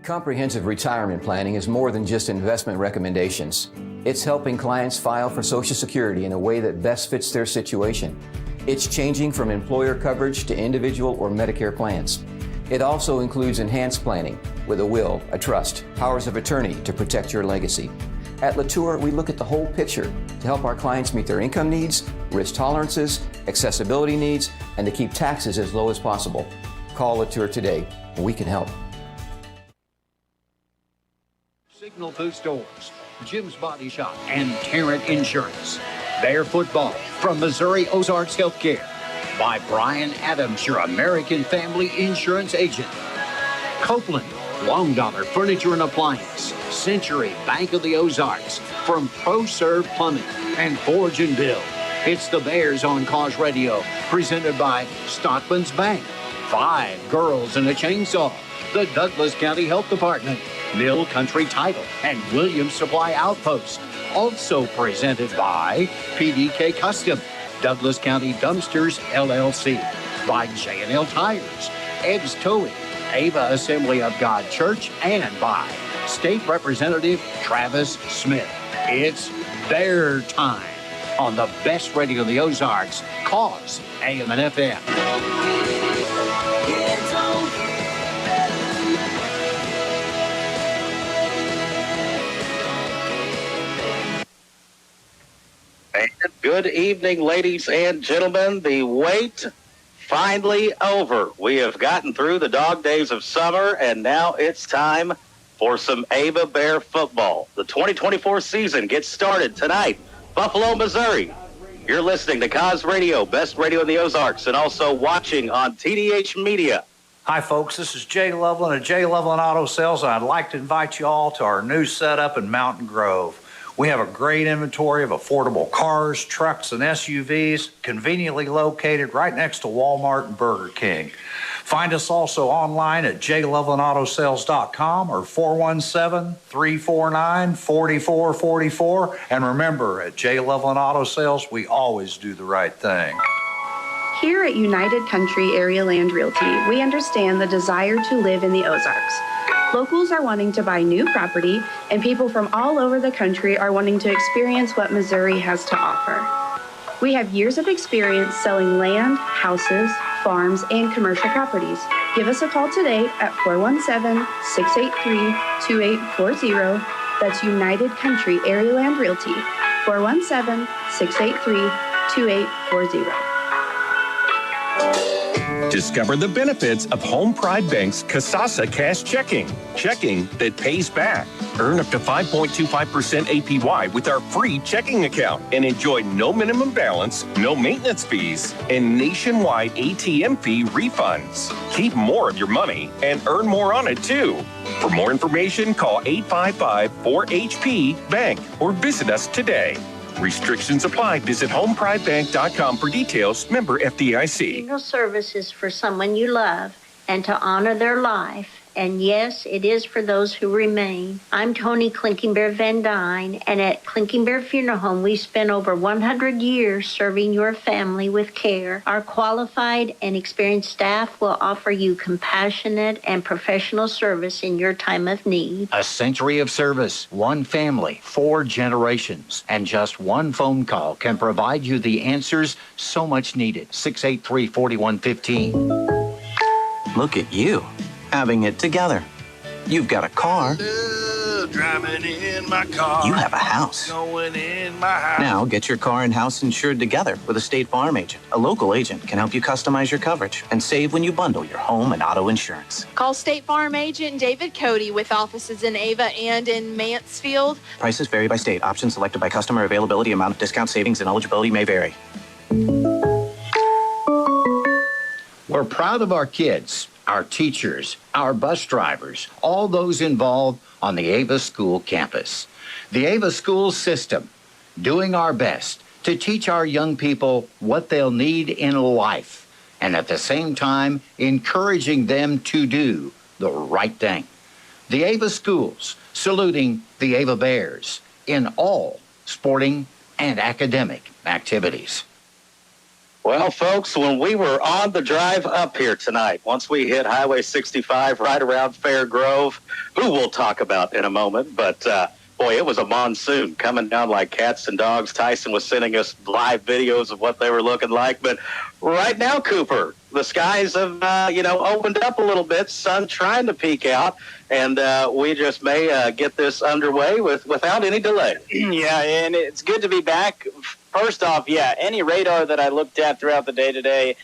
Comprehensive retirement planning is more than just investment recommendations. It's helping clients file for Social Security in a way that best fits their situation. It's changing from employer coverage to individual or Medicare plans. It also includes enhanced planning with a will, a trust, powers of attorney to protect your legacy. At Latour, we look at the whole picture to help our clients meet their income needs, risk tolerances, accessibility needs, and to keep taxes as low as possible. Call Latour today, and we can help. Signal Food Stores, Jim's Body Shop, and Tarrant Insurance. Bear Football from Missouri Ozarks Healthcare. By Brian Adams, your American Family Insurance agent. Copeland, Long Dollar Furniture and Appliance. Century Bank of the Ozarks. From ProServe Plumbing and Forge and Build. It's the Bears on Cause Radio, presented by Stockman's Bank. 5 Girls and a Chainsaw. The Douglas County Health Department. Mill Country Title and Williams Supply Outpost. Also presented by PDK Custom. Douglas County Dumpsters, LLC. By J&L Tires, Ebbs Towing, Ava Assembly of God Church, and by State Representative Travis Smith. It's their time on the best radio in the Ozarks, Cause AM and FM. Good evening, ladies and gentlemen. The wait finally over. We have gotten through the dog days of summer, and now it's time for some Ava Bear football. The 2024 season gets started tonight. Buffalo, Missouri. You're listening to Cause Radio, best radio in the Ozarks, and also watching on TDH Media. Hi, folks. This is Jay Loveland of Jay Loveland Auto Sales, and I'd like to invite you all to our new setup in Mountain Grove. We have a great inventory of affordable cars, trucks, and SUVs, conveniently located right next to Walmart and Burger King. Find us also online at jlovelandautosales.com or 417-349-4444. And remember, at J. Loveland Auto Sales, we always do the right thing. Here at United Country Area Land Realty, we understand the desire to live in the Ozarks. Locals are wanting to buy new property, and people from all over the country are wanting to experience what Missouri has to offer. We have years of experience selling land, houses, farms, and commercial properties. Give us a call today at 417-683-2840. That's United Country Area Land Realty, 417-683-2840. Discover the benefits of Home Pride Bank's Kasasa Cash Checking. Checking that pays back. Earn up to 5.25% APY with our free checking account and enjoy no minimum balance, no maintenance fees, and nationwide ATM fee refunds. Keep more of your money and earn more on it too. For more information, call 855-4HP-BANK or visit us today. Restrictions apply. Visit homepridebank.com for details. Member FDIC. Funeral service is for someone you love and to honor their life. And yes, it is for those who remain. I'm Tony Clinking Bear Van Dyne, and at Clinking Bear Funeral Home, we spent over 100 years serving your family with care. Our qualified and experienced staff will offer you compassionate and professional service in your time of need. A century of service, one family, 4 generations, and just one phone call can provide you the answers so much needed. 683-4115. Look at you, having it together. You've got a car. Driving in my car. You have a house. Going in my house. Now get your car and house insured together with a State Farm agent. A local agent can help you customize your coverage and save when you bundle your home and auto insurance. Call State Farm agent David Cody with offices in Ava and in Mansfield. Prices vary by state. Options selected by customer. Availability, amount of discount, savings, and eligibility may vary. We're proud of our kids, our teachers, our bus drivers, all those involved on the Ava School campus. The Ava School system, doing our best to teach our young people what they'll need in life, and at the same time, encouraging them to do the right thing. The Ava Schools, saluting the Ava Bears in all sporting and academic activities. Well, folks, when we were on the drive up here tonight, once we hit Highway 65 right around Fair Grove, who who we'll talk about in a moment. But, boy, it was a monsoon coming down like cats and dogs. Tyson was sending us live videos of what they were looking like. But right now, Cooper, the skies have, opened up a little bit. Sun trying to peek out. And we just may get this underway without any delay. Yeah, and it's good to be back. First off, any radar that I looked at throughout the day today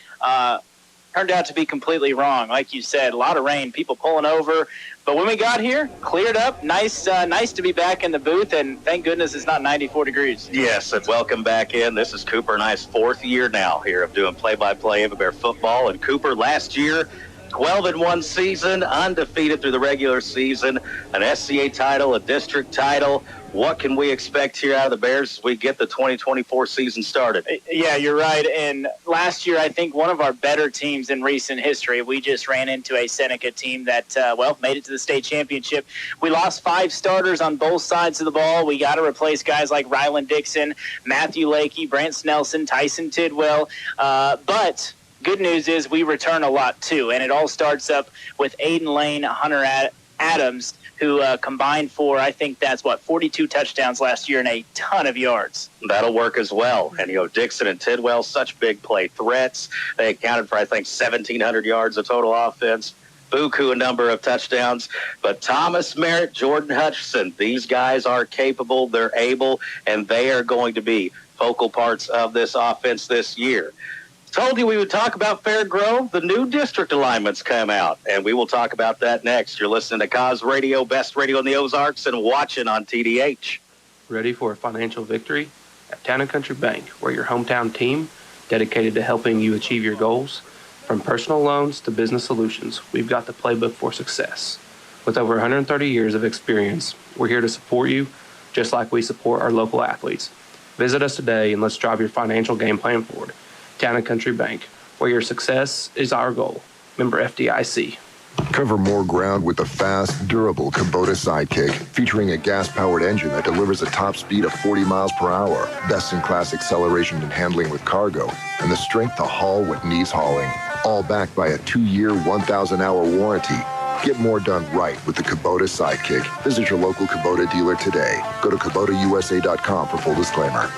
turned out to be completely wrong. Like you said, a lot of rain, people pulling over. But when we got here, cleared up. Nice to be back in the booth, and thank goodness it's not 94 degrees. Yes, and welcome back in. This is Cooper and I's 4th year now here of doing play-by-play Ava Bear football. And Cooper, last year, 12-1 season, undefeated through the regular season, an SCA title, a district title. What can we expect here out of the Bears as we get the 2024 season started? Yeah, you're right. And last year, I think one of our better teams in recent history, we just ran into a Seneca team that, made it to the state championship. We lost 5 starters on both sides of the ball. We got to replace guys like Ryland Dixon, Matthew Lakey, Brant Snelson, Tyson Tidwell. But good news is we return a lot, too. And it all starts up with Aiden Lane, Hunter Adams, who combined for, I think that's 42 touchdowns last year and a ton of yards. That'll work as well. And, Dixon and Tidwell, such big play threats. They accounted for, I think, 1,700 yards of total offense. Buku, a number of touchdowns. But Thomas Merritt, Jordan Hutchinson, these guys are capable, they're able, and they are going to be focal parts of this offense this year. Told you we would talk about Fair Grove. The new district alignments come out, and we will talk about that next. You're listening to Cause Radio, best radio in the Ozarks, and watching on TDH. Ready for a financial victory? At Town & Country Bank, we're your hometown team dedicated to helping you achieve your goals. From personal loans to business solutions, we've got the playbook for success. With over 130 years of experience, we're here to support you just like we support our local athletes. Visit us today and let's drive your financial game plan forward. Town & Country Bank, where your success is our goal. Member FDIC. Cover more ground with the fast, durable Kubota Sidekick, featuring a gas-powered engine that delivers a top speed of 40 miles per hour, best-in-class acceleration and handling with cargo, and the strength to haul what needs hauling. All backed by a 2-year, 1,000-hour warranty. Get more done right with the Kubota Sidekick. Visit your local Kubota dealer today. Go to KubotaUSA.com for full disclaimer.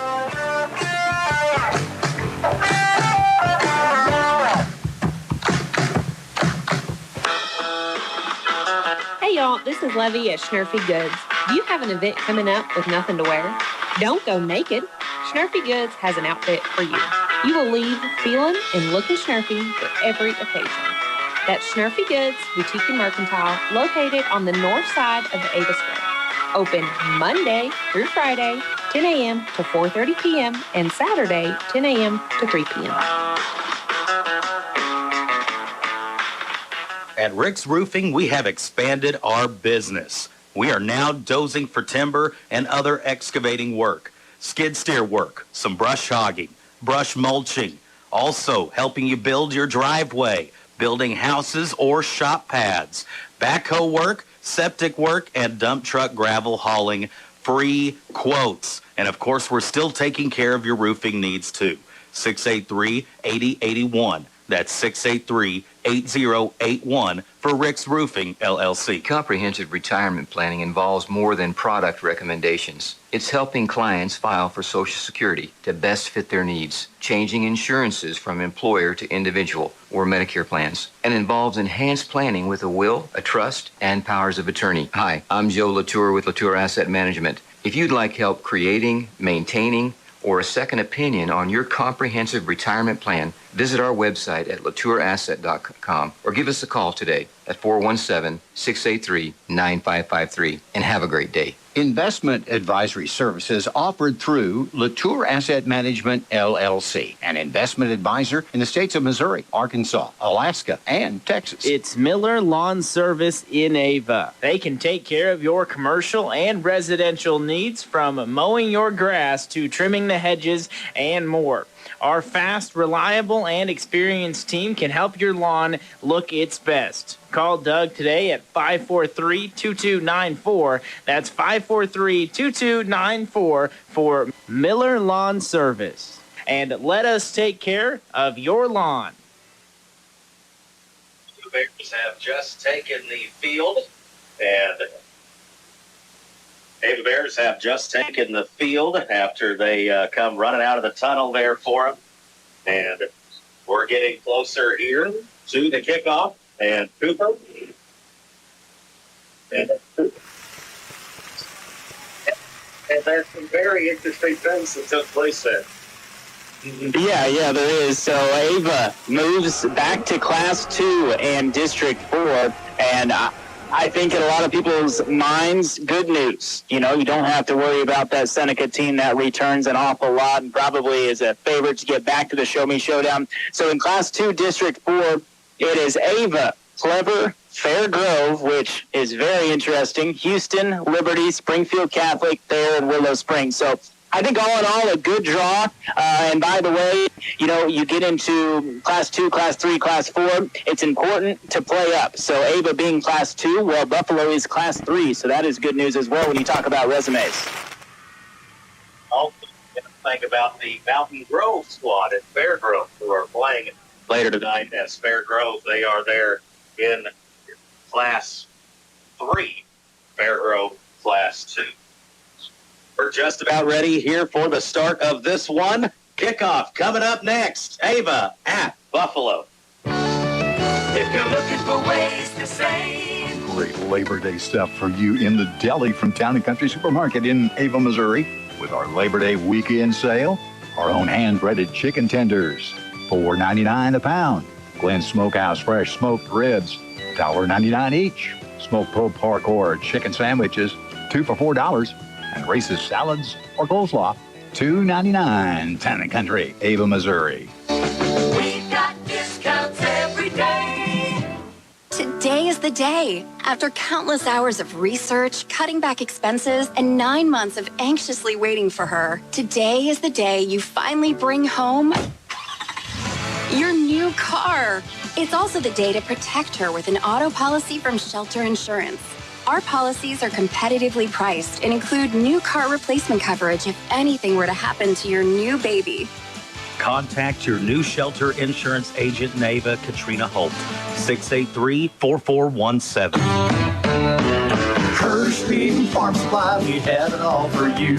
Hey y'all, this is Levy at Schnurfy Goods. Do you have an event coming up with nothing to wear? Don't go naked. Schnurfy Goods has an outfit for you. You will leave feeling and looking schnurfy for every occasion. That's Schnurfy Goods, Boutique and Mercantile, located on the north side of the Ava Square. Open Monday through Friday, 10 a.m. to 4:30 p.m. and Saturday, 10 a.m. to 3 p.m. At Rick's Roofing, we have expanded our business. We are now dozing for timber and other excavating work, skid steer work, some brush hogging, brush mulching, also helping you build your driveway, building houses or shop pads, backhoe work, septic work, and dump truck gravel hauling. Free quotes. And of course, we're still taking care of your roofing needs too. 683-8081. That's 683-8081 for Rick's Roofing, LLC. Comprehensive retirement planning involves more than product recommendations. It's helping clients file for Social Security to best fit their needs, changing insurances from employer to individual or Medicare plans, and involves enhanced planning with a will, a trust, and powers of attorney. Hi, I'm Joe Latour with Latour Asset Management. If you'd like help creating, maintaining, or a second opinion on your comprehensive retirement plan, visit our website at latourasset.com or give us a call today at 417-683-9553 and have a great day. Investment advisory services offered through Latour Asset Management, LLC, an investment advisor in the states of Missouri, Arkansas, Alaska, and Texas. It's Miller Lawn Service in Ava. They can take care of your commercial and residential needs, from mowing your grass to trimming the hedges and more. Our fast, reliable, and experienced team can help your lawn look its best. Call Doug today at 543-2294. That's 543-2294 for Miller Lawn Service. And let us take care of your lawn. The Bears have just taken the field, and Bears have just taken the field after they come running out of the tunnel there for them. And we're getting closer here to the kickoff. And Cooper. And there's some very interesting things that took place there. Yeah, there is. So Ava moves back to Class 2 and District 4, and I think in a lot of people's minds, good news. You don't have to worry about that Seneca team that returns an awful lot and probably is a favorite to get back to the Show Me Showdown. So in Class 2, District 4, it is Ava, Clever, Fair Grove, which is very interesting, Houston, Liberty, Springfield Catholic, Thayer, and Willow Springs. So I think all in all, a good draw. And by the way, you get into Class 2, Class 3, Class 4, it's important to play up. So Ava being Class 2, well, Buffalo is Class 3, so that is good news as well when you talk about resumes. Also, think about the Mountain Grove squad at Fair Grove, who are playing later tonight as Fair Grove. They are there in Class 3, Fair Grove Class 2. We're just about ready here for the start of this one. Kickoff coming up next. Ava at Buffalo. If you're looking for ways to save. Great Labor Day stuff for you in the deli from Town & Country Supermarket in Ava, Missouri. With our Labor Day weekend sale, our own hand-breaded chicken tenders, $4.99 a pound. Glenn Smokehouse fresh smoked ribs, $1.99 each. Smoked pulled pork or chicken sandwiches, 2 for $4. And Reese's salads or coleslaw, $2.99. Town & Country, Ava, Missouri. We've got discounts every day. Today is the day. After countless hours of research, cutting back expenses, and 9 months of anxiously waiting for her, today is the day you finally bring home your new car. It's also the day to protect her with an auto policy from Shelter Insurance. Our policies are competitively priced and include new car replacement coverage if anything were to happen to your new baby. Contact your new Shelter Insurance agent in Ava, Katrina Holt, 683-4417. Hirsch Feed and Farm Supply, we have it all for you.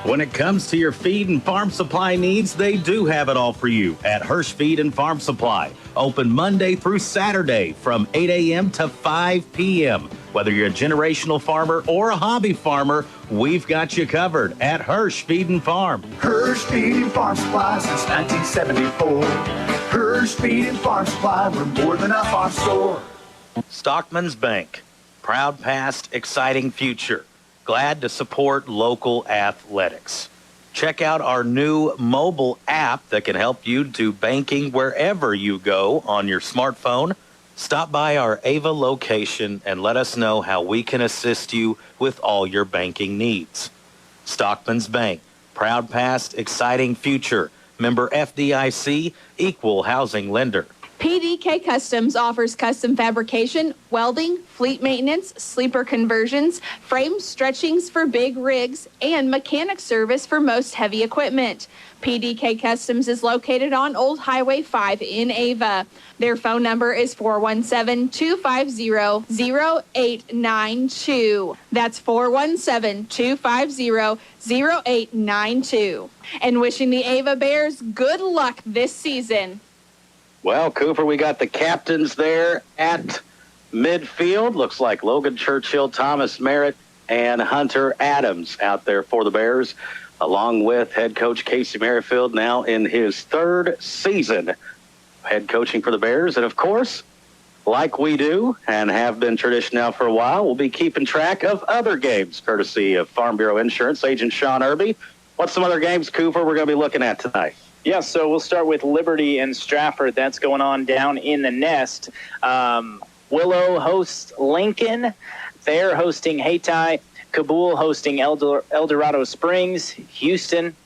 When it comes to your feed and farm supply needs, they do have it all for you at Hirsch Feed and Farm Supply. Open Monday through Saturday from 8 a.m. to 5 p.m. Whether you're a generational farmer or a hobby farmer, we've got you covered at Hirsch Feed and Farm. Hirsch Feed and Farm Supply since 1974. Hirsch Feed and Farm Supply, we're more than a farm store. Stockman's Bank, proud past, exciting future. Glad to support local athletics. Check out our new mobile app that can help you do banking wherever you go on your smartphone. Stop by our Ava location and let us know how we can assist you with all your banking needs. Stockman's Bank, proud past, exciting future. Member FDIC, equal housing lender. PDK Customs offers custom fabrication, welding, fleet maintenance, sleeper conversions, frame stretchings for big rigs, and mechanic service for most heavy equipment. PDK Customs is located on Old Highway 5 in Ava. Their phone number is 417-250-0892. That's 417-250-0892. And wishing the Ava Bears good luck this season. Well, Cooper, we got the captains there at midfield. Looks like Logan Churchill, Thomas Merritt, and Hunter Adams out there for the Bears, along with head coach Casey Merrifield, now in his 3rd season head coaching for the Bears. And, of course, like we do and have been tradition now for a while, we'll be keeping track of other games, courtesy of Farm Bureau Insurance agent Sean Irby. What's some other games, Cooper, we're going to be looking at tonight? Yeah, so we'll start with Liberty and Stratford. That's going on down in the Nest. Willow hosts Lincoln. Thayer hosting Hayti. Kabul hosting El Dorado Springs. Houston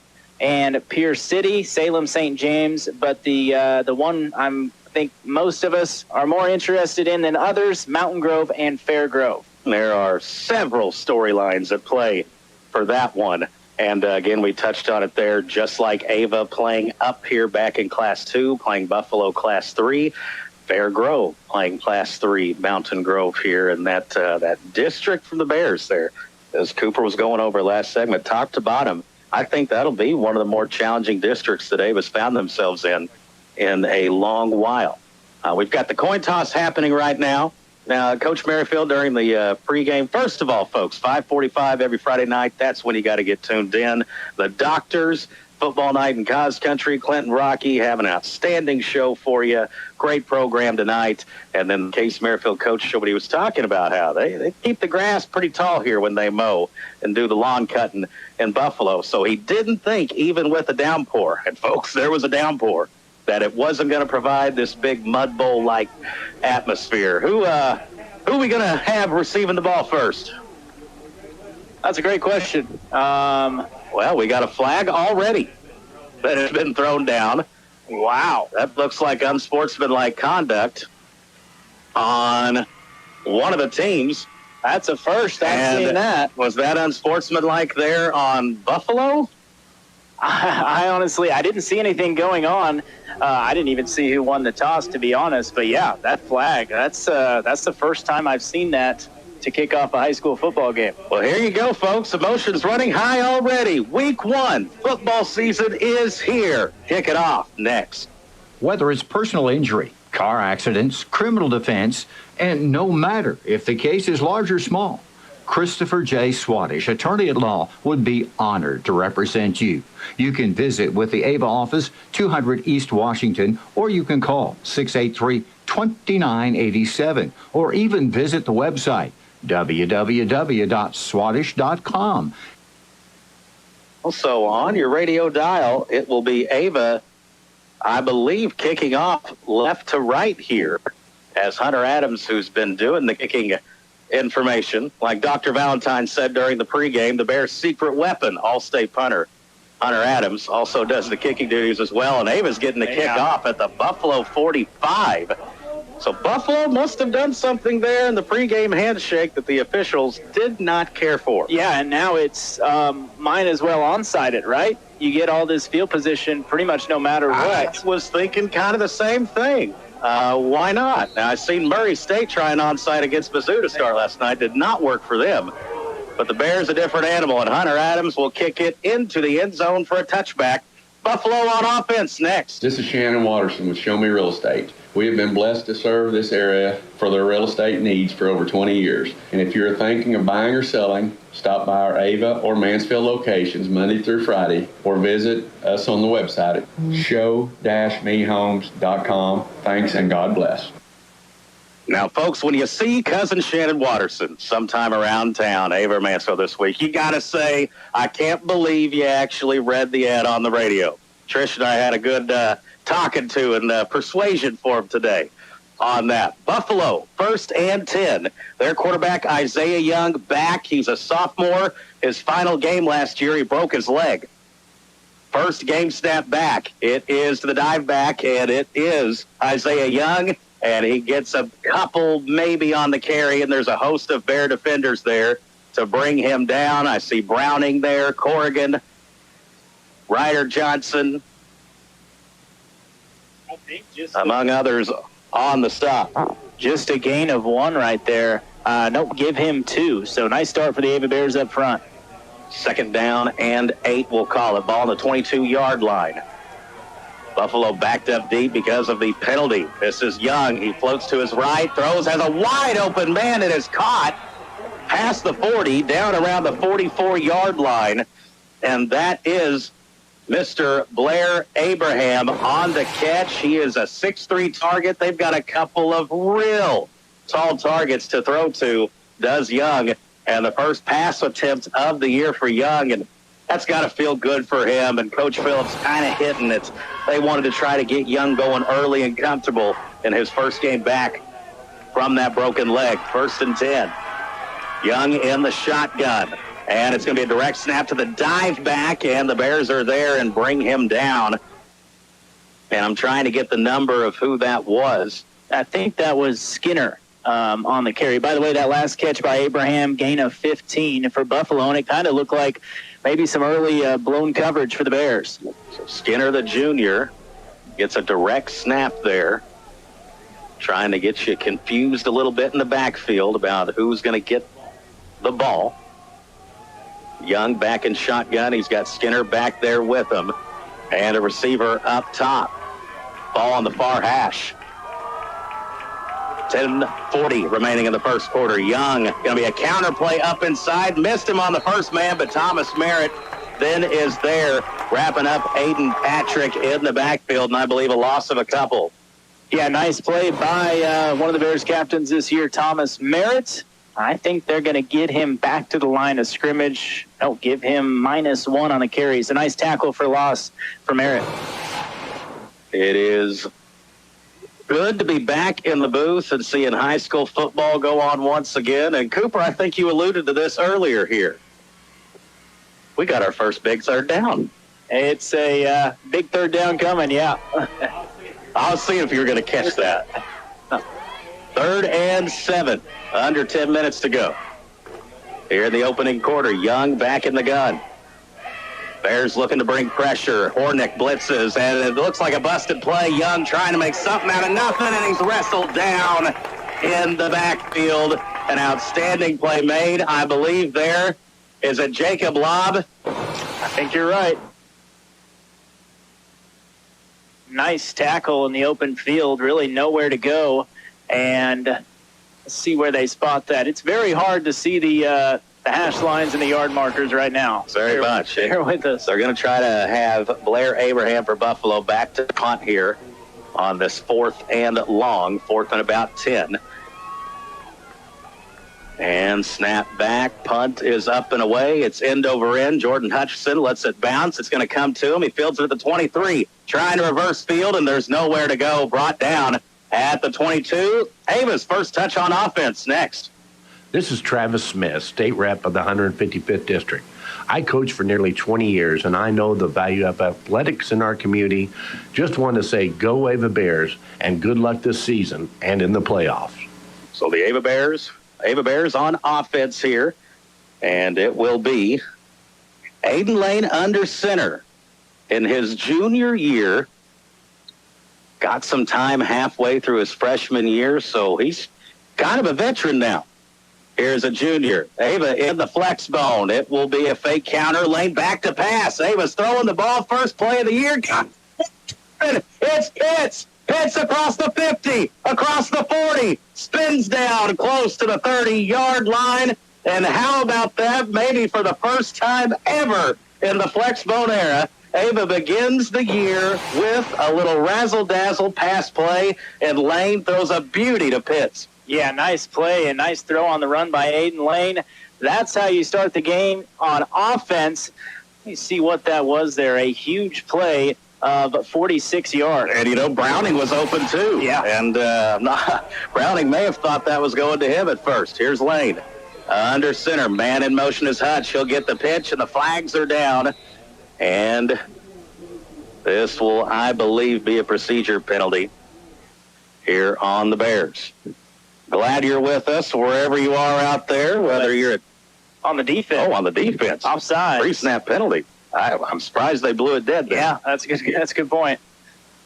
and Pierce City. Salem St. James. But the one I think most of us are more interested in than others, Mountain Grove and Fair Grove. There are several storylines at play for that one. And, again, we touched on it there, just like Ava playing up here back in Class 2, playing Buffalo Class 3, Fair Grove playing Class 3, Mountain Grove here, and that district from the Bears there as Cooper was going over last segment, top to bottom, I think that'll be one of the more challenging districts that Ava's found themselves in a long while. We've got the coin toss happening right now. Now, Coach Merrifield, during the pregame, first of all, folks, 5:45 every Friday night, that's when you got to get tuned in. The Doctors, football night in Cos Country, Clinton Rocky have an outstanding show for you. Great program tonight. And then Case Merrifield coach showed what he was talking about, how they keep the grass pretty tall here when they mow and do the lawn cutting in Buffalo. So he didn't think, even with a downpour, and folks, there was a downpour, that it wasn't going to provide this big mud bowl-like atmosphere. Who are we going to have receiving the ball first? That's a great question. Well, we got a flag already that has been thrown down. Wow. That looks like unsportsmanlike conduct on one of the teams. That's a first. I've seen that. Was that unsportsmanlike there on Buffalo? I honestly, I didn't see anything going on. I didn't even see who won the toss, to be honest. But yeah, that flag, that's the first time I've seen that to kick off a high school football game. Well, here you go, folks. Emotions running high already. Week 1, football season is here. Kick it off next. Whether it's personal injury, car accidents, criminal defense, and no matter if the case is large or small, Christopher J. Swaddish, attorney at law, would be honored to represent you. You can visit with the Ava office, 200 East Washington, or you can call 683-2987, or even visit the website, www.swaddish.com. Also, on your radio dial, it will be Ava, I believe, kicking off left to right here, as Hunter Adams, who's been doing the kicking information, like Dr. Valentine said during the pregame, the Bears' secret weapon, all-state punter Hunter Adams also does the kicking duties as well, and Ava's getting the kick off at the Buffalo 45. So Buffalo must have done something there in the pregame handshake that the officials did not care for. Yeah, and now it's mine as well onside it, right? You get all this field position pretty much no matter what. I was thinking kind of the same thing. Why not? Now, I've seen Murray State try an onside against Mizzou to start last night. Did not work for them. But the Bears a different animal, and Hunter Adams will kick it into the end zone for a touchback. Buffalo on offense next. This is Shannon Watterson with Show Me Real Estate. We have been blessed to serve this area for their real estate needs for over 20 years. And if you're thinking of buying or selling, stop by our Ava or Mansfield locations Monday through Friday, or visit us on the website at show-mehomes.com. Thanks, and God bless. Now, folks, when you see cousin Shannon Watterson sometime around town, Ava or Mansfield this week, you got to say, I can't believe you actually read the ad on the radio. Trish and I had a good talking to and persuasion for him today on that. Buffalo, 1st and 10. Their quarterback, Isaiah Young, back. He's a sophomore. His final game last year, he broke his leg. First game snap back. It is to the dive back, and it is Isaiah Young. And he gets a couple maybe on the carry, and there's a host of Bear defenders there to bring him down. I see Browning there, Corrigan, Ryder Johnson, among others on the stop. Just a gain of 1 right there. No, give him 2. So nice start for the Ava Bears up front. 2nd down and 8, we'll call it. Ball on the 22-yard line. Buffalo backed up deep because of the penalty. This is Young. He floats to his right, throws, has a wide-open man. It is caught past the 40, down around the 44-yard line. And that is Mr. Blair Abraham on the catch. He is a 6'3" target. They've got a couple of real tall targets to throw to, does Young. And the first pass attempt of the year for Young. And that's got to feel good for him. And Coach Phillips kind of hitting it. They wanted to try to get Young going early and comfortable in his first game back from that broken leg. 1st and 10. Young in the shotgun. And it's going to be a direct snap to the dive back, and the Bears are there and bring him down. And I'm trying to get the number of who that was. I think that was Skinner on the carry. By the way, that last catch by Abraham, gain of 15 for Buffalo, and it kind of looked like maybe some early blown coverage for the Bears. So Skinner, the junior, gets a direct snap there, trying to get you confused a little bit in the backfield about who's going to get the ball. Young back in shotgun. He's got Skinner back there with him. And a receiver up top. Ball on the far hash. 10:40 remaining in the first quarter. Young, going to be a counter play up inside. Missed him on the first man, but Thomas Merritt then is there, wrapping up Aiden Patrick in the backfield, and I believe a loss of a couple. Yeah, nice play by one of the Bears captains this year, Thomas Merritt. I think they're going to get him back to the line of scrimmage. Give him -1 on the carry. It's a nice tackle for loss for Merritt. It is good to be back in the booth and seeing high school football go on once again. And Cooper, I think you alluded to this earlier here. We got our first big third down. It's a big third down coming, yeah. I was seeing if you were going to catch that. 3rd and 7, under 10 minutes to go. Here in the opening quarter, Young back in the gun. Bears looking to bring pressure. Hornick blitzes, and it looks like a busted play. Young trying to make something out of nothing, and he's wrestled down in the backfield. An outstanding play made, I believe there. Is it Jacob Lobb? I think you're right. Nice tackle in the open field, really nowhere to go. And let's see where they spot that. It's very hard to see the hash lines and the yard markers right now. Very much. Bear with us. They're going to try to have Blair Abraham for Buffalo back to punt here on this 4th and long, 4th and about 10. And snap back. Punt is up and away. It's end over end. Jordan Hutchinson lets it bounce. It's going to come to him. He fields it at the 23. Trying to reverse field, and there's nowhere to go. Brought down at the 22. Ava's first touch on offense next. This is Travis Smith, state rep of the 155th District. I coach for nearly 20 years, and I know the value of athletics in our community. Just want to say go Ava Bears, and good luck this season and in the playoffs. So the Ava Bears on offense here, and it will be Aiden Lane under center in his junior year. Got some time halfway through his freshman year, so he's kind of a veteran now. Here's a junior. Ava in the flex bone. It will be a fake counter. Lane back to pass. Ava's throwing the ball. First play of the year. Hits across the 50, across the 40. Spins down close to the 30-yard line. And how about that? Maybe for the first time ever in the flex bone era, Ava begins the year with a little razzle-dazzle pass play, and Lane throws a beauty to Pitts. Yeah, nice play and nice throw on the run by Aiden Lane. That's how you start the game on offense. Let me see what that was there. A huge play of 46 yards. And, Browning was open too. Yeah. And Browning may have thought that was going to him at first. Here's Lane. Under center. Man in motion is Hutch. He'll get the pitch, and the flags are down. And this will, I believe, be a procedure penalty here on the Bears. Glad you're with us wherever you are out there, whether you're on the defense. Oh, on the defense. Offside. Pre-snap penalty. I'm surprised they blew it dead there. Yeah, that's a good point.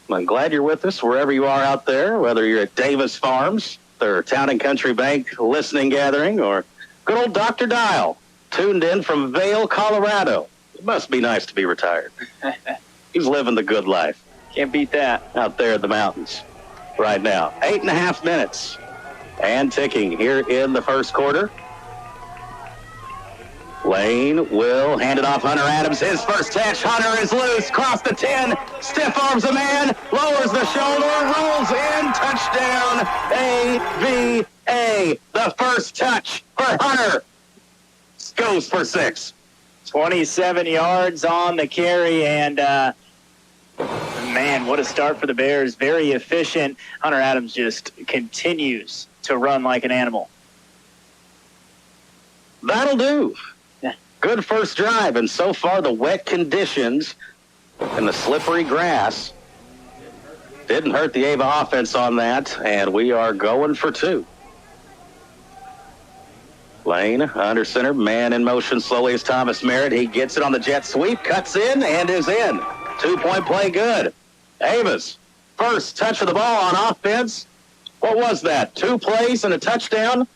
I'm glad you're with us wherever you are out there, whether you're at Davis Farms, their Town and Country Bank listening gathering, or good old Dr. Dial, tuned in from Vail, Colorado. It must be nice to be retired. He's living the good life. Can't beat that. Out there in the mountains right now. 8.5 minutes and ticking here in the first quarter. Lane will hand it off Hunter Adams. His first catch. Hunter is loose. Cross the 10. Stiff arms a man. Lowers the shoulder. Rolls in. Touchdown. AVA. The first touch for Hunter. Goes for 6. 27 yards on the carry. And, man, what a start for the Bears. Very efficient. Hunter Adams just continues to run like an animal. That'll do. Good first drive, and so far the wet conditions and the slippery grass didn't hurt the Ava offense on that, and we are going for 2. Lane under center, man in motion slowly as Thomas Merritt. He gets it on the jet sweep, cuts in, and is in. 2-point play good. Ava's first touch of the ball on offense. What was that? 2 plays and a touchdown?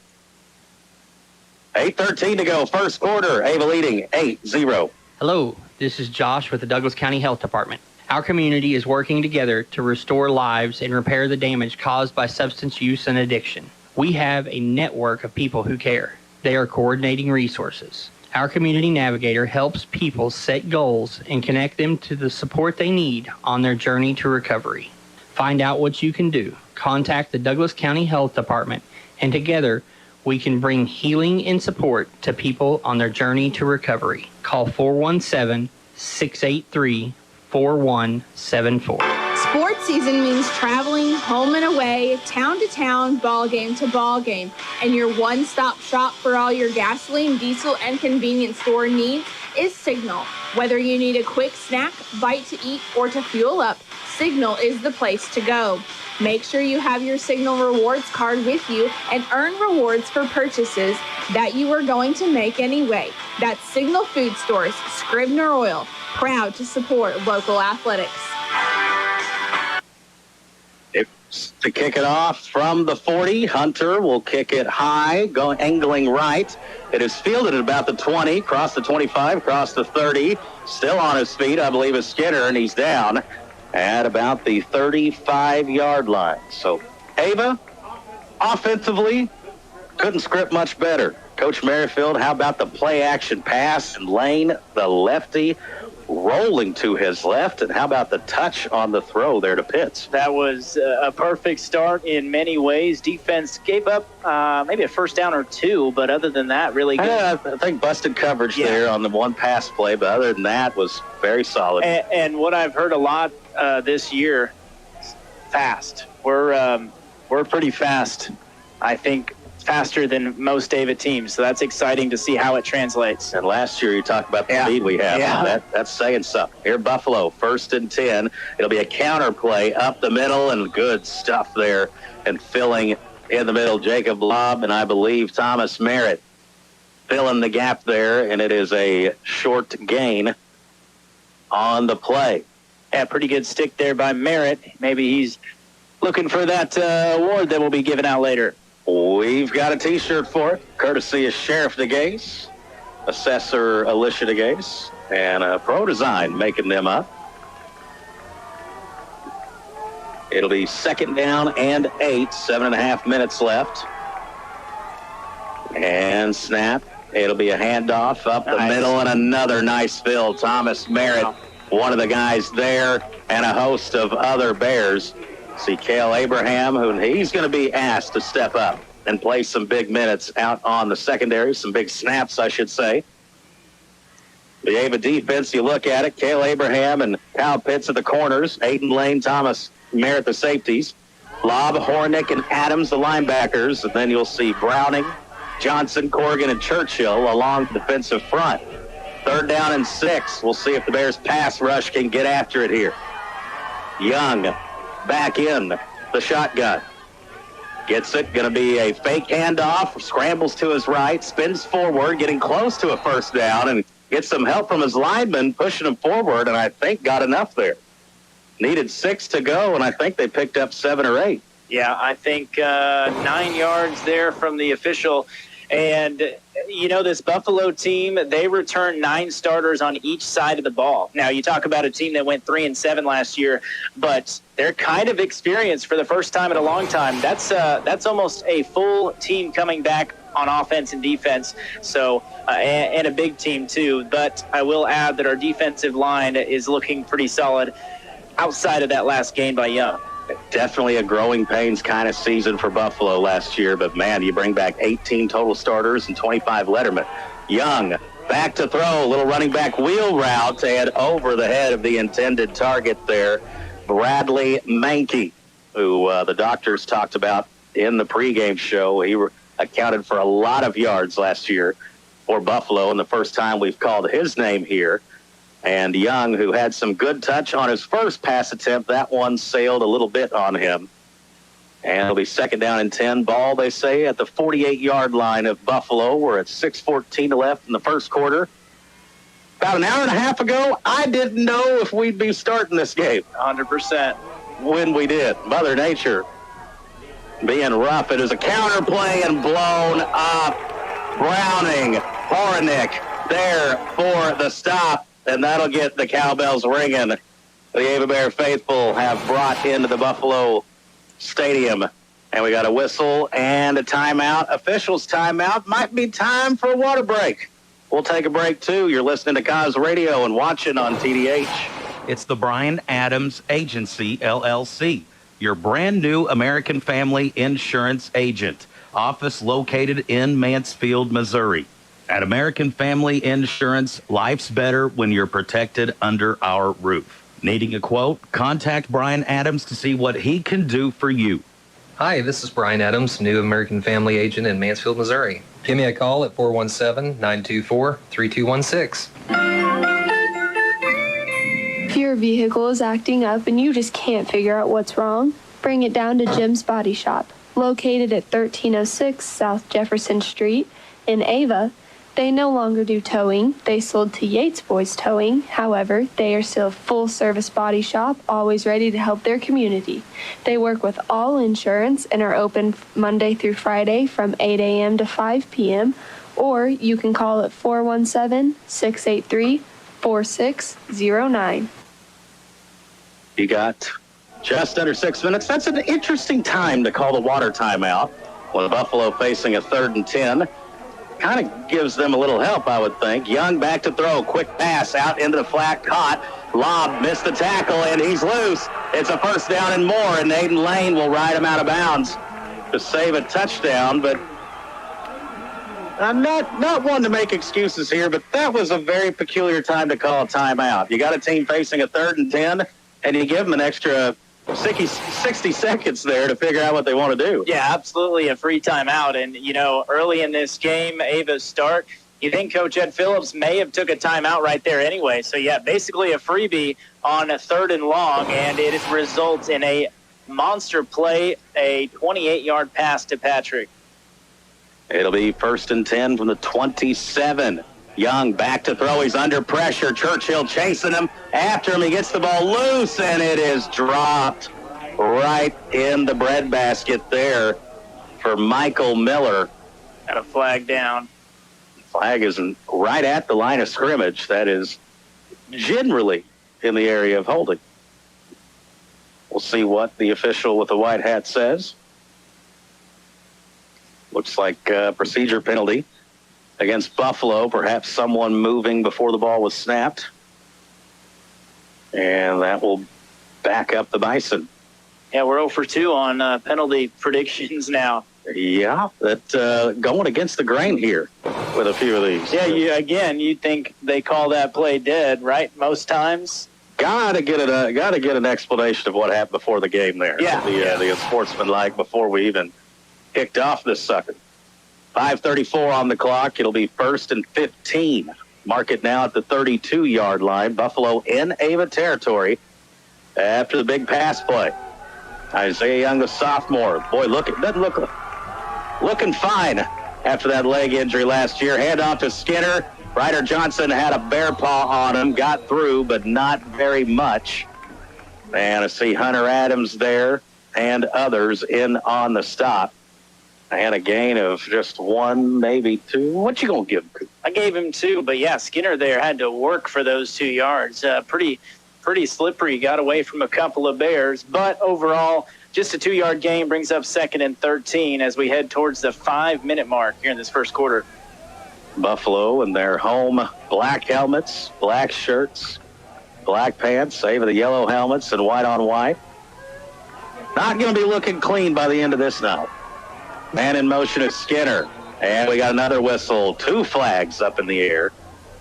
8:13 to go, first quarter. Ava leading 8-0. Hello, this is Josh with the Douglas County Health Department. Our community is working together to restore lives and repair the damage caused by substance use and addiction. We have a network of people who care. They are coordinating resources. Our community navigator helps people set goals and connect them to the support they need on their journey to recovery. Find out what you can do. Contact the Douglas County Health Department, and together we can bring healing and support to people on their journey to recovery. Call 417-683-4174. Sports season means traveling home and away, town to town, ball game to ball game, and your one-stop shop for all your gasoline, diesel, and convenience store needs is Signal. Whether you need a quick snack, bite to eat, or to fuel up, Signal is the place to go. Make sure you have your Signal Rewards card with you and earn rewards for purchases that you are going to make anyway. That's Signal Food Stores, Scribner Oil, proud to support local athletics. To kick it off from the 40, Hunter will kick it high, going angling right. It is fielded at about the 20, across the 25, across the 30. Still on his feet, I believe, is Skinner, and he's down at about the 35-yard line. So, Ava, offensively, couldn't script much better. Coach Merrifield, how about the play-action pass and Lane, the lefty, rolling to his left, and how about the touch on the throw there to Pitts? That was a perfect start in many ways. Defense gave up maybe a first down or two, but other than that, really good. I think busted coverage there on the one pass play, but other than that, was very solid. And what I've heard a lot this year, fast. We're pretty fast, I think. Faster than most David teams, so that's exciting to see how it translates. And last year you talked about the speed we have. Yeah. That's saying something. Here, Buffalo, 1st and 10. It'll be a counter play up the middle, and good stuff there. And filling in the middle, Jacob Lobb, and I believe Thomas Merritt filling the gap there, and it is a short gain on the play. Yeah, pretty good stick there by Merritt. Maybe he's looking for that award that will be given out later. We've got a T-shirt for it, courtesy of Sheriff DeGase, Assessor Alicia DeGase, and Pro Design making them up. It'll be 2nd down and 8, 7.5 minutes left. And snap. It'll be a handoff up the middle, and another nice fill. Thomas Merritt, one of the guys there, and a host of other Bears. See Cale Abraham, who he's going to be asked to step up and play some big minutes out on the secondary, some big snaps, I should say. The Ava defense, you look at it, Cale Abraham and Kyle Pitts at the corners, Aiden Lane, Thomas Merritt, the safeties, Lobb, Hornick, and Adams, the linebackers, and then you'll see Browning, Johnson, Corrigan, and Churchill along the defensive front. 3rd down and 6. We'll see if the Bears pass rush can get after it here. Young back in the shotgun. Gets it. Going to be a fake handoff. Scrambles to his right. Spins forward. Getting close to a first down. And gets some help from his lineman pushing him forward. And I think got enough there. Needed 6 to go. And I think they picked up 7 or 8. Yeah, I think 9 yards there from the official. And, you know, this Buffalo team, they returned 9 starters on each side of the ball. Now, you talk about a team that went 3-7 last year, but they're kind of experienced for the first time in a long time. That's almost a full team coming back on offense and defense, so and a big team too. But I will add that our defensive line is looking pretty solid outside of that last gain by Young. Definitely a growing pains kind of season for Buffalo last year, but man, you bring back 18 total starters and 25 lettermen. Young, back to throw, little running back wheel route and over the head of the intended target there, Bradley Mankey, who the doctors talked about in the pregame show. He accounted for a lot of yards last year for Buffalo, and the first time we've called his name here. And Young, who had some good touch on his first pass attempt, that one sailed a little bit on him. And it'll be 2nd down and 10. Ball, they say, at the 48-yard line of Buffalo. We're at 6:14 left in the first quarter. About an hour and a half ago, I didn't know if we'd be starting this game. 100%. When we did. Mother Nature being rough. It is a counter play and blown up. Browning, Hornick there for the stop, and that'll get the cowbells ringing. The Ava Bear faithful have brought into the Buffalo Stadium. And we got a whistle and a timeout. Officials timeout. Might be time for a water break. We'll take a break, too. You're listening to Cause Radio and watching on TDH. It's the Brian Adams Agency, LLC, your brand new American Family Insurance agent. Office located in Mansfield, Missouri. At American Family Insurance, life's better when you're protected under our roof. Needing a quote? Contact Brian Adams to see what he can do for you. Hi, this is Brian Adams, new American Family agent in Mansfield, Missouri. Give me a call at 417-924-3216. If your vehicle is acting up and you just can't figure out what's wrong, bring it down to Jim's Body Shop. Located at 1306 South Jefferson Street in Ava, they no longer do towing. They sold to Yates Boys Towing. However, they are still a full-service body shop, always ready to help their community. They work with all insurance and are open Monday through Friday from 8 a.m. to 5 p.m., or you can call at 417-683-4609. You got just under 6 minutes. That's an interesting time to call the water timeout with Buffalo facing a 3rd and 10. Kind of gives them a little help, I would think. Young back to throw. Quick pass out into the flat. Caught. Lob missed the tackle, and he's loose. It's a first down and more, and Aiden Lane will ride him out of bounds to save a touchdown. But I'm not one to make excuses here, but that was a very peculiar time to call a timeout. You got a team facing a 3rd and 10, and you give them an extra 60 seconds there to figure out what they want to do. Yeah, absolutely a free timeout. And, early in this game, Ava's start, you think Coach Ed Phillips may have took a timeout right there anyway. So, yeah, basically a freebie on a 3rd and long, and it results in a monster play, a 28-yard pass to Patrick. It'll be 1st and 10 from the 27. Young back to throw. He's under pressure. Churchill chasing him. After him, he gets the ball loose, and it is dropped right in the breadbasket there for Michael Miller. Got a flag down. Flag is right at the line of scrimmage. That is generally in the area of holding. We'll see what the official with the white hat says. Looks like a procedure penalty against Buffalo, perhaps someone moving before the ball was snapped. And that will back up the Bison. Yeah, we're 0 for 2 on penalty predictions now. Yeah, that going against the grain here with a few of these. Yeah, you think they call that play dead, right? Most times. Gotta get an explanation of what happened before the game there. Yeah. The unsportsmanlike before we even kicked off this sucker. 5:34 on the clock. It'll be 1st and 15. Mark it now at the 32-yard line. Buffalo in Ava territory after the big pass play. Isaiah Young, the sophomore. Boy, doesn't look looking fine after that leg injury last year. Hand off to Skinner. Ryder Johnson had a bear paw on him. Got through, but not very much. And I see Hunter Adams there and others in on the stop. And a gain of just 1, maybe 2. What you going to give him? I gave him 2, but yeah, Skinner there had to work for those 2 yards. Pretty slippery. Got away from a couple of Bears, but overall, just a 2-yard gain brings up 2nd and 13 as we head towards the 5-minute mark here in this first quarter. Buffalo in their home black helmets, black shirts, black pants, save the yellow helmets and white on white. Not going to be looking clean by the end of this now. Man in motion is Skinner. And we got another whistle. 2 flags up in the air.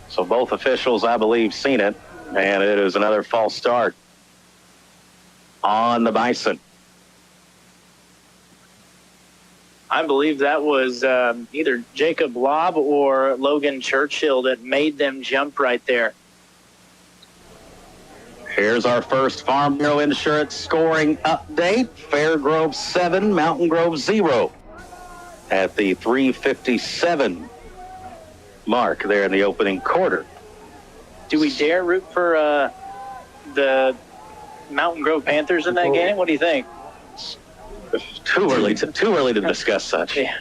So both officials, I believe, seen it. And it is another false start on the Bison. I believe that was either Jacob Lobb or Logan Churchill that made them jump right there. Here's our first Farm Bureau Insurance scoring update. Fairgrove 7, Mountain Grove 0. At the 3:57 mark there in the opening quarter. Do we dare root for the Mountain Grove Panthers in that game? What do you think? Too early to discuss such. Yeah.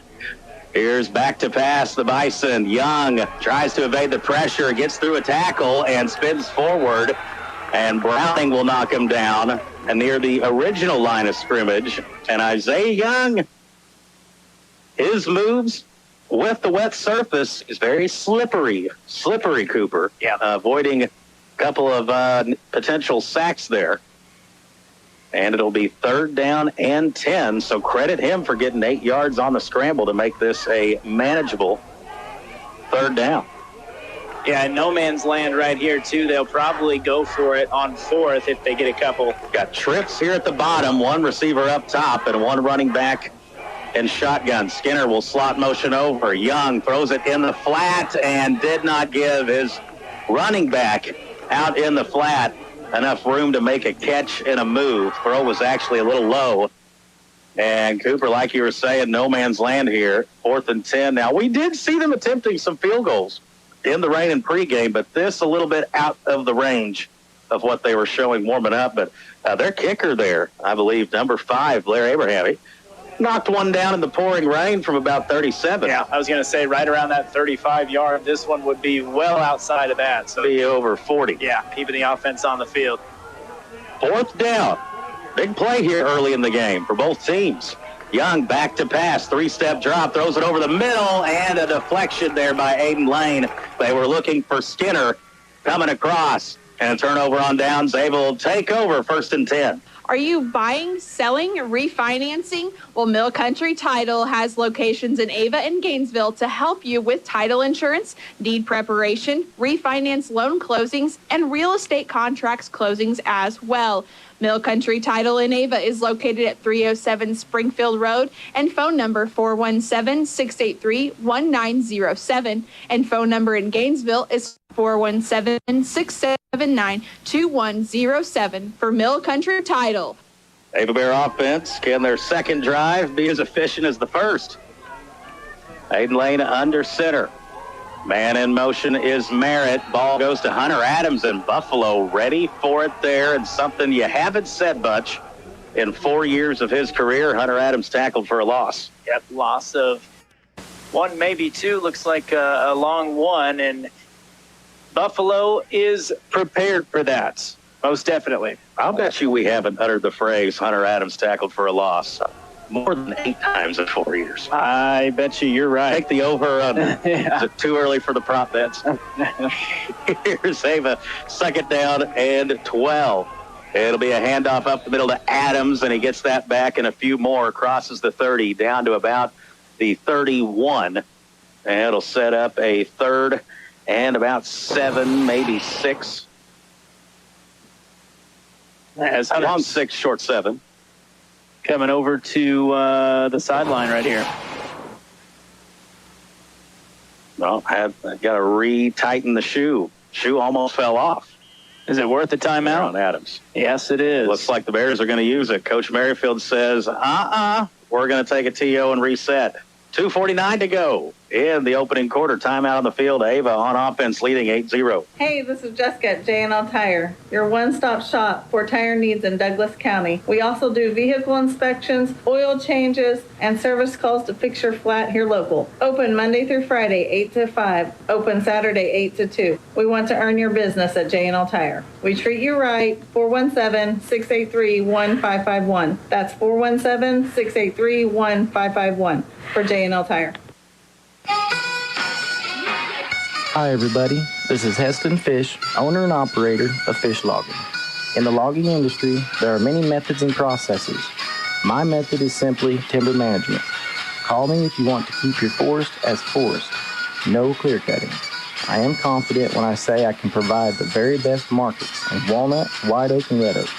Here's back to pass the Bison. Young tries to evade the pressure, gets through a tackle, and spins forward. And Browning will knock him down and near the original line of scrimmage. And Isaiah Young, his moves with the wet surface is very slippery, Cooper. Yeah. Avoiding a couple of potential sacks there. And it'll be 3rd down and 10. So credit him for getting 8 yards on the scramble to make this a manageable 3rd down. Yeah, no man's land right here, too. They'll probably go for it on 4th if they get a couple. Got trips here at the bottom, one receiver up top and one running back in shotgun. Skinner will slot motion over. Young throws it in the flat and did not give his running back out in the flat enough room to make a catch and a move. Throw was actually a little low. And Cooper, like you were saying, no man's land here. 4th and 10. Now, we did see them attempting some field goals in the rain and pregame, but this a little bit out of the range of what they were showing warming up. But their kicker there, I believe, number 5, Blair Abraham, he knocked one down in the pouring rain from about 37. Yeah, I was going to say right around that 35-yard. This one would be well outside of that. So be over 40. Yeah, keeping the offense on the field. 4th down. Big play here early in the game for both teams. Young back to pass, 3-step drop, throws it over the middle, and a deflection there by Aiden Lane. They were looking for Skinner coming across, and a turnover on downs. Able to take over 1st and 10. Are you buying, selling, refinancing? Well, Mill Country Title has locations in Ava and Gainesville to help you with title insurance, deed preparation, refinance loan closings, and real estate contracts closings as well. Mill Country Title in Ava is located at 307 Springfield Road and phone number 417-683-1907. And phone number in Gainesville is 417-679-2107 for Mill Country Title. Ava Bear offense, can their second drive be as efficient as the first? Aiden Lane under center. Man in motion is Merritt. Ball goes to Hunter Adams in Buffalo. Ready for it there, and something you haven't said much in 4 years of his career. Hunter Adams tackled for a loss. Yep, loss of 1, maybe 2. Looks like a long one, and Buffalo is prepared for that, most definitely. I'll bet you we haven't uttered the phrase Hunter Adams tackled for a loss more than 8 times in 4 years. I bet you're right. Take the over. Yeah. Is it too early for the prop bets? Here's Ava, 2nd down and 12. It'll be a handoff up the middle to Adams, and he gets that back and a few more, crosses the 30 down to about the 31. And it'll set up a 3rd and about 7, maybe 6. As long 6, short 7. Coming over to the sideline right here. Well, I've got to re-tighten the shoe. Shoe almost fell off. Is it worth the timeout? On Adams. Yes, it is. Looks like the Bears are going to use it. Coach Merrifield says, we're going to take a TO and reset. 2:49 to go in the opening quarter. Timeout on the field. Ava on offense leading 8-0. Hey, this is Jessica at J&L Tire, your one-stop shop for tire needs in Douglas County. We also do vehicle inspections, oil changes, and service calls to fix your flat here local. Open Monday through Friday, 8 to 5. Open Saturday, 8 to 2. We want to earn your business at J&L Tire. We treat you right. 417-683-1551. That's 417-683-1551 for J&L Tire. Hi everybody, this is Heston Fish, owner and operator of Fish Logging. In the logging industry, there are many methods and processes. My method is simply timber management. Call me if you want to keep your forest as forest. No clear cutting. I am confident when I say I can provide the very best markets in walnut, white oak, and red oak.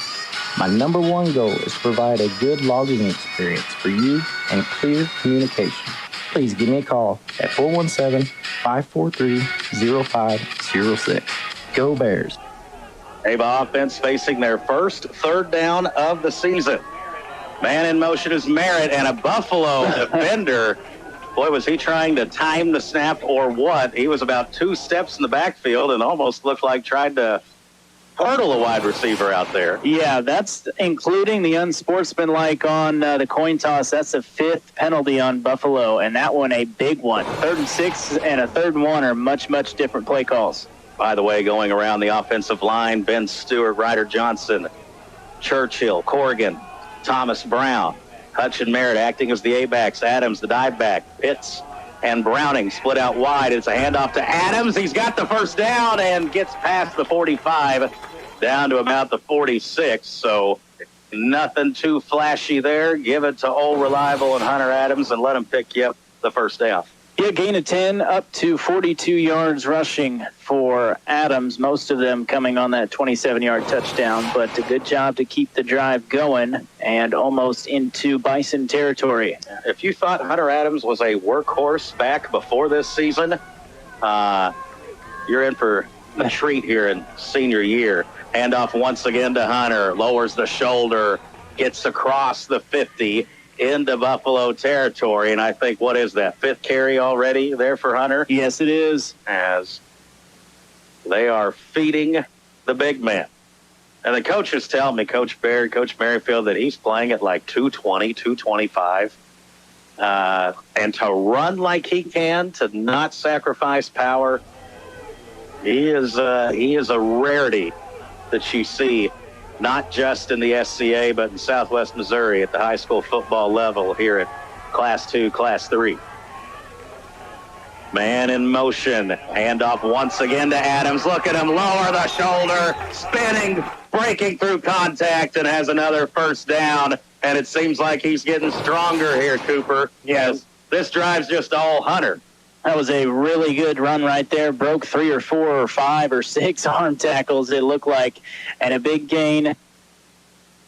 My number one goal is to provide a good logging experience for you and clear communication. Please give me a call at 417-543-0506. Go Bears. Ava offense facing their first 3rd down of the season. Man in motion is Merritt, and a Buffalo defender. Boy, was he trying to time the snap or what? He was about 2 steps in the backfield and almost looked like tried to hurdle a wide receiver out there. Yeah, that's including the unsportsmanlike on the coin toss. That's the 5th penalty on Buffalo, and that one a big one. 3rd and 6 and a 3rd and 1 are much, much different play calls. By the way, going around the offensive line, Ben Stewart, Ryder Johnson, Churchill, Corrigan, Thomas Brown, Hutch and Merritt acting as the A-backs, Adams the dive back, Pitts and Browning split out wide. It's a handoff to Adams. He's got the first down and gets past the 45 down to about the 46. So nothing too flashy there. Give it to old reliable and Hunter Adams and let him pick you up the first down. Yeah, gain of 10 up to 42 yards rushing for Adams, most of them coming on that 27-yard touchdown, but a good job to keep the drive going and almost into Bison territory. If you thought Hunter Adams was a workhorse back before this season, you're in for a treat here in senior year. Handoff once again to Hunter, lowers the shoulder, gets across the 50 into Buffalo territory, and I think, what is that, 5th carry already there for Hunter? Yes, it is. As they are feeding the big man. And the coaches tell me, Coach Baird, Coach Merrifield, that he's playing at like 220, 225. And to run like he can, to not sacrifice power, he is a rarity that you see, not just in the SCA, but in Southwest Missouri at the high school football level here at Class 2, Class 3. Man in motion. Handoff once again to Adams. Look at him lower the shoulder, spinning, breaking through contact, and has another first down. And it seems like he's getting stronger here, Cooper. Yes. This drive's just all Hunter. That was a really good run right there. Broke 3 or 4 or 5 or 6 arm tackles, it looked like. And a big gain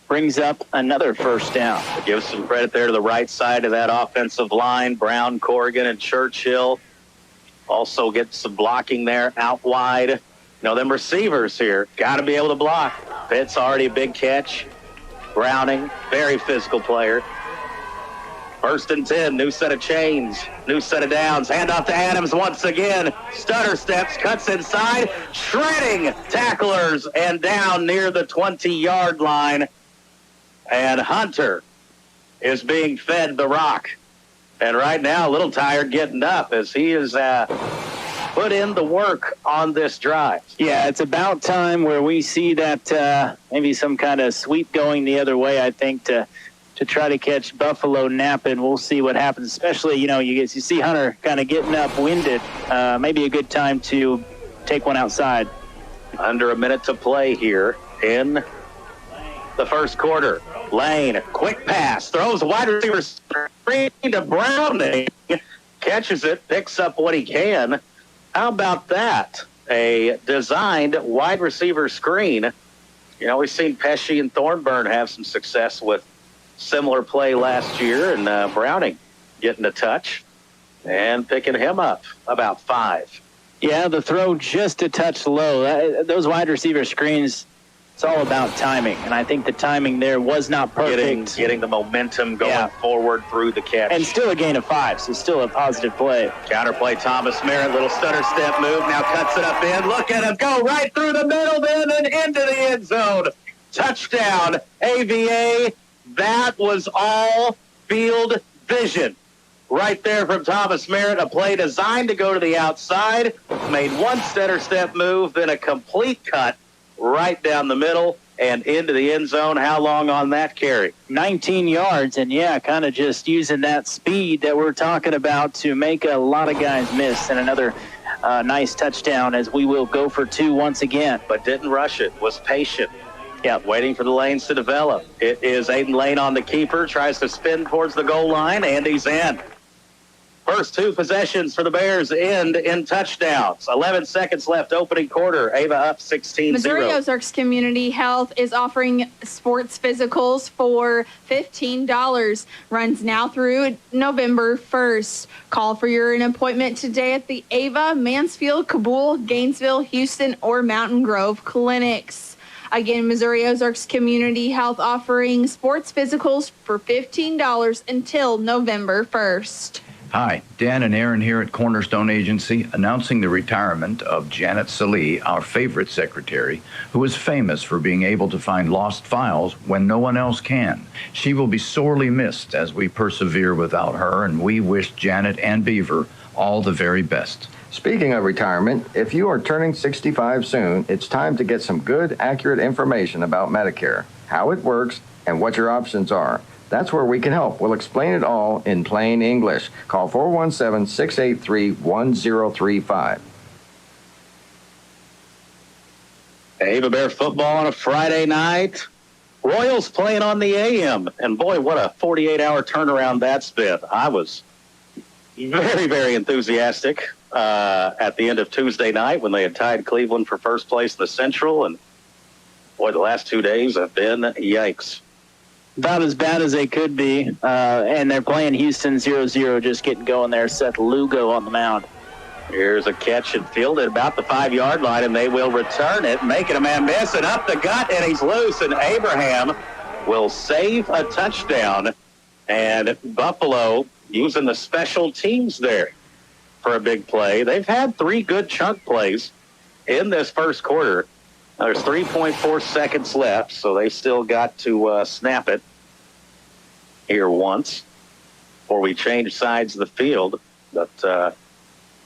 brings up another first down. Give some credit there to the right side of that offensive line. Brown, Corrigan, and Churchill also get some blocking there out wide. You know, them receivers here got to be able to block. Pitt's already a big catch. Browning, very physical player. 1st and 10, new set of chains, new set of downs. Handoff to Adams once again. Stutter steps, cuts inside, shredding tacklers, and down near the 20-yard line. And Hunter is being fed the rock. And right now, a little tired getting up as he is put in the work on this drive. Yeah, it's about time where we see that maybe some kind of sweep going the other way, I think, to try to catch Buffalo napping. We'll see what happens, especially, you see Hunter kind of getting up winded. Maybe a good time to take one outside. Under a minute to play here in the first quarter. Lane, quick pass, throws wide receiver screen to Browning, catches it, picks up what he can. How about that? A designed wide receiver screen. We've seen Pesci and Thornburn have some success with similar play last year, and Browning getting a touch and picking him up about 5. Yeah, the throw just a touch low. Those wide receiver screens, it's all about timing, and I think the timing there was not perfect. Getting the momentum going forward through the catch. And still a gain of 5, so still a positive play. Counterplay, Thomas Merritt, little stutter step move, now cuts it up in. Look at him go right through the middle then and into the end zone. Touchdown, AVA. That was all field vision. Right there from Thomas Merritt, a play designed to go to the outside. Made one stutter step move, then a complete cut right down the middle and into the end zone. How long on that carry? 19 yards, and kind of just using that speed that we're talking about to make a lot of guys miss. And another nice touchdown as we will go for 2 once again. But didn't rush it, was patient. Waiting for the lanes to develop. It is Aiden Lane on the keeper, tries to spin towards the goal line, and he's in. First 2 possessions for the Bears end in touchdowns. 11 seconds left, opening quarter. Ava up 16-0. Missouri Ozarks Community Health is offering sports physicals for $15. Runs now through November 1st. Call for an appointment today at the Ava, Mansfield, Kabul, Gainesville, Houston, or Mountain Grove clinics. Again, Missouri Ozarks Community Health offering sports physicals for $15 until November 1st. Hi, Dan and Aaron here at Cornerstone Agency, announcing the retirement of Janet Salee, our favorite secretary, who is famous for being able to find lost files when no one else can. She will be sorely missed as we persevere without her, and we wish Janet and Beaver all the very best. Speaking of retirement, if you are turning 65 soon, it's time to get some good, accurate information about Medicare, how it works, and what your options are. That's where we can help. We'll explain it all in plain English. Call 417-683-1035. Ava Bear football on a Friday night. Royals playing on the AM. And boy, what a 48-hour turnaround that's been. I was very, very enthusiastic at the end of Tuesday night when they had tied Cleveland for first place in the Central. And boy, the last 2 days have been yikes. About as bad as they could be. And they're playing Houston 0-0, just getting going there. Seth Lugo on the mound. Here's a catch and field at about the 5-yard line, and they will return it, making a man miss, and up the gut, and he's loose, and Abraham will save a touchdown. And Buffalo using the special teams there for a big play. They've had 3 good chunk plays in this first quarter. There's 3.4 seconds left, so they still got to snap it here once before we change sides of the field. But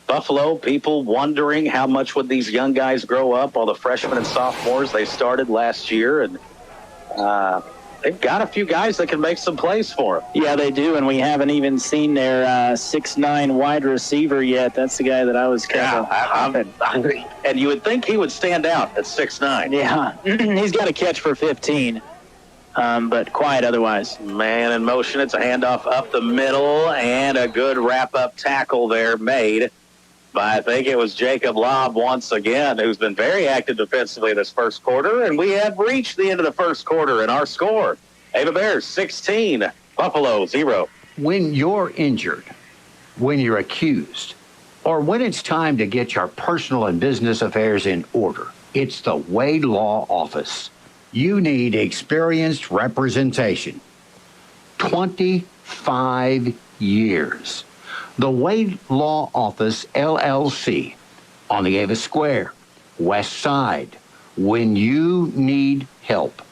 Buffalo, people wondering how much would these young guys grow up, all the freshmen and sophomores they started last year, and they've got a few guys that can make some plays for them. Yeah, they do, and we haven't even seen their 6'9" wide receiver yet. That's the guy that I was kind of and you would think he would stand out at 6'9". Yeah, he's got a catch for 15, but quiet otherwise. Man in motion. It's a handoff up the middle, and a good wrap-up tackle there made by, I think it was Jacob Lobb once again, who's been very active defensively this first quarter. And we have reached the end of the first quarter, and our score, Ava Bears 16, Buffalo 0. When you're injured, when you're accused, or when it's time to get your personal and business affairs in order, it's the Wade Law Office. You need experienced representation. 25 years. The Wade Law Office, LLC, on the Ava Square, West Side. When you need help.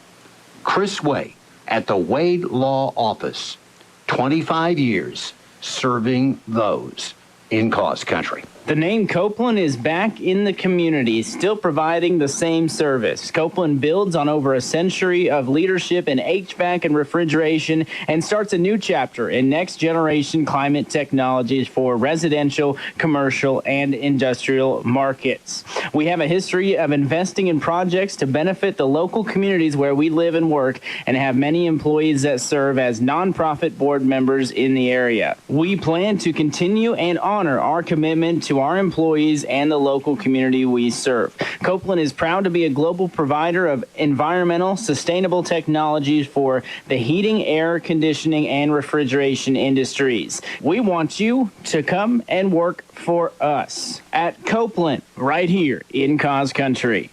Chris Way at the Wade Law Office. 25 years serving those in Cause Country. The name Copeland is back in the community, still providing the same service. Copeland builds on over a century of leadership in HVAC and refrigeration and starts a new chapter in next-generation climate technologies for residential, commercial, and industrial markets. We have a history of investing in projects to benefit the local communities where we live and work, and have many employees that serve as nonprofit board members in the area. We plan to continue and honor our commitment to our employees and the local community we serve. Copeland is proud to be a global provider of environmental, sustainable technologies for the heating, air conditioning, and refrigeration industries. We want you to come and work for us at Copeland, right here in Cause Country.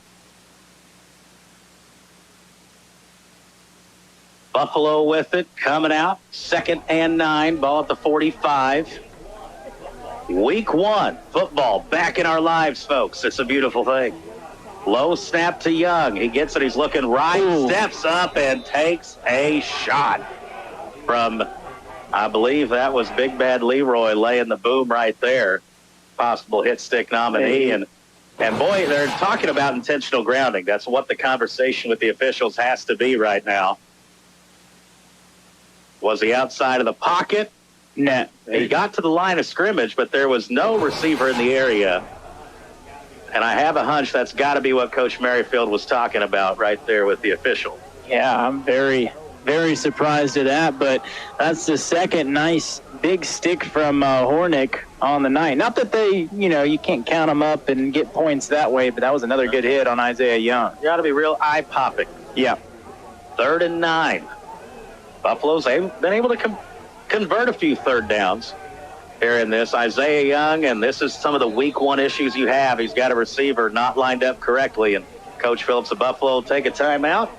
Buffalo with it, coming out, 2nd and 9, ball at the 45. Week 1, football back in our lives, folks. It's a beautiful thing. Low snap to Young. He gets it. He's looking right, steps up, and takes a shot from, I believe that was Big Bad Leroy laying the boom right there. Possible hit stick nominee. And boy, they're talking about intentional grounding. That's what the conversation with the officials has to be right now. Was he outside of the pocket? No. He got to the line of scrimmage, but there was no receiver in the area. And I have a hunch that's got to be what Coach Merrifield was talking about right there with the official. Yeah, I'm very, very surprised at that, but that's the second nice big stick from Hornick on the night. Not that they, you can't count them up and get points that way, but that was another good hit on Isaiah Young. You got to be real eye-popping. Yeah. 3rd and 9. Buffalo's been able to convert a few third downs here in this. Isaiah Young, and this is some of the week 1 issues you have. He's got a receiver not lined up correctly, and Coach Phillips of Buffalo will take a timeout.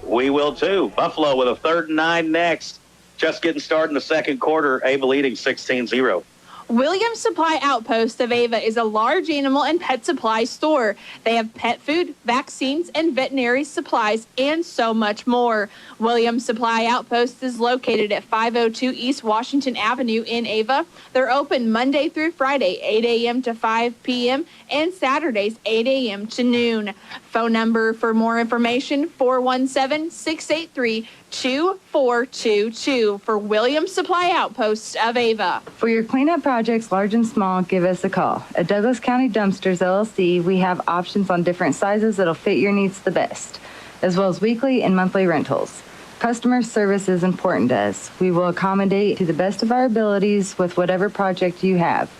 We will too. Buffalo with a 3rd and 9 next. Just getting started in the second quarter. Ava leading 16-0. Williams Supply Outpost of Ava is a large animal and pet supply store. They have pet food, vaccines, and veterinary supplies, and so much more. Williams Supply Outpost is located at 502 East Washington Avenue in Ava. They're open Monday through Friday, 8 a.m. to 5 p.m., and Saturdays, 8 a.m. to noon. Phone number for more information, 417-683-2422 for Williams Supply Outpost of Ava. For your cleanup projects, large and small, give us a call. At Douglas County Dumpsters, LLC, we have options on different sizes that'll fit your needs the best, as well as weekly and monthly rentals. Customer service is important to us. We will accommodate to the best of our abilities with whatever project you have.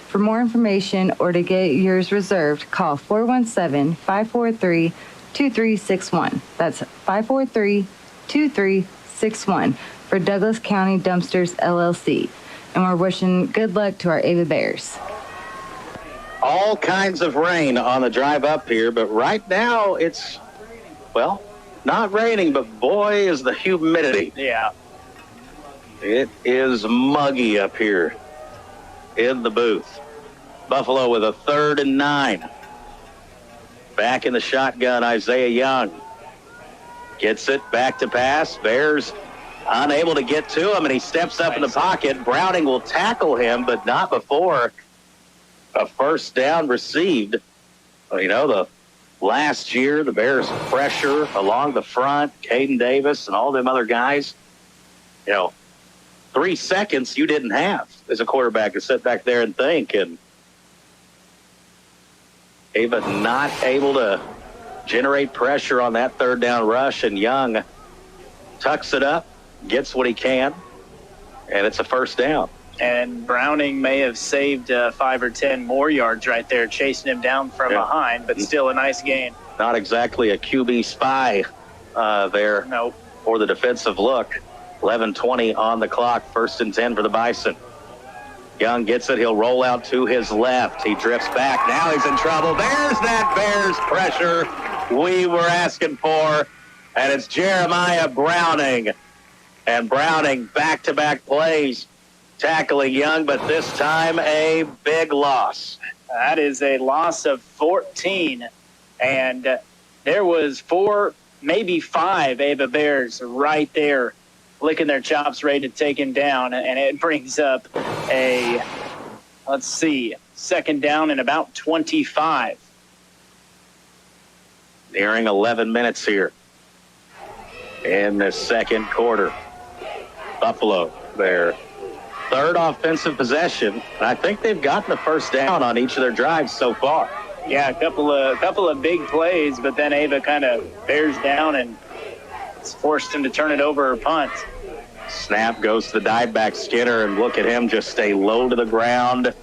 For more information or to get yours reserved, call 417-543-2361. That's 543-2361 for Douglas County Dumpsters, LLC. And we're wishing good luck to our Ava Bears. All kinds of rain on the drive up here, but right now it's, well, not raining, but boy, is the humidity. Yeah. It is muggy up here in the booth. Buffalo with a 3rd and 9. Back in the shotgun, Isaiah Young. Gets it, back to pass. Bears unable to get to him, and he steps up in the pocket. Browning will tackle him, but not before a first down received. Well, you know, the last year, the Bears' pressure along the front, Caden Davis and all them other guys, you know, 3 seconds you didn't have as a quarterback to sit back there and think. And Ava not able to generate pressure on that 3rd down rush, and Young tucks it up, gets what he can, and it's a first down. And Browning may have saved 5 or 10 more yards right there, chasing him down from behind, but still a nice gain. Not exactly a QB spy there for the defensive look. 11:20 on the clock, 1st and 10 for the Bison. Young gets it. He'll roll out to his left. He drifts back. Now he's in trouble. There's that Bears pressure we were asking for, and it's Jeremiah Browning. And Browning, back-to-back plays, tackling Young, but this time a big loss. That is a loss of 14, and there was 4, maybe 5 Ava Bears right there licking their chops, ready to take him down, and it brings up a, let's see, 2nd down and about 25. Nearing 11 minutes here in the second quarter. Buffalo, their 3rd offensive possession, and I think they've gotten the first down on each of their drives so far. Yeah, a couple of big plays, but then Ava kind of bears down and it's forced him to turn it over or punt. Snap goes to the dive back Skinner, and look at him just stay low to the ground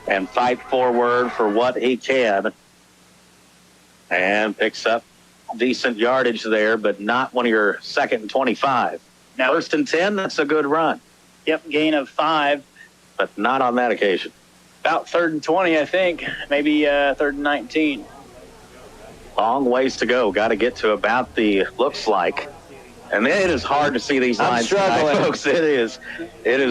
and fight forward for what he can. And picks up decent yardage there, but not when you're 2nd and 25. Now, 1st and 10, that's a good run. Yep, gain of 5. But not on that occasion. About 3rd and 20, I think. Maybe 3rd and 19. Long ways to go. Got to get to about the, looks like. And it is hard to see these lines tonight, folks. It is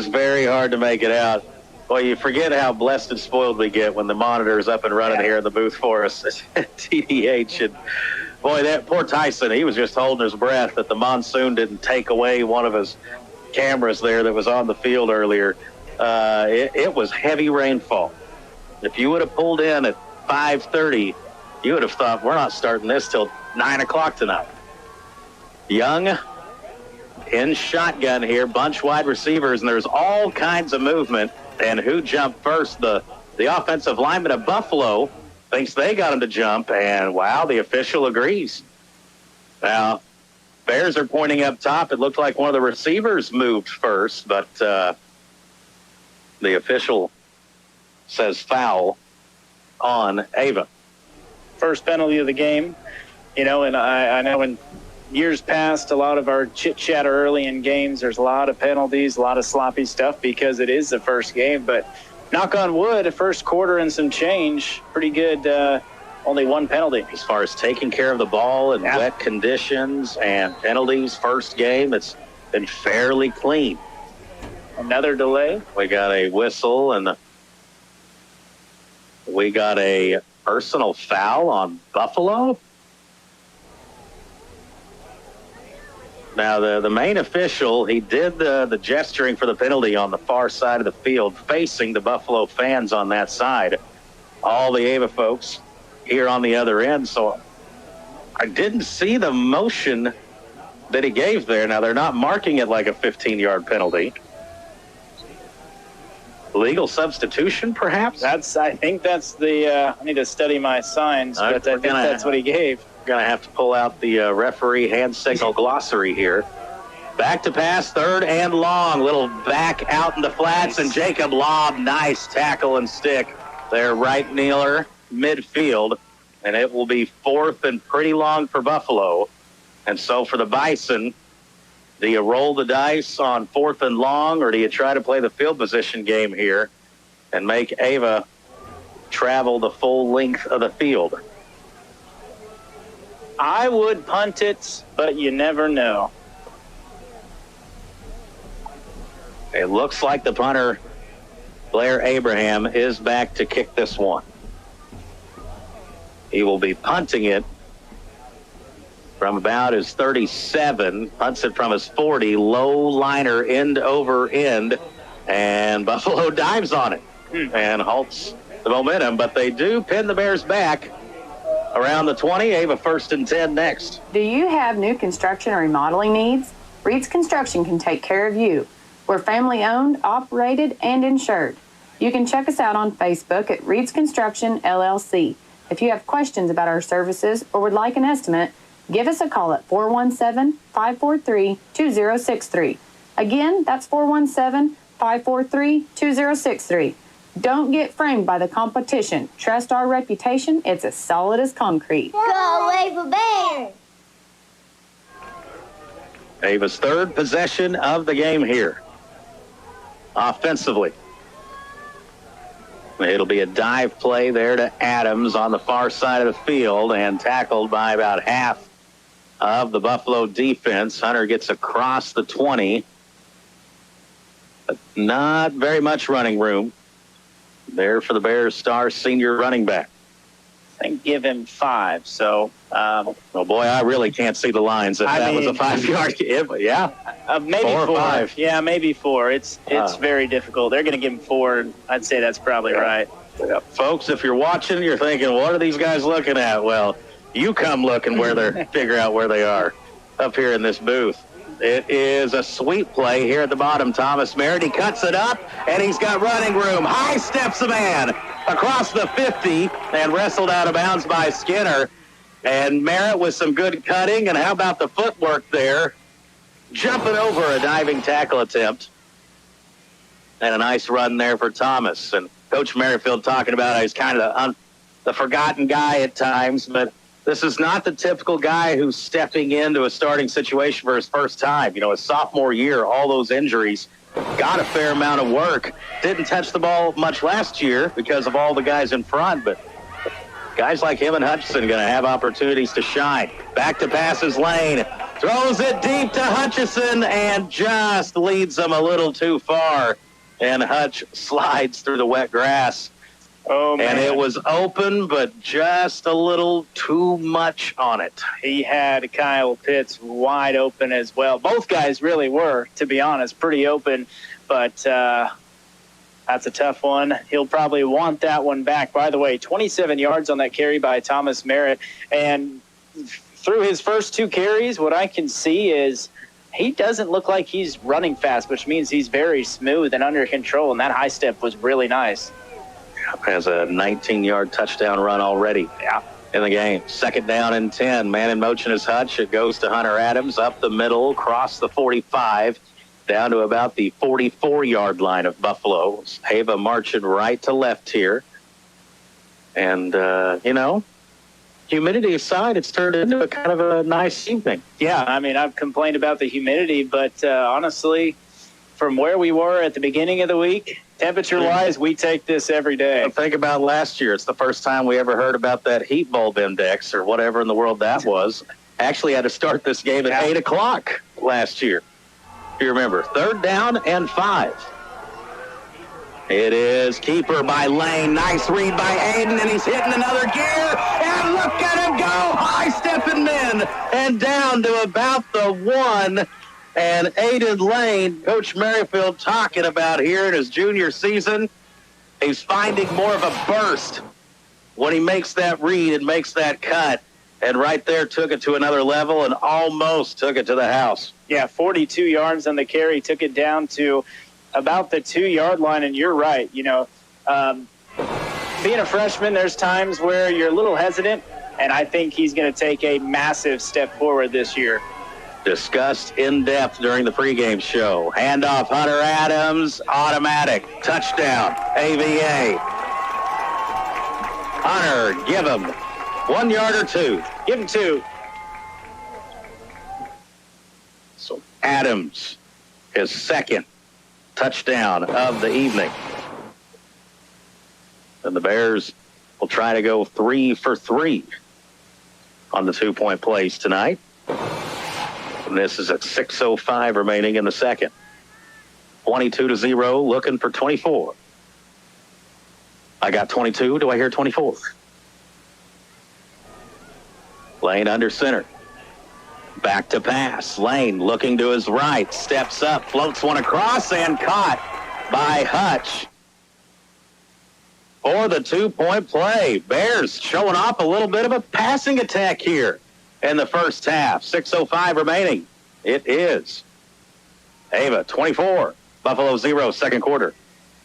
very hard to make it out. Well, you forget how blessed and spoiled we get when the monitor is up and running here in the booth for us at TDH. And boy, that poor Tyson, he was just holding his breath that the monsoon didn't take away one of his cameras there that was on the field earlier. It was heavy rainfall. If you would have pulled in at 5:30, you would have thought, we're not starting this till 9 o'clock tonight. Young in shotgun here, bunch wide receivers, and there's all kinds of movement. And who jumped first? The offensive lineman of Buffalo thinks they got him to jump, and wow, the official agrees. Now, Bears are pointing up top. It looked like one of the receivers moved first, but the official says foul on Ava. First penalty of the game, you know, and I know in years past, a lot of our chit-chat early in games, there's a lot of penalties, a lot of sloppy stuff because it is the first game. But knock on wood, a first quarter and some change, pretty good. Only 1 penalty. As far as taking care of the ball in wet conditions and penalties, first game, it's been fairly clean. Another delay. We got a whistle, and the We got a personal foul on Buffalo. Now, the main official, he did the gesturing for the penalty on the far side of the field, facing the Buffalo fans on that side. All the Ava folks here on the other end. So I didn't see the motion that he gave there. Now, they're not marking it like a 15-yard penalty. Legal substitution, perhaps? I think that's the, I need to study my signs, but I think that's what he gave. Going to have to pull out the referee hand signal glossary here. Back to pass, 3rd and long. Little back out in the flats, and Jacob Lobb, nice tackle and stick there, right kneeler, midfield. And it will be 4th and pretty long for Buffalo. And so for the Bison, do you roll the dice on 4th and long, or do you try to play the field position game here and make Ava travel the full length of the field? I would punt it, but you never know. It looks like the punter, Blair Abraham, is back to kick this one. He will be punting it from about his 37, punts it from his 40, low liner end over end, and Buffalo dives on it and halts the momentum, but they do pin the Bears back around the 20. Ava 1st and 10 next. Do you have new construction or remodeling needs? Reed's Construction can take care of you. We're family owned, operated, and insured. You can check us out on Facebook at Reed's Construction LLC. If you have questions about our services or would like an estimate, give us a call at 417-543-2063. Again, that's 417-543-2063. Don't get framed by the competition. Trust our reputation. It's as solid as concrete. Go Ava Bears! Ava's 3rd possession of the game here. Offensively. It'll be a dive play there to Adams on the far side of the field and tackled by about half of the Buffalo defense. Hunter gets across the 20. But not very much running room there for the Bears star senior running back. I think give him 5. So, oh boy, I really can't see the lines. If that was a 5-yard, yeah, maybe 4 or 4. 5. Yeah, maybe 4. It's very difficult. They're going to give him 4. I'd say that's probably right. Yeah. Folks, if you're watching, you're thinking, what are these guys looking at? Well, you come looking where they're figure out where they are up here in this booth. It is a sweep play here at the bottom. Thomas Merritt, he cuts it up, and he's got running room. High steps the man across the 50 and wrestled out of bounds by Skinner. And Merritt with some good cutting, and how about the footwork there? Jumping over a diving tackle attempt. And a nice run there for Thomas. And Coach Merrifield talking about he's kind of the forgotten guy at times, but this is not the typical guy who's stepping into a starting situation for his first time. You know, his sophomore year, all those injuries, got a fair amount of work. Didn't touch the ball much last year because of all the guys in front, but guys like him and Hutchison going to have opportunities to shine. Back to passes lane. Throws it deep to Hutchison and just leads them a little too far. And Hutch slides through the wet grass. Oh, man. And it was open, but just a little too much on it. He had Kyle Pitts wide open as well. Both guys really were, to be honest, pretty open. But that's a tough one. He'll probably want that one back. By the way, 27 yards on that carry by Thomas Merritt. And through his first 2 carries, what I can see is he doesn't look like he's running fast, which means he's very smooth and under control. And that high step was really nice. Has a 19-yard touchdown run already in the game. 2nd down and 10. Man in motion is Hutch. It goes to Hunter Adams up the middle, across the 45, down to about the 44-yard line of Buffalo. Ava marching right to left here. And, humidity aside, it's turned into a kind of a nice evening. Yeah, I mean, I've complained about the humidity, but honestly, from where we were at the beginning of the week, temperature-wise, we take this every day. Think about last year. It's the first time we ever heard about that heat bulb index or whatever in the world that was. Actually had to start this game at 8 o'clock last year. If you remember, 3rd down and 5. It is keeper by Lane. Nice read by Aiden, and he's hitting another gear. And look at him go. High stepping men and down to about the 1. And Aiden Lane, Coach Merrifield talking about here in his junior season. He's finding more of a burst when he makes that read and makes that cut. And right there took it to another level and almost took it to the house. Yeah, 42 yards on the carry, took it down to about the 2-yard line. And you're right, being a freshman, there's times where you're a little hesitant, and I think he's going to take a massive step forward this year. Discussed in depth during the pregame show. Handoff, Hunter Adams, automatic, touchdown, AVA. Hunter, give him 1 yard or 2. Give him 2. So Adams, his second touchdown of the evening. And the Bears will try to go 3 for 3 on the 2-point plays tonight. And this is at 6:05 remaining in the second. 22-0, looking for 24. I got 22. Do I hear 24? Lane under center. Back to pass. Lane looking to his right. Steps up, floats one across, and caught by Hutch for the 2-point play. Bears showing off a little bit of a passing attack here in the first half. 6:05 remaining. It is Ava 24, Buffalo 0, second quarter.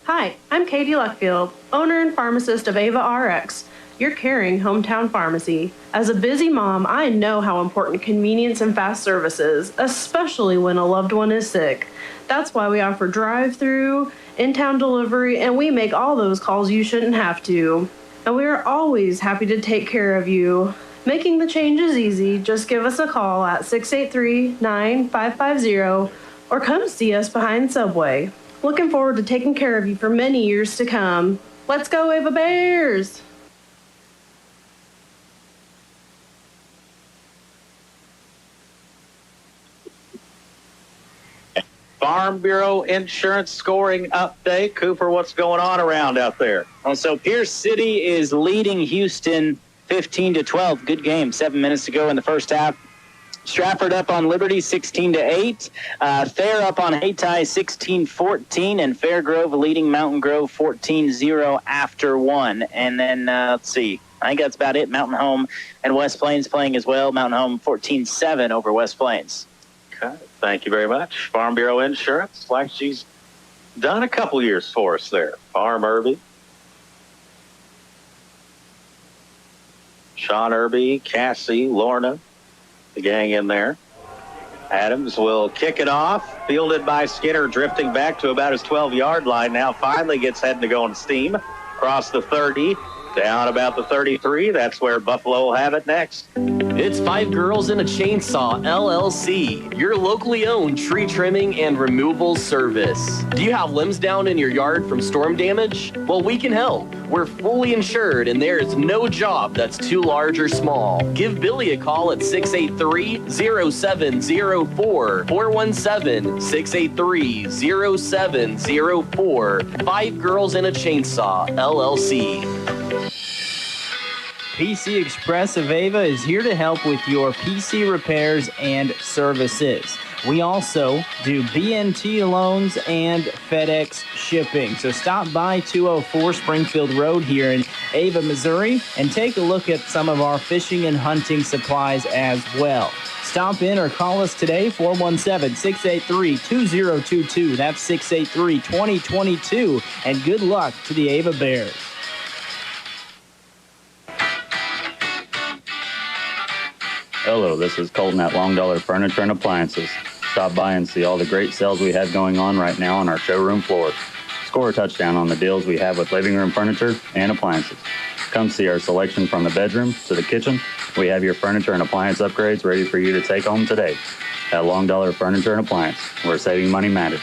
Hi, I'm Katie Luckfield, owner and pharmacist of Ava RX, your caring hometown pharmacy. As a busy mom, I know how important convenience and fast service is, especially when a loved one is sick. That's why we offer drive-through, in-town delivery, and we make all those calls you shouldn't have to. And we are always happy to take care of you. Making the change is easy. Just give us a call at 683-9550 or come see us behind Subway. Looking forward to taking care of you for many years to come. Let's go, Ava Bears! Farm Bureau Insurance scoring update. Cooper, what's going on around out there? So Pierce City is leading Houston 15-12. Good game. 7 minutes to go in the first half. Stratford up on Liberty 16-8. Thayer up on Hayti 16-14, and Fairgrove leading Mountain Grove 14-0 after 1. And then let's see. I think that's about it. Mountain Home and West Plains playing as well. Mountain Home 14-7 over West Plains. Okay. Thank you very much. Farm Bureau Insurance, like she's done a couple years for us there. Farm Irby. Sean Irby, Cassie, Lorna, the gang in there. Adams will kick it off, fielded by Skinner, drifting back to about his 12-yard line. Now finally gets heading to go on steam. Across the 30, down about the 33. That's where Buffalo will have it next. It's 5 Girls and a Chainsaw, LLC, your locally owned tree trimming and removal service. Do you have limbs down in your yard from storm damage? Well, we can help. We're fully insured, and there is no job that's too large or small. Give Billy a call at 683-0704, 417-683-0704. 5 Girls and a Chainsaw, LLC. PC Express of Ava is here to help with your PC repairs and services. We also do BNT loans and FedEx shipping. So stop by 204 Springfield Road here in Ava, Missouri, and take a look at some of our fishing and hunting supplies as well. Stop in or call us today, 417-683-2022. That's 683-2022. And good luck to the Ava Bears. Hello, this is Colton at Long Dollar Furniture and Appliances. Stop by and see all the great sales we have going on right now on our showroom floor. Score a touchdown on the deals we have with living room furniture and appliances. Come see our selection from the bedroom to the kitchen. We have your furniture and appliance upgrades ready for you to take home today. At Long Dollar Furniture and Appliance, where saving money matters.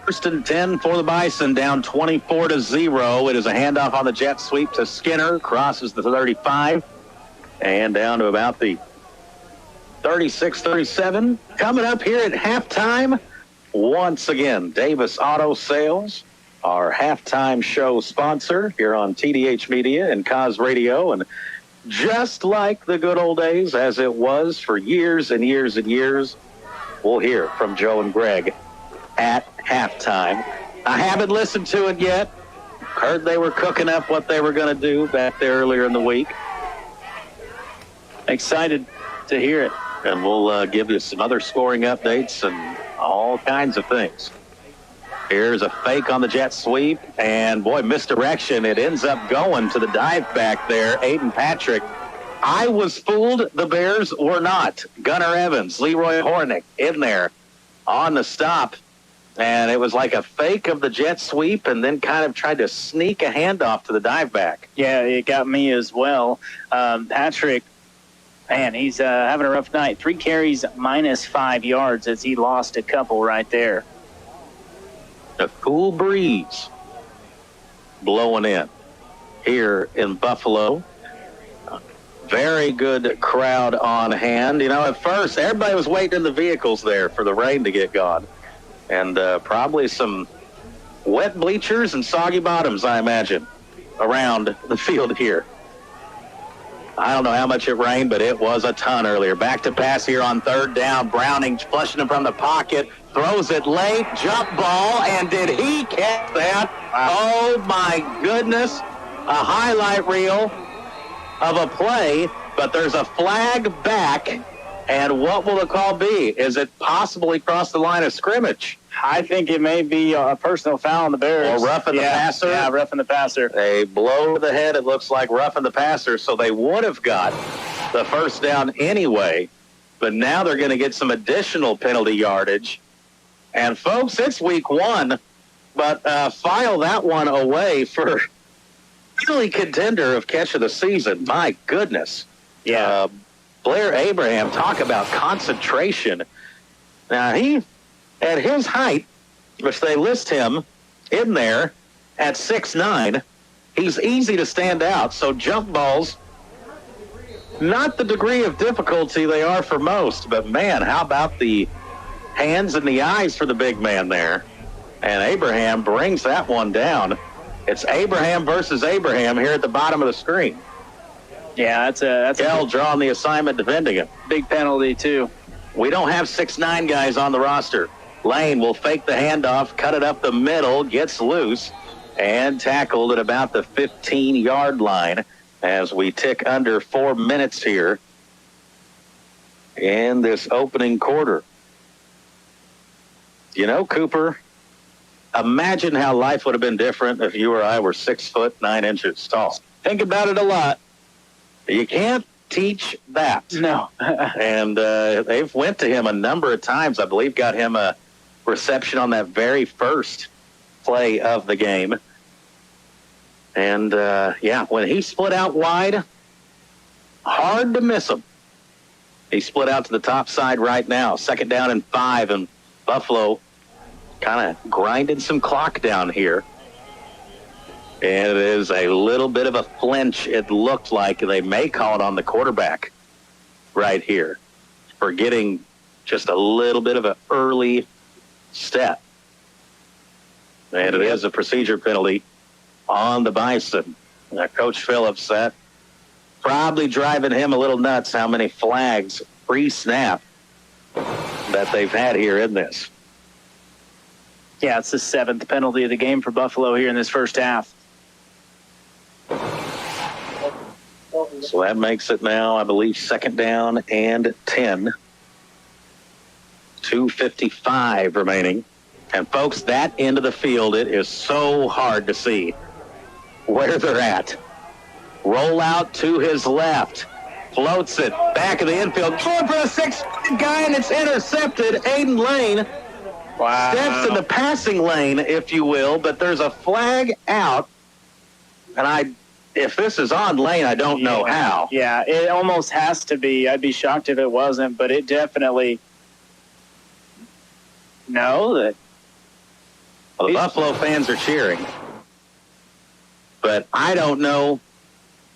First and 10 for the Bison, down 24-0. It is a handoff on the jet sweep to Skinner, crosses the 35, and down to about the 36-37. Coming up here at halftime, once again, Davis Auto Sales, our halftime show sponsor here on TDH Media and Cause Radio. And just like the good old days, as it was for years and years and years, we'll hear from Joe and Greg at halftime. I haven't listened to it yet. Heard they were cooking up what they were going to do back there earlier in the week. Excited to hear it. And we'll give you some other scoring updates and all kinds of things. Here's a fake on the jet sweep, and boy, misdirection. It ends up going to the dive back there, Aiden Patrick. I was fooled. The Bears were not. Gunnar Evans, Leroy Hornick in there on the stop. And it was like a fake of the jet sweep and then kind of tried to sneak a handoff to the dive back. Yeah, it got me as well. Patrick, man, he's having a rough night. 3 carries, -5 yards as he lost a couple right there. A cool breeze blowing in here in Buffalo. Very good crowd on hand. You know, at first, everybody was waiting in the vehicles there for the rain to get gone. And probably some wet bleachers and soggy bottoms, I imagine, around the field here. I don't know how much it rained, but it was a ton earlier. Back to pass here on 3rd down. Browning flushing him from the pocket. Throws it late. Jump ball. And did he catch that? Oh, my goodness. A highlight reel of a play, but there's a flag back. And what will the call be? Is it possibly crossed the line of scrimmage? I think it may be a personal foul on the Bears. Or roughing the passer? Yeah, roughing the passer. A blow to the head, it looks like roughing the passer, so they would have got the first down anyway, but now they're going to get some additional penalty yardage. And, folks, it's week 1, but file that one away for really contender of catch of the season. My goodness. Yeah. Blair Abraham, talk about concentration. Now, he, at his height, which they list him in there at 6'9", he's easy to stand out. So jump balls, not the degree of difficulty they are for most, but, man, how about the hands and the eyes for the big man there? And Abraham brings that one down. It's Abraham versus Abraham here at the bottom of the screen. Yeah, that's Kell drawing the assignment, defending him. Big penalty, too. We don't have 6'9" guys on the roster. Lane will fake the handoff, cut it up the middle, gets loose, and tackled at about the 15-yard line as we tick under 4 minutes here in this opening quarter. You know, Cooper, imagine how life would have been different if you or I were 6'9" tall. Think about it a lot. You can't teach that. No. And they've went to him a number of times. I believe got him a reception on that very first play of the game. And, yeah, when he split out wide, hard to miss him. He split out to the top side right now. 2nd down and 5, and Buffalo kind of grinding some clock down here. And it is a little bit of a flinch, it looked like. They may call it on the quarterback right here for getting just a little bit of an early step. And it is a procedure penalty on the Bison. Coach Phillips, that probably driving him a little nuts how many flags pre-snap that they've had here in this. Yeah, it's the 7th penalty of the game for Buffalo here in this first half. So that makes it now, I believe, 2nd down and 10. 2:55 remaining. And, folks, that end of the field, it is so hard to see where they're at. Roll out to his left. Floats it back of the infield. Going for a 6-foot guy, and it's intercepted. Aiden Lane steps in the passing lane, if you will, but there's a flag out. And if this is on Lane, I don't know how. Yeah, it almost has to be. I'd be shocked if it wasn't, but it definitely. No, that. Well, the Buffalo fans are cheering. But I don't know.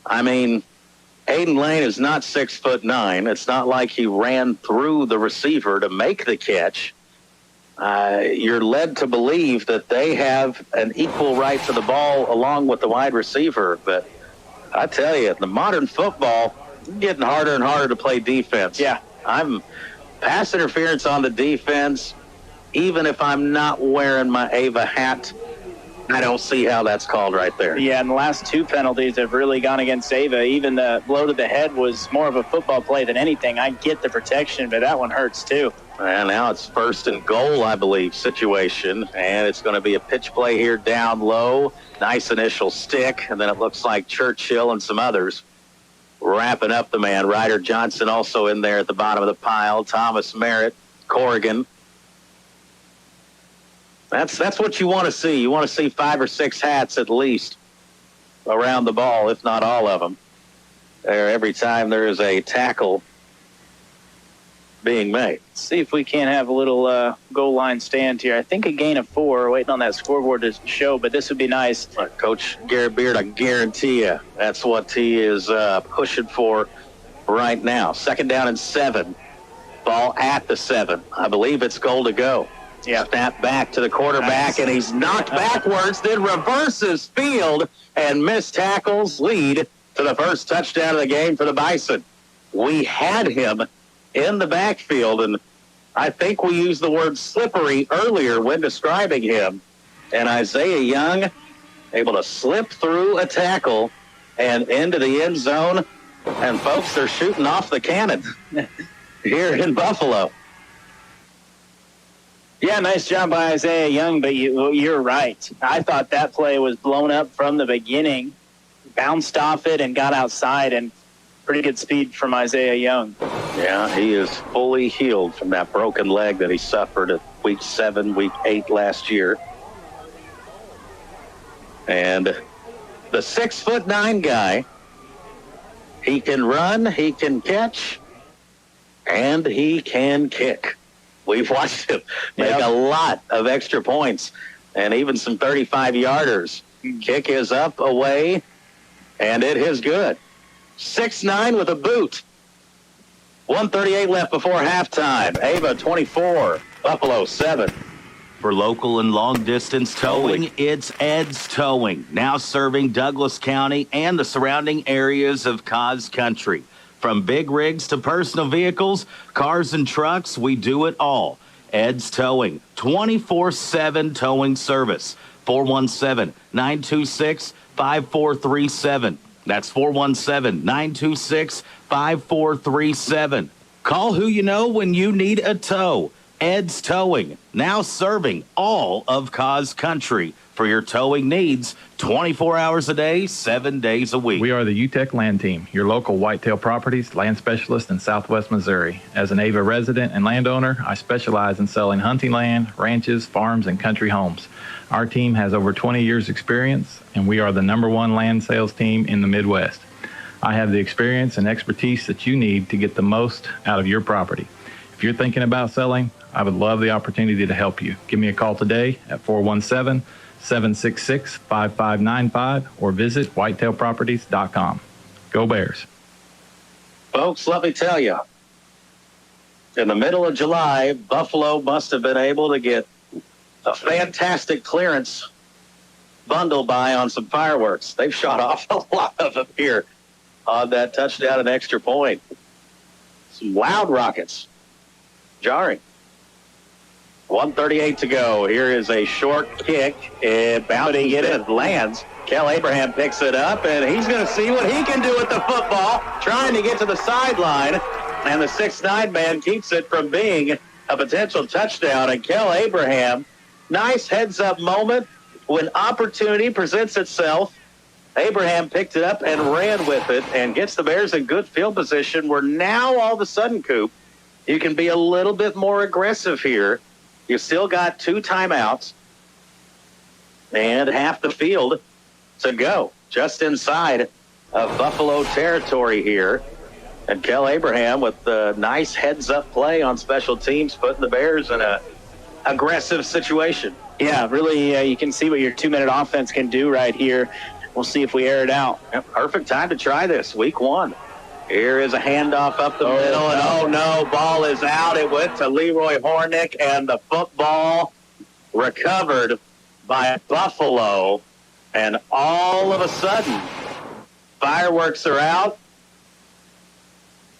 I mean, Aiden Lane is not 6'9". It's not like he ran through the receiver to make the catch. You're led to believe that they have an equal right to the ball along with the wide receiver. But I tell you, the modern football, it's getting harder and harder to play defense. Yeah. I'm pass interference on the defense. Even if I'm not wearing my Ava hat, I don't see how that's called right there. Yeah, and the last two penalties have really gone against Ava. Even the blow to the head was more of a football play than anything. I get the protection, but that one hurts too. And now it's 1st and goal, I believe, situation. And it's going to be a pitch play here down low. Nice initial stick. And then it looks like Churchill and some others wrapping up the man. Ryder Johnson also in there at the bottom of the pile. Thomas Merritt, Corrigan. That's what you want to see. You want to see 5 or 6 hats at least around the ball, if not all of them. Every time there is a tackle being made. Let's see if we can't have a little goal line stand here. I think a gain of 4. Waiting on that scoreboard to show, but this would be nice. Coach Garrett Beard, I guarantee you that's what he is pushing for right now. 2nd down and 7. Ball at the 7. I believe it's goal to go. Yeah. Snap back to the quarterback, and he's knocked backwards, then reverses field and missed tackles, lead to the first touchdown of the game for the Bison. We had him in the backfield, and I think we used the word slippery earlier when describing him. And Isaiah Young able to slip through a tackle and into the end zone. And, folks, they're shooting off the cannon here in Buffalo. Yeah, nice job by Isaiah Young, but you're right. I thought that play was blown up from the beginning, bounced off it and got outside, and pretty good speed from Isaiah Young. Yeah, he is fully healed from that broken leg that he suffered at week 7, week 8 last year. And the 6'9" guy, he can run, he can catch, and he can kick. We've watched him make a lot of extra points and even some 35-yarders. Kick is up, away, and it is good. 6'9" with a boot. 1:38 left before halftime. Ava 24, Buffalo 7. For local and long-distance towing, it's Ed's Towing, now serving Douglas County and the surrounding areas of Cause Country. From big rigs to personal vehicles, cars and trucks, we do it all. Ed's Towing, 24/7 towing service. 417-926-5437. That's 417-926-5437. Call who you know when you need a tow. Ed's Towing, now serving all of Cause Country for your towing needs 24 hours a day, 7 days a week. We are the UTEC Land Team, your local whitetail properties land specialist in Southwest Missouri. As an Ava resident and landowner, I specialize in selling hunting land, ranches, farms, and country homes. Our team has over 20 years experience, and we are the #1 land sales team in the Midwest. I have the experience and expertise that you need to get the most out of your property. If you're thinking about selling, I would love the opportunity to help you. Give me a call today at 417-766-5595 or visit whitetailproperties.com. Go Bears. Folks, let me tell you, in the middle of July, Buffalo must have been able to get a fantastic clearance bundle buy on some fireworks. They've shot off a lot of them here on that touchdown and extra point. Some loud rockets. Jarring. 1:38 to go. Here is a short kick. It bounces it. It lands. Kel Abraham picks it up, and he's going to see what he can do with the football, trying to get to the sideline. And the 6'9" man keeps it from being a potential touchdown. And Kel Abraham, nice heads-up moment. When opportunity presents itself, Abraham picked it up and ran with it and gets the Bears in good field position, where now all of a sudden, Coop, you can be a little bit more aggressive here. You still got 2 timeouts and half the field to go, just inside of Buffalo territory here. And Kel Abraham with the nice heads-up play on special teams, putting the Bears in a aggressive situation. Yeah, really, you can see what your 2-minute offense can do right here. We'll see if we air it out. Perfect time to try this, week 1. Here is a handoff up the middle, and oh no, ball is out. It went to Leroy Hornick, and the football recovered by Buffalo. And all of a sudden, fireworks are out.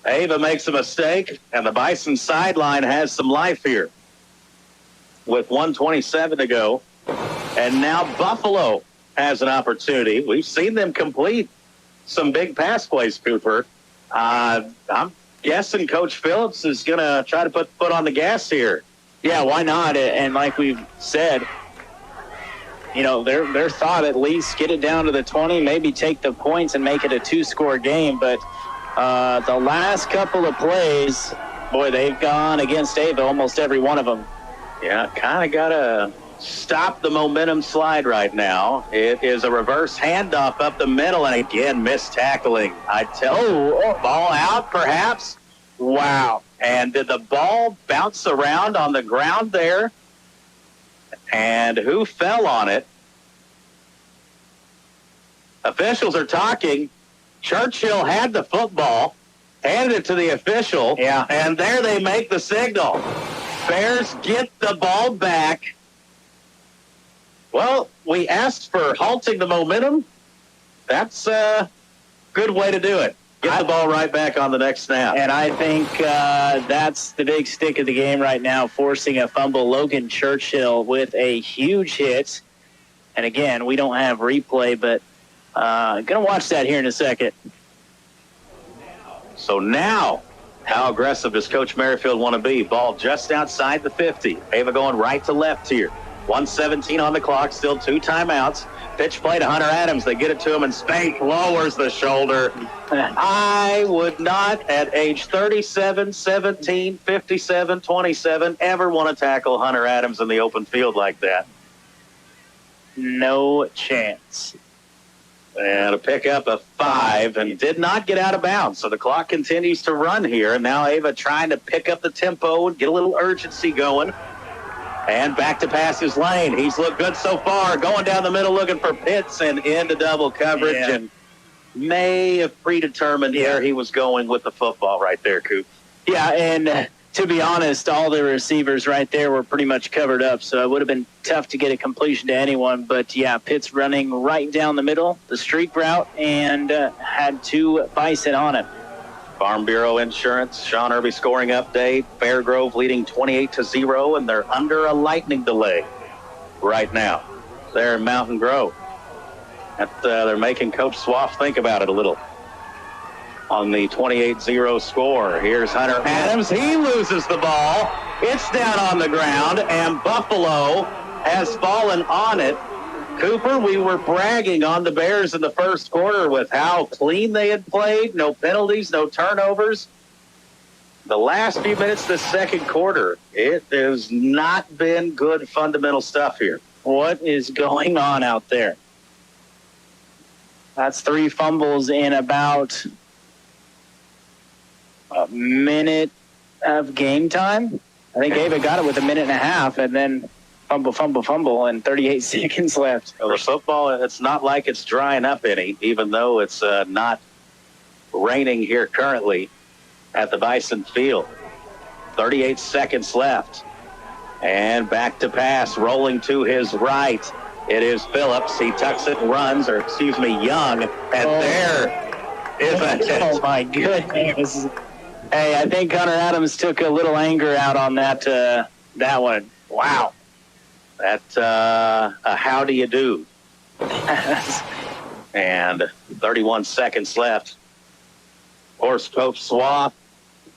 Ava makes a mistake, and the Bison sideline has some life here with 1:27 to go. And now Buffalo has an opportunity. We've seen them complete some big pass plays, Cooper. I'm guessing Coach Phillips is going to try to put foot on the gas here. Yeah, why not? And like we've said, you know, their thought at least get it down to the 20, maybe take the points and make it a 2-score game. But the last couple of plays, boy, they've gone against Ava, almost every one of them. Yeah, kind of got to stop the momentum slide right now. It is a reverse handoff up the middle, and again, missed tackling. Ball out, perhaps? Wow. And did the ball bounce around on the ground there? And who fell on it? Officials are talking. Churchill had the football, handed it to the official, and there they make the signal. Bears get the ball back. Well, we asked for halting the momentum. That's a good way to do it. Get the ball right back on the next snap. And I think that's the big stick of the game right now, forcing a fumble. Logan Churchill with a huge hit. And again, we don't have replay, but going to watch that here in a second. So now, how aggressive does Coach Merrifield want to be? Ball just outside the 50. Ava going right to left here. 1:17 on the clock, still 2 timeouts. Pitch play to Hunter Adams. They get it to him, and Spank lowers the shoulder. I would not, at age 37, 17, 57, 27, ever want to tackle Hunter Adams in the open field like that. No chance. And a pickup of 5, and did not get out of bounds. So the clock continues to run here, and now Ava trying to pick up the tempo and get a little urgency going. And back to pass his lane. He's looked good so far. Going down the middle looking for Pitts and into double coverage. Yeah. And may have predetermined where he was going with the football right there, Coop. Yeah, and to be honest, all the receivers right there were pretty much covered up, so it would have been tough to get a completion to anyone. But, yeah, Pitts running right down the middle, the streak route, and had 2 Bison on it. Farm Bureau Insurance, Sean Irby scoring update. Fairgrove leading 28-0, and they're under a lightning delay right now. They're in Mountain Grove. They're making Coach Swaff think about it a little. On the 28-0 score, here's Hunter Adams. He loses the ball. It's down on the ground, and Buffalo has fallen on it. Cooper, we were bragging on the Bears in the first quarter with how clean they had played. No penalties, no turnovers. The last few minutes of the second quarter, it has not been good fundamental stuff here. What is going on out there? That's 3 fumbles in about a minute of game time. I think Ava got it with a minute and a half, and then fumble, and 38 seconds left. Well, the football, it's not like it's drying up any, even though it's not raining here currently at the Bison Field. 38 seconds left. And back to pass, rolling to his right. It is Phillips. He tucks it and runs, Young. And there is a hit. Oh, my goodness. Hey, I think Hunter Adams took a little anger out on that one. Wow. That's how do you do? And 31 seconds left. Of course, Coach Swaff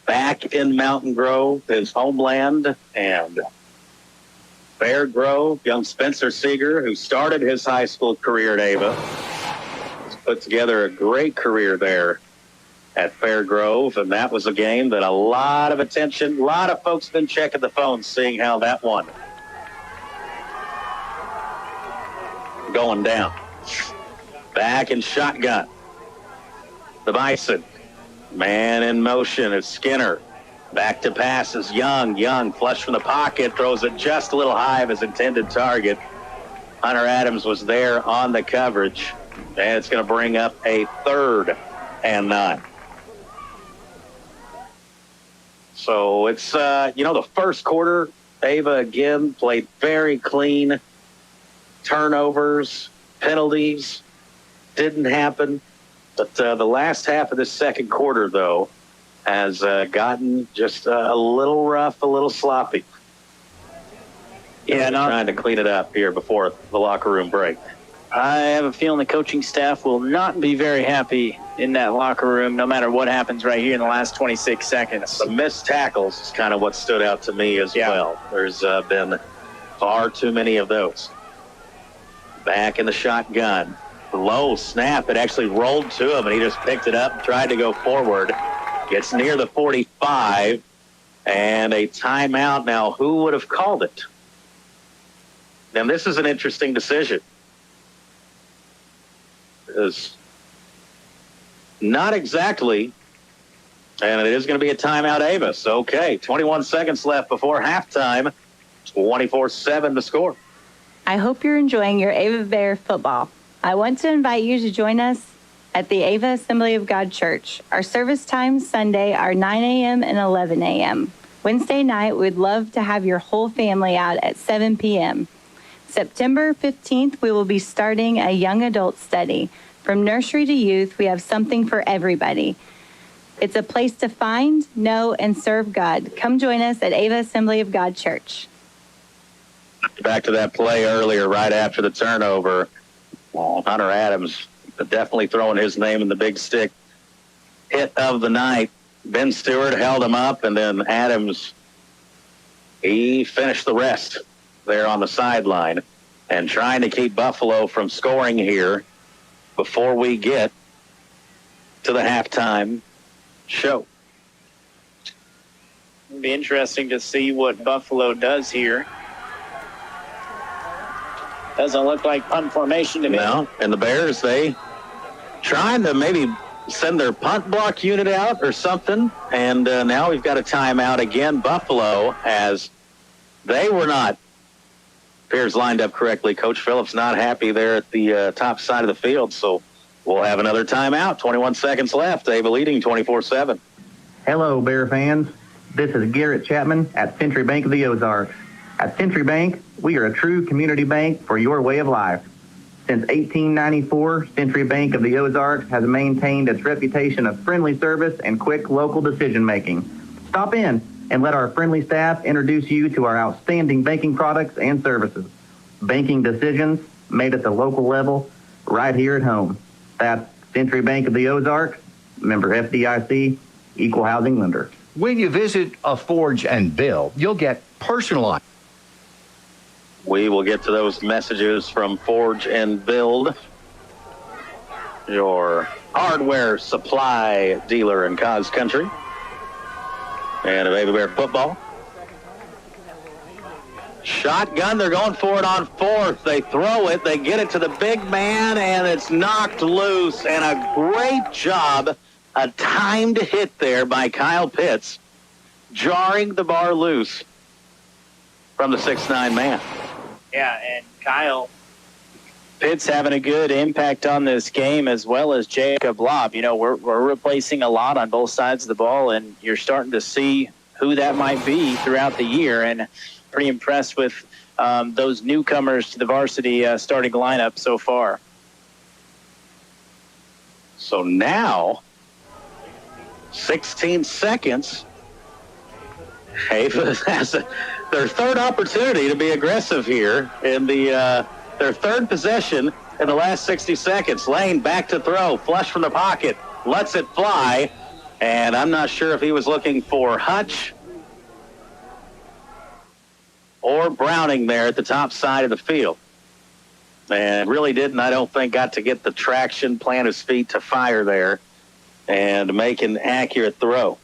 back in Mountain Grove, his homeland, and Bear Grove. Young Spencer Seeger, who started his high school career at Ava, put together a great career there at Fair Grove, and that was a game that a lot of attention, a lot of folks been checking the phones, seeing how that one going down. Back in shotgun. The Bison. Man in motion is Skinner. Back to pass is Young. Young flush from the pocket, throws it just a little high of his intended target. Hunter Adams was there on the coverage, and it's going to bring up a 3rd and 9. So it's, the first quarter, Ava again played very clean. Turnovers, penalties, didn't happen. But the last half of this second quarter, though, has gotten just a little rough, a little sloppy. Yeah, trying to clean it up here before the locker room break. I have a feeling the coaching staff will not be very happy in that locker room, no matter what happens right here in the last 26 seconds. The missed tackles is kind of what stood out to me as well. There's been far too many of those. Back in the shotgun. Low snap. It actually rolled to him, and he just picked it up and tried to go forward. Gets near the 45, and a timeout. Now, who would have called it? Now, this is an interesting decision. It's not exactly, and it is going to be a timeout, Avis. Okay, 21 seconds left before halftime. 24-7 to score. I hope you're enjoying your Ava Bear football. I want to invite you to join us at the Ava Assembly of God Church. Our service times Sunday are 9 a.m. and 11 a.m. Wednesday night, we'd love to have your whole family out at 7 p.m. September 15th, we will be starting a young adult study. From nursery to youth, we have something for everybody. It's a place to find, know, and serve God. Come join us at Ava Assembly of God Church. Back to that play earlier, right after the turnover. Hunter Adams definitely throwing his name in the big stick hit of the night. Ben Stewart held him up, and then Adams, he finished the rest there on the sideline and trying to keep Buffalo from scoring here before we get to the halftime show. It'll be interesting to see what Buffalo does here. Doesn't look like punt formation to me. No, and the Bears, they trying to maybe send their punt block unit out or something, and now we've got a timeout again. Buffalo, as they were not Bears lined up correctly. Coach Phillips not happy there at the top side of the field, so we'll have another timeout. 21 seconds left. Ava leading 24-7. Hello, Bear fans. This is Garrett Chapman at Century Bank of the Ozarks. At Century Bank, we are a true community bank for your way of life. Since 1894, Century Bank of the Ozarks has maintained its reputation of friendly service and quick local decision-making. Stop in and let our friendly staff introduce you to our outstanding banking products and services. Banking decisions made at the local level right here at home. That's Century Bank of the Ozarks, member FDIC, equal housing lender. When you visit a Forge and Build, you'll get personalized. We will get to those messages from Forge and Build, your hardware supply dealer in Cause Country, and of Ava Bear football. Shotgun, they're going for it on fourth. They throw it, they get it to the big man, and it's knocked loose. And a great job, a timed hit there by Kyle Pitts, jarring the bar loose from the 6'9" man. Yeah, and Kyle Pitts having a good impact on this game, as well as Jacob Lobb. You know, we're replacing a lot on both sides of the ball, and you're starting to see who that might be throughout the year. And pretty impressed with those newcomers to the varsity starting lineup so far. So now, 16 seconds. Ava has their third opportunity to be aggressive here in their third possession in the last 60 seconds. Lane back to throw, flush from the pocket, lets it fly, and I'm not sure if he was looking for Hutch or Browning there at the top side of the field. And really didn't, I don't think, got to get the traction, plant his feet to fire there and make an accurate throw.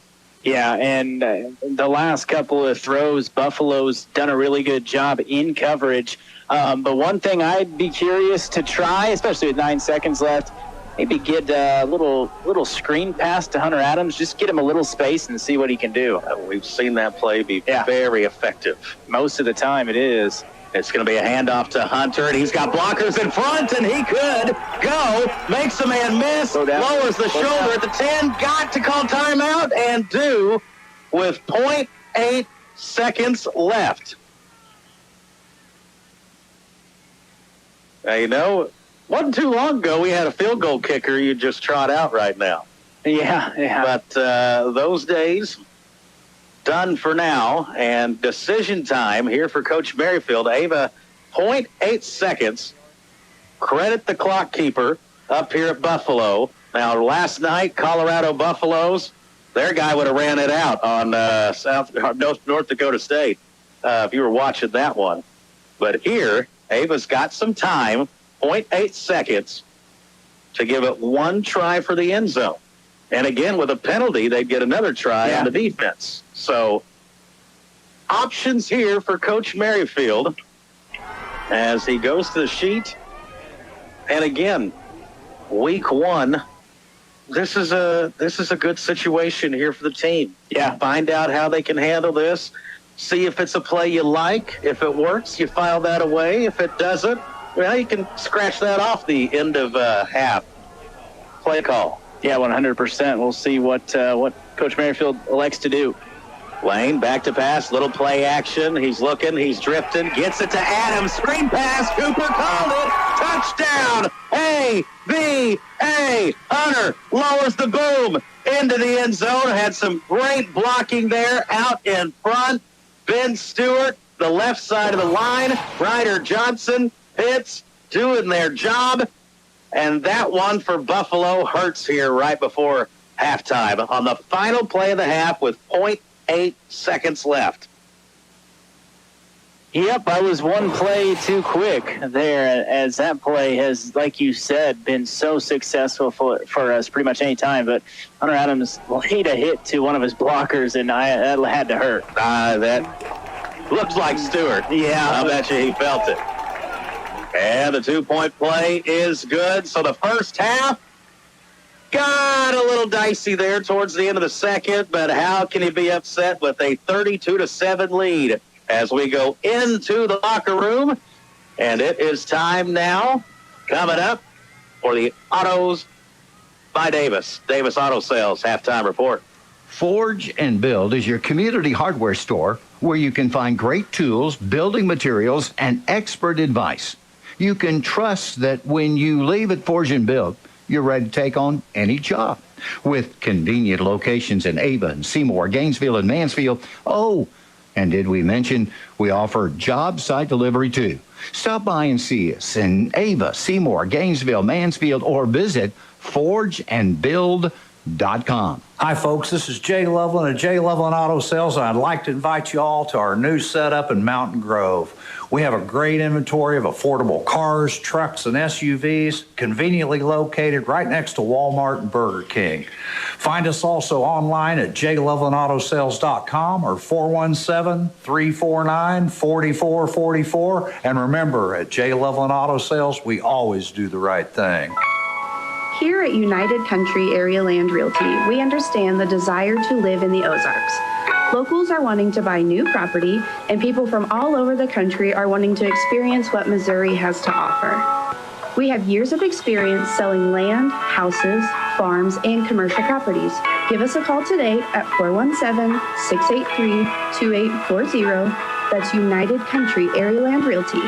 Yeah, and the last couple of throws, Buffalo's done a really good job in coverage. But one thing I'd be curious to try, especially with 9 seconds left, maybe get a little screen pass to Hunter Adams. Just get him a little space and see what he can do. We've seen that play be very effective. Most of the time it is. It's going to be a handoff to Hunter, and he's got blockers in front, and he could go. Makes the man miss, lowers the shoulder at the 10, got to call timeout, and do with 0.8 seconds left. Now, you know, wasn't too long ago we had a field goal kicker you just trot out right now. Yeah. But those days, done for now. And decision time here for Coach Merrifield. Ava, 0.8 seconds. Credit the clock keeper up here at Buffalo. Now, last night, Colorado Buffaloes, their guy would have ran it out on North Dakota State if you were watching that one. But here, Ava's got some time, 0.8 seconds, to give it one try for the end zone. And again, with a penalty, they'd get another try on the defense. So options here for Coach Merrifield as he goes to the sheet. And again, week one, this is a good situation here for the team. Yeah. Find out how they can handle this. See if it's a play you like. If it works, you file that away. If it doesn't, well, you can scratch that off the end of half play call. Yeah, 100%. We'll see what Coach Merrifield elects to do. Lane, back to pass, little play action. He's looking, he's drifting, gets it to Adams. Screen pass, Cooper called it. Touchdown, A-V-A. Hunter lowers the boom into the end zone. Had some great blocking there out in front. Ben Stewart, the left side of the line. Ryder Johnson, Pitts doing their job. And that one for Buffalo hurts here right before halftime on the final play of the half with 0.8 seconds left. Yep, I was one play too quick there, as that play has, like you said, been so successful for us pretty much any time. But Hunter Adams laid a hit to one of his blockers, and that had to hurt. That looks like Stewart. Yeah. I bet you he felt it. And the 2-point play is good. So the first half got a little dicey there towards the end of the second, but how can you be upset with a 32-7 lead as we go into the locker room? And it is time now, coming up, for the Autos by Davis. Davis Auto Sales halftime report. Forge and Build is your community hardware store where you can find great tools, building materials, and expert advice. You can trust that when you leave at Forge and Build, you're ready to take on any job. With convenient locations in Ava and Seymour, Gainesville, and Mansfield. Oh, and did we mention we offer job site delivery too? Stop by and see us in Ava, Seymour, Gainesville, Mansfield, or visit forgeandbuild.com. Hi, folks. This is Jay Loveland of Jay Loveland Auto Sales, and I'd like to invite you all to our new setup in Mountain Grove. We have a great inventory of affordable cars, trucks, and SUVs, conveniently located right next to Walmart and Burger King. Find us also online at jlovelandautosales.com or 417-349-4444. And remember, at J. Loveland Auto Sales, we always do the right thing. Here at United Country Area Land Realty, we understand the desire to live in the Ozarks. Locals are wanting to buy new property, and people from all over the country are wanting to experience what Missouri has to offer. We have years of experience selling land, houses, farms, and commercial properties. Give us a call today at 417-683-2840. That's United Country Area Land Realty,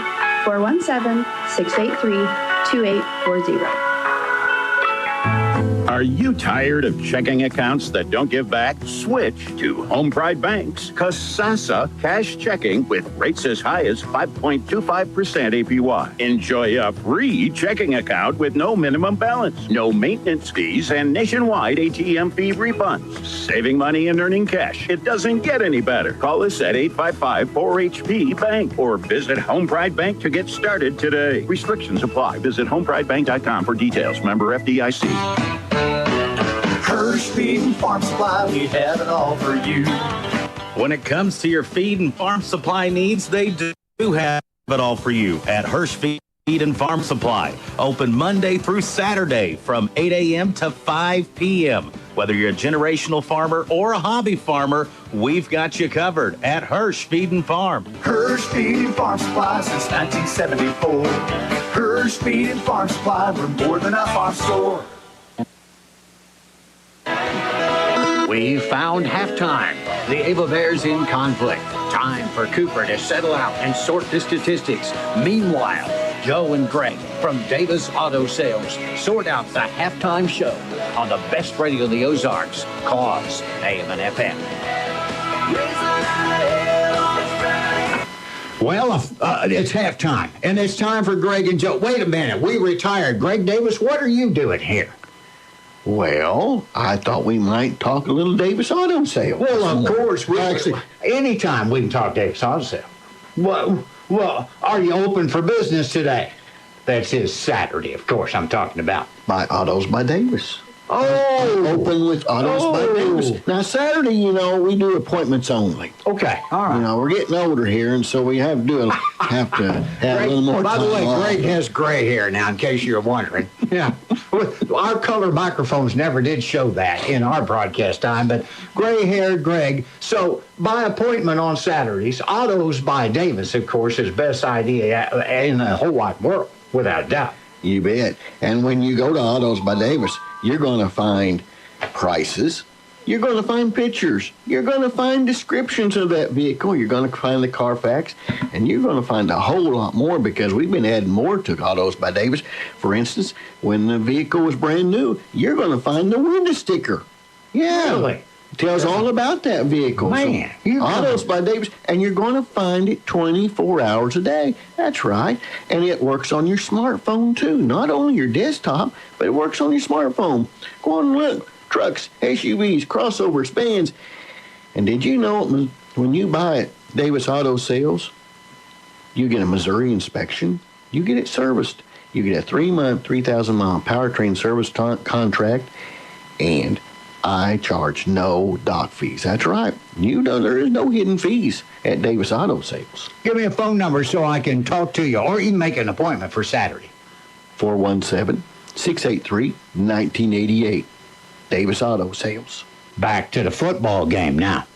417-683-2840. Are you tired of checking accounts that don't give back? Switch to Home Pride Bank's Kasasa Cash Checking with rates as high as 5.25% APY. Enjoy a free checking account with no minimum balance, no maintenance fees, and nationwide ATM fee refunds. Saving money and earning cash. It doesn't get any better. Call us at 855-4HP-BANK or visit Home Pride Bank to get started today. Restrictions apply. Visit homepridebank.com for details. Member FDIC. Hirsch Feed and Farm Supply, we have it all for you. When it comes to your feed and farm supply needs, they do have it all for you at Hirsch Feed and Farm Supply. Open Monday through Saturday from 8 a.m. to 5 p.m. Whether you're a generational farmer or a hobby farmer, we've got you covered at Hirsch Feed and Farm. Hirsch Feed and Farm Supply since 1974. Hirsch Feed and Farm Supply, we're more than a farm store. We found halftime. The Ava Bear's in conflict. Time for Cooper to settle out and sort the statistics. Meanwhile, Joe and Greg from Davis Auto Sales sort out the halftime show on the best radio in the Ozarks, Cause AM and FM. Well, it's halftime, and it's time for Greg and Joe. Wait a minute, we retired. Greg Davis, what are you doing here? Well, I thought we might talk a little Davis Auto Sales. Well, of course, we actually anytime we can talk Davis Auto Sales. Well, are you open for business today? That's his Saturday, of course, I'm talking about. By Autos by Davis. Oh! Open with Autos by Davis. Now, Saturday, you know, we do appointments only. Okay, all right. You know, we're getting older here, and so we have to have a little more by time the way, off. Greg has gray hair now, in case you're wondering. Yeah. Our color microphones never did show that in our broadcast time, but gray-haired Greg. So, by appointment on Saturdays, Autos by Davis, of course, is best idea in the whole wide world, without a doubt. You bet. And when you go to Autos by Davis, you're going to find prices. You're going to find pictures. You're going to find descriptions of that vehicle. You're going to find the Carfax. And you're going to find a whole lot more because we've been adding more to Autos by Davis. For instance, when the vehicle was brand new, you're going to find the window sticker. Yeah. Really? Tells all about that vehicle. Man, so, Autos by Davis, and you're going to find it 24 hours a day. That's right. And it works on your smartphone, too. Not only your desktop, but it works on your smartphone. Go on and look. Trucks, SUVs, crossovers, vans. And did you know when you buy at Davis Auto Sales, you get a Missouri inspection, you get it serviced. You get a 3-month, 3,000-mile powertrain service contract, and I charge no dock fees. That's right. You know there is no hidden fees at Davis Auto Sales. Give me a phone number so I can talk to you, or you can make an appointment for Saturday. 417-683-1988. Davis Auto Sales. Back to the football game now.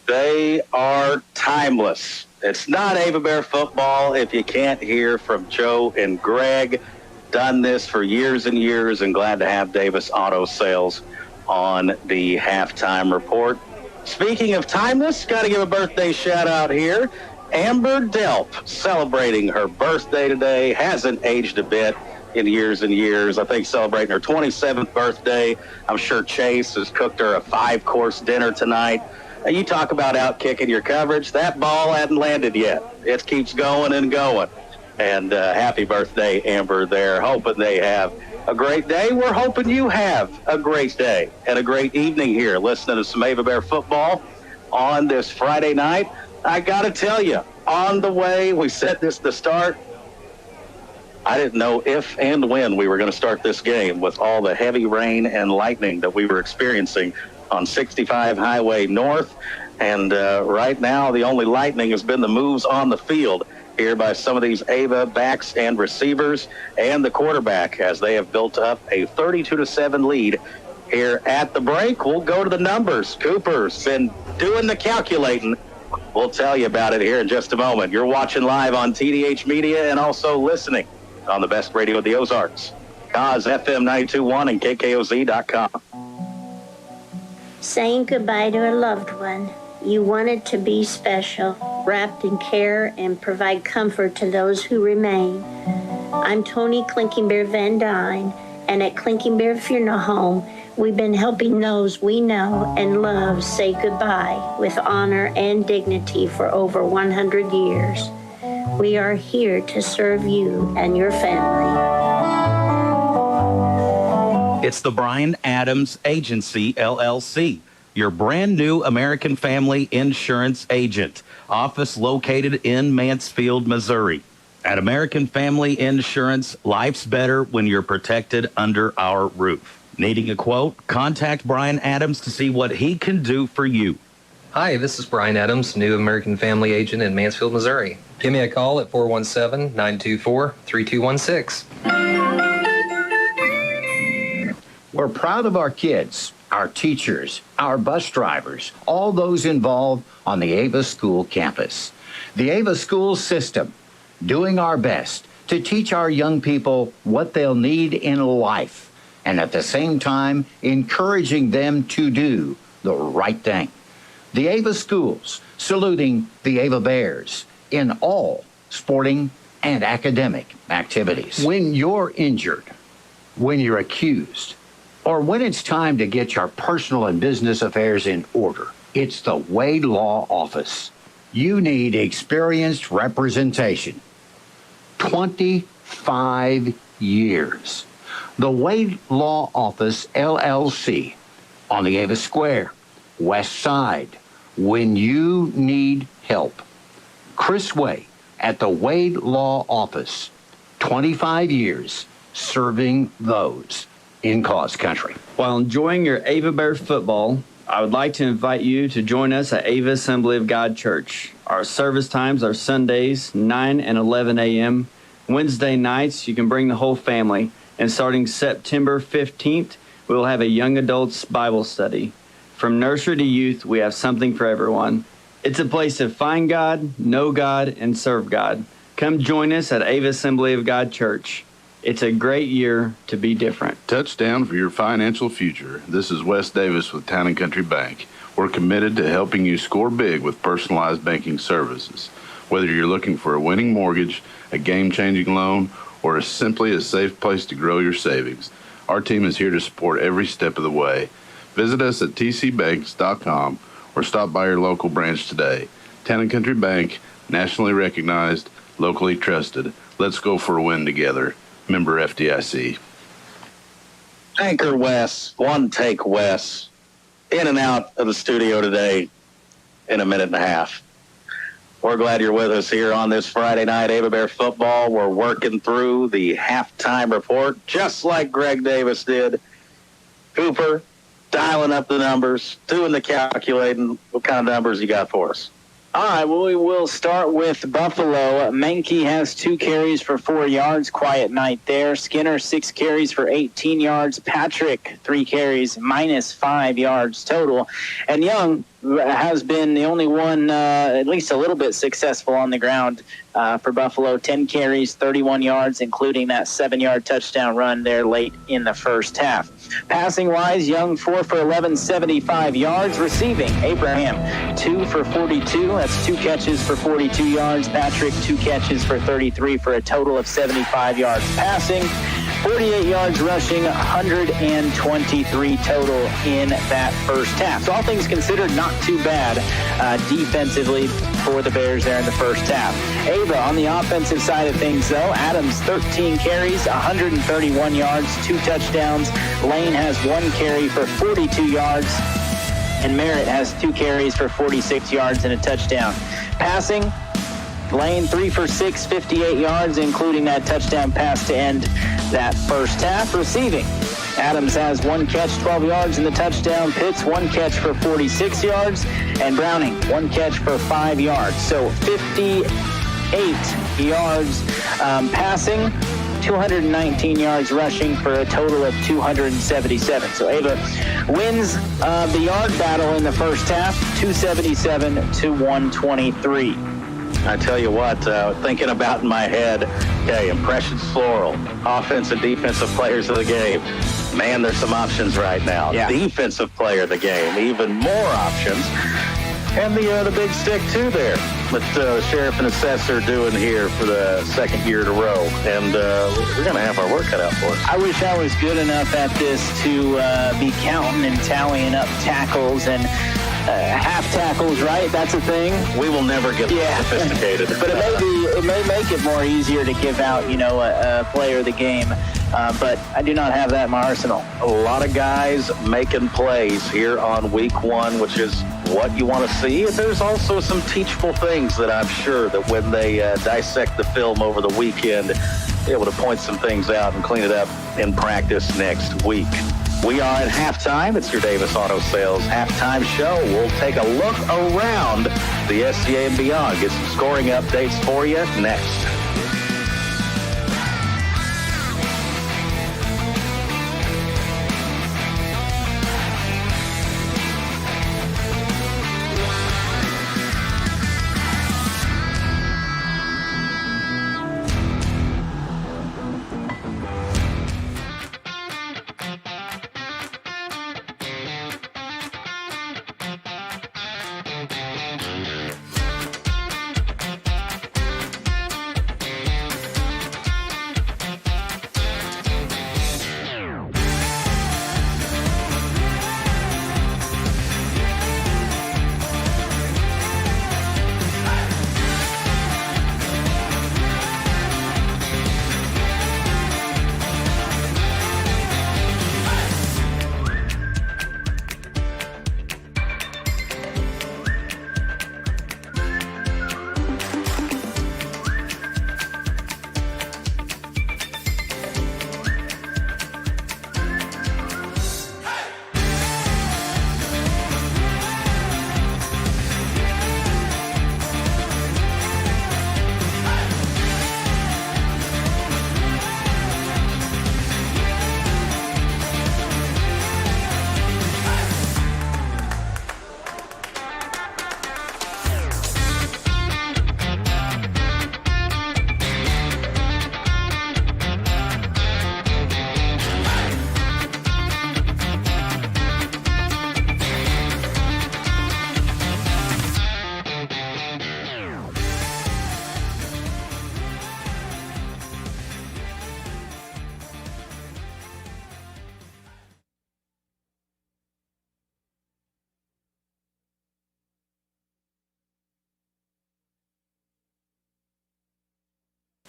They are timeless. It's not Ava Bear football if you can't hear from Joe and Greg. Done this for years and years, and glad to have Davis Auto Sales on the halftime report. Speaking of timeless, got to give a birthday shout out here. Amber Delp celebrating her birthday today. Hasn't aged a bit in years and years. I think celebrating her 27th birthday. I'm sure Chase has cooked her a 5-course dinner tonight. You talk about out kicking your coverage. That ball hadn't landed yet. It keeps going and going. And happy birthday, Amber, there. Hoping they have a great day. We're hoping you have a great day and a great evening here listening to some Ava Bear football on this Friday night. I got to tell you, on the way, we said this to start. I didn't know if and when we were going to start this game with all the heavy rain and lightning that we were experiencing on 65 Highway North. And right now, the only lightning has been the moves on the field here by some of these Ava backs and receivers and the quarterback as they have built up a 32-7 lead here at the break. We'll go to the numbers. Cooper's been doing the calculating. We'll tell you about it here in just a moment. You're watching live on TDH Media and also listening on the best radio of the Ozarks. Cause FM 92.1 and KKOZ.com. Saying goodbye to a loved one. You want it to be special, wrapped in care and provide comfort to those who remain. I'm Tony Clinking Bear Van Dyne, and at Clinking Bear Funeral Home, we've been helping those we know and love say goodbye with honor and dignity for over 100 years. We are here to serve you and your family. It's the Bryan Adams Agency, LLC, your brand new American Family Insurance agent. Office located in Mansfield, Missouri. At American Family Insurance, life's better when you're protected under our roof. Needing a quote? Contact Bryan Adams to see what he can do for you. Hi, this is Bryan Adams, new American Family agent in Mansfield, Missouri. Give me a call at 417-924-3216. We're proud of our kids, our teachers, our bus drivers, all those involved on the Ava School campus. The Ava School system, doing our best to teach our young people what they'll need in life, and at the same time, encouraging them to do the right thing. The Ava schools saluting the Ava Bears in all sporting and academic activities. When you're injured, when you're accused, or when it's time to get your personal and business affairs in order, it's the Wade Law Office. You need experienced representation. 25 years. The Wade Law Office, LLC, on the Ava Square, West Side. When you need help. Chris Wade at the Wade Law Office. 25 years serving those in Cause Country. While enjoying your Ava Bear football, I would like to invite you to join us at Ava Assembly of God Church. Our service times are Sundays, 9 and 11 a.m. Wednesday nights, you can bring the whole family. And starting September 15th, we will have a young adults Bible study. From nursery to youth, we have something for everyone. It's a place to find God, know God, and serve God. Come join us at Ava Assembly of God Church. It's a great year to be different. Touchdown for your financial future. This is Wes Davis with Town & Country Bank. We're committed to helping you score big with personalized banking services. Whether you're looking for a winning mortgage, a game-changing loan, or simply a safe place to grow your savings, our team is here to support every step of the way. Visit us at tcbanks.com or stop by your local branch today. Town & Country Bank, nationally recognized, locally trusted. Let's go for a win together. Member FDIC. Anchor Wes, one take Wes, in and out of the studio today in a minute and a half. We're glad you're with us here on this Friday night Ava Bear football. We're working through the halftime report, just like Greg Davis did. Cooper, dialing up the numbers, doing the calculating. What kind of numbers you got for us? All right, well, we will start with Buffalo. Menke has 2 carries for 4 yards. Quiet night there. Skinner, 6 carries for 18 yards. Patrick, 3 carries, -5 yards total. And Young has been the only one at least a little bit successful on the ground for Buffalo. 10 carries, 31 yards, including that 7-yard touchdown run there late in the first half. Passing-wise, Young 4 for 11, 75 yards. Receiving, Abraham 2 for 42. That's 2 catches for 42 yards. Patrick 2 catches for 33 for a total of 75 yards. Passing, 48 yards rushing, 123 total in that first half. So all things considered, not too bad defensively for the Bears there in the first half. Ava on the offensive side of things, though. Adams, 13 carries, 131 yards, 2 touchdowns. Lane has 1 carry for 42 yards. And Merritt has 2 carries for 46 yards and a touchdown. Passing, Lane 3 for 6, 58 yards, including that touchdown pass to end that first half. Receiving, Adams has 1 catch, 12 yards, and the touchdown. Pitts, 1 catch for 46 yards. And Browning, 1 catch for 5 yards. So 58 yards passing, 219 yards rushing for a total of 277. So Ava wins the yard battle in the first half, 277 to 123. I tell you what, thinking about in my head, okay, impressions floral, offensive, defensive players of the game. Man, there's some options right now. Yeah. Defensive player of the game, even more options. And the big stick, too, there. What the sheriff and assessor doing here for the second year in a row. And we're going to have our work cut out for us. I wish I was good enough at this to be counting and tallying up tackles and half tackles, right? That's a thing. We will never get sophisticated. But it may make it more easier to give out, a player of the game. But I do not have that in my arsenal. A lot of guys making plays here on week 1, which is what you want to see. And there's also some teachable things that I'm sure that when they dissect the film over the weekend, be able to point some things out and clean it up in practice next week. We are at halftime. It's your Davis Auto Sales halftime show. We'll take a look around the SCA and beyond. Get some scoring updates for you next.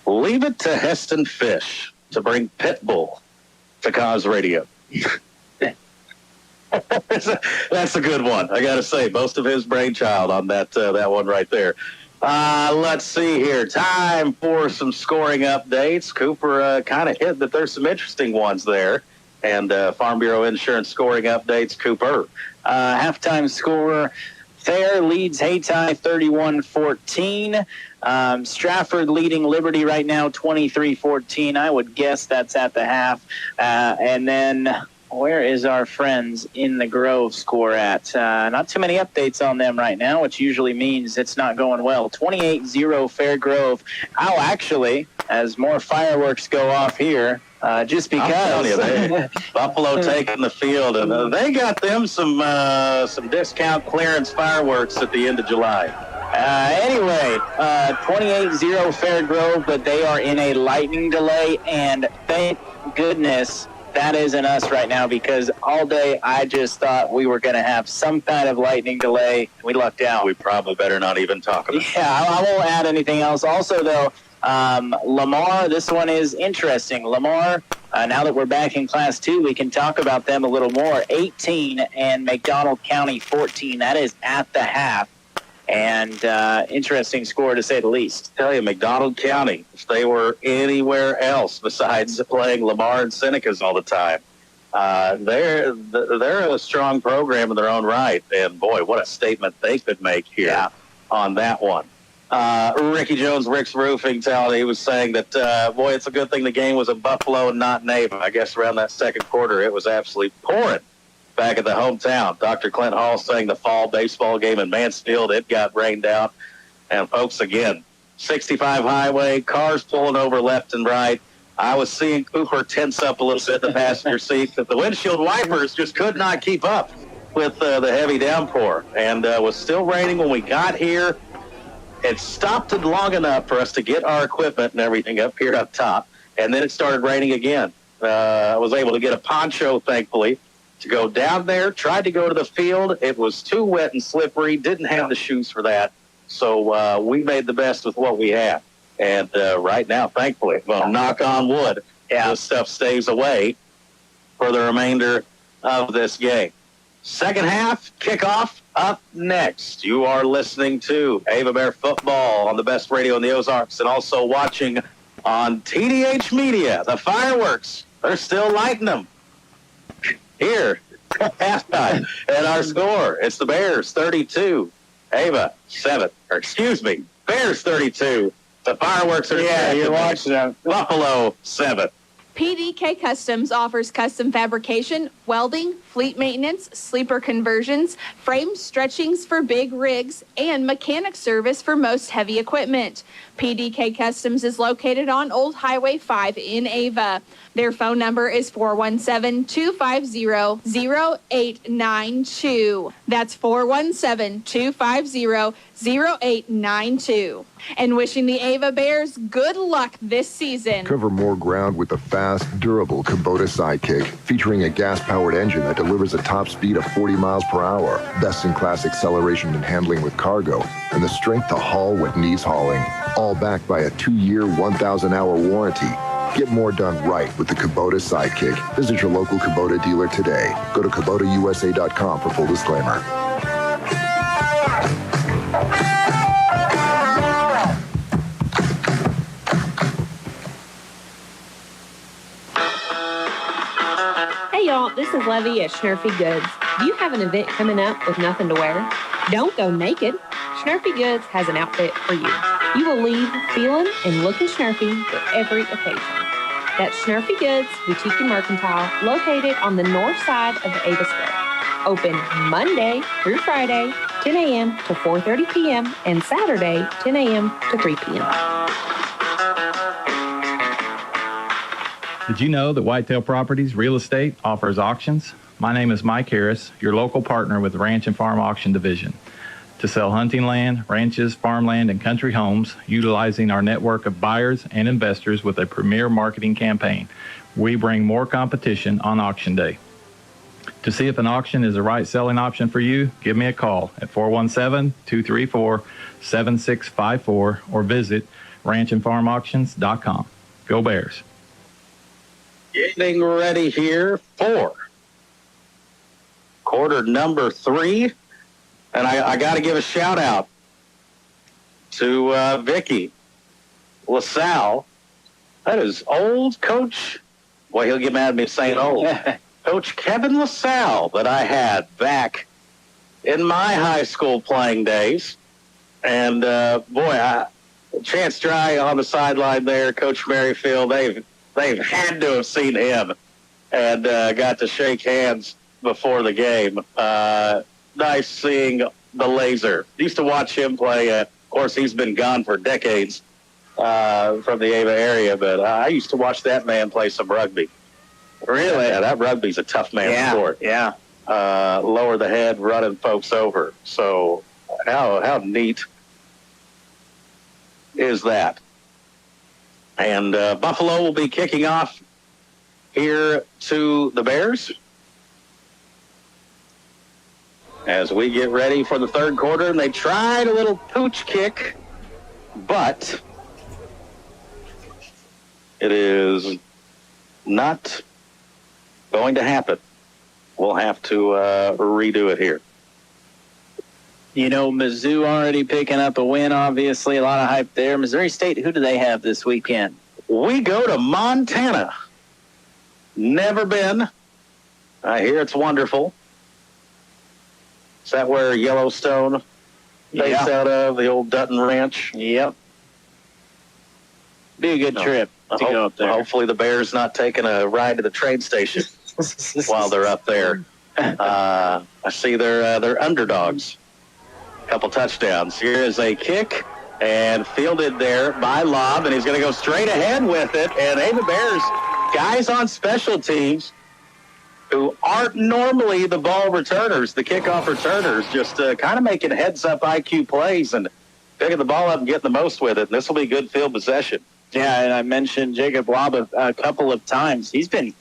Leave it to Heston Fish to bring Pitbull to Cause Radio. That's a good one. I got to say, most of his brainchild on that one right there. Let's see here. Time for some scoring updates. Cooper kind of hit that there's some interesting ones there. And Farm Bureau Insurance scoring updates, Cooper. Halftime score, Thayer leads Hayti 31-14. Stratford leading Liberty right now 23-14. I would guess that's at the half. And then where is our friends in the Grove score at? Not too many updates on them right now, which usually means it's not going well. 28-0 Fair Grove. Oh, actually, as more fireworks go off here, just because. I'm telling you, Buffalo taking the field, and they got them some discount clearance fireworks at the end of July. Anyway, 28-0 Fair Grove, but they are in a lightning delay, and thank goodness that isn't us right now, because all day I just thought we were going to have some kind of lightning delay. We lucked out. We probably better not even talk about it. Yeah, I won't add anything else. Also, though, Lamar, this one is interesting. Lamar, now that we're back in Class 2, we can talk about them a little more. 18 and McDonald County 14. That is at the half. And interesting score, to say the least. Tell you, McDonald County, if they were anywhere else besides playing Lamar and Senecas all the time, they're a strong program in their own right. And, boy, what a statement they could make here on that one. Ricky Jones, Rick's Roofing, he was saying that, boy, it's a good thing the game was in Buffalo and not Nava. I guess around that second quarter it was absolutely pouring back at the hometown. Dr. Clint Hall saying the fall baseball game in Mansfield, it got rained out. And, folks, again, 65 highway, cars pulling over left and right. I was seeing Cooper tense up a little bit in the passenger seat, but the windshield wipers just could not keep up with the heavy downpour. And was still raining when we got here. It stopped it long enough for us to get our equipment and everything up here up top, and then it started raining again. I was able to get a poncho, thankfully, to go down there, tried to go to the field. It was too wet and slippery, didn't have the shoes for that, so we made the best with what we had. And right now, thankfully, well, knock on wood, this stuff stays away for the remainder of this game. Second half, kickoff up next. You are listening to Ava Bear Football on the best radio in the Ozarks, and also watching on TDH Media. The fireworks, they're still lighting them here at halftime. And our score, it's the Bears 32, Ava 7. Or excuse me, Bears 32. The fireworks are you're watching them. Buffalo 7. PDK Customs offers custom fabrication, welding, fleet maintenance, sleeper conversions, frame stretchings for big rigs, and mechanic service for most heavy equipment. PDK Customs is located on Old Highway 5 in Ava. Their phone number is 417-250-0892. That's 417-250-0892. And wishing the Ava Bears good luck this season. Cover more ground with the fast, durable Kubota Sidekick, featuring a gas-powered engine that delivers a top speed of 40 miles per hour, best-in-class acceleration and handling with cargo, and the strength to haul what needs hauling, all backed by a 2-year, 1,000-hour warranty. Get more done right with the Kubota Sidekick. Visit your local Kubota dealer today. Go to KubotaUSA.com for full disclaimer. Hey y'all, this is Levy at Schnurfy Goods. Do you have an event coming up with nothing to wear? Don't go naked. Schnurfy Goods has an outfit for you. You will leave feeling and looking schnurfy for every occasion. That's Schnurfy Goods, Boutique and Mercantile, located on the north side of the Ava Square. Open Monday through Friday, 10 a.m. to 4:30 p.m. and Saturday, 10 a.m. to 3 p.m. Did you know that Whitetail Properties Real Estate offers auctions? My name is Mike Harris, your local partner with the Ranch and Farm Auction Division. To sell hunting land, ranches, farmland, and country homes, utilizing our network of buyers and investors with a premier marketing campaign, we bring more competition on auction day. To see if an auction is the right selling option for you, give me a call at 417-234-7654 or visit ranchandfarmauctions.com. Go Bears. Getting ready here for quarter number 3. And I got to give a shout out to Vicky LaSalle. That is old Coach. Boy, he'll get mad at me saying old. Coach Kevin LaSalle that I had back in my high school playing days. And, Chance Dry on the sideline there, Coach Merrifield, they've had to have seen him and got to shake hands before the game. Nice seeing the laser. Used to watch him play. Of course, he's been gone for decades from the Ava area, but I used to watch that man play some rugby. Really? Yeah, that rugby's a tough man sport. Yeah. Lower the head, running folks over. So how neat is that? And Buffalo will be kicking off here to the Bears as we get ready for the third quarter. And they tried a little pooch kick, but it is not going to happen. We'll have to redo it here. You know, Mizzou already picking up a win, obviously. A lot of hype there. Missouri State, who do they have this weekend? We go to Montana. Never been. I hear it's wonderful. Is that where Yellowstone based out of, the old Dutton Ranch? Yep. Be a good trip to go up there. Hopefully the Bears not taking a ride to the train station while they're up there. I see they're underdogs. Couple touchdowns. Here is a kick and fielded there by Lobb, and he's going to go straight ahead with it. And the Bears, guys on special teams who aren't normally the ball returners, the kickoff returners, just kind of making heads-up IQ plays and picking the ball up and getting the most with it. And this will be good field possession. Yeah, and I mentioned Jacob Lobb a couple of times. He's been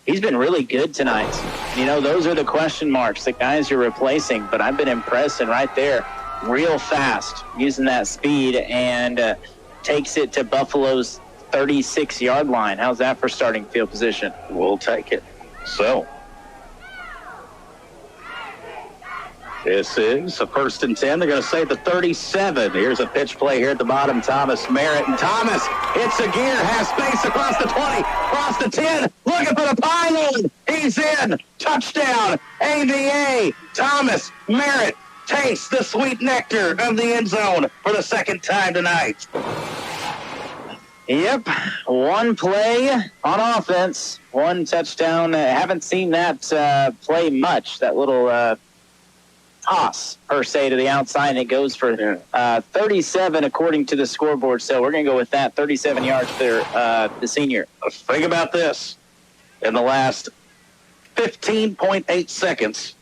really good tonight. You know, those are the question marks, the guys you're replacing, but I've been impressed, and right there, real fast, using that speed, and takes it to Buffalo's 36-yard line. How's that for starting field position? We'll take it. So, this is a 1st and 10. They're going to say the 37. Here's a pitch play here at the bottom. Thomas Merritt. And Thomas hits a gear, has space across the 20, across the 10, looking for the pylon. He's in. Touchdown. AVA. Thomas Merritt tastes the sweet nectar of the end zone for the second time tonight. Yep, one play on offense, one touchdown. Haven't seen that play much, that little toss, per se, to the outside, and it goes for 37 according to the scoreboard. So we're going to go with that, 37 yards for the senior. Think about this. In the last 15.8 seconds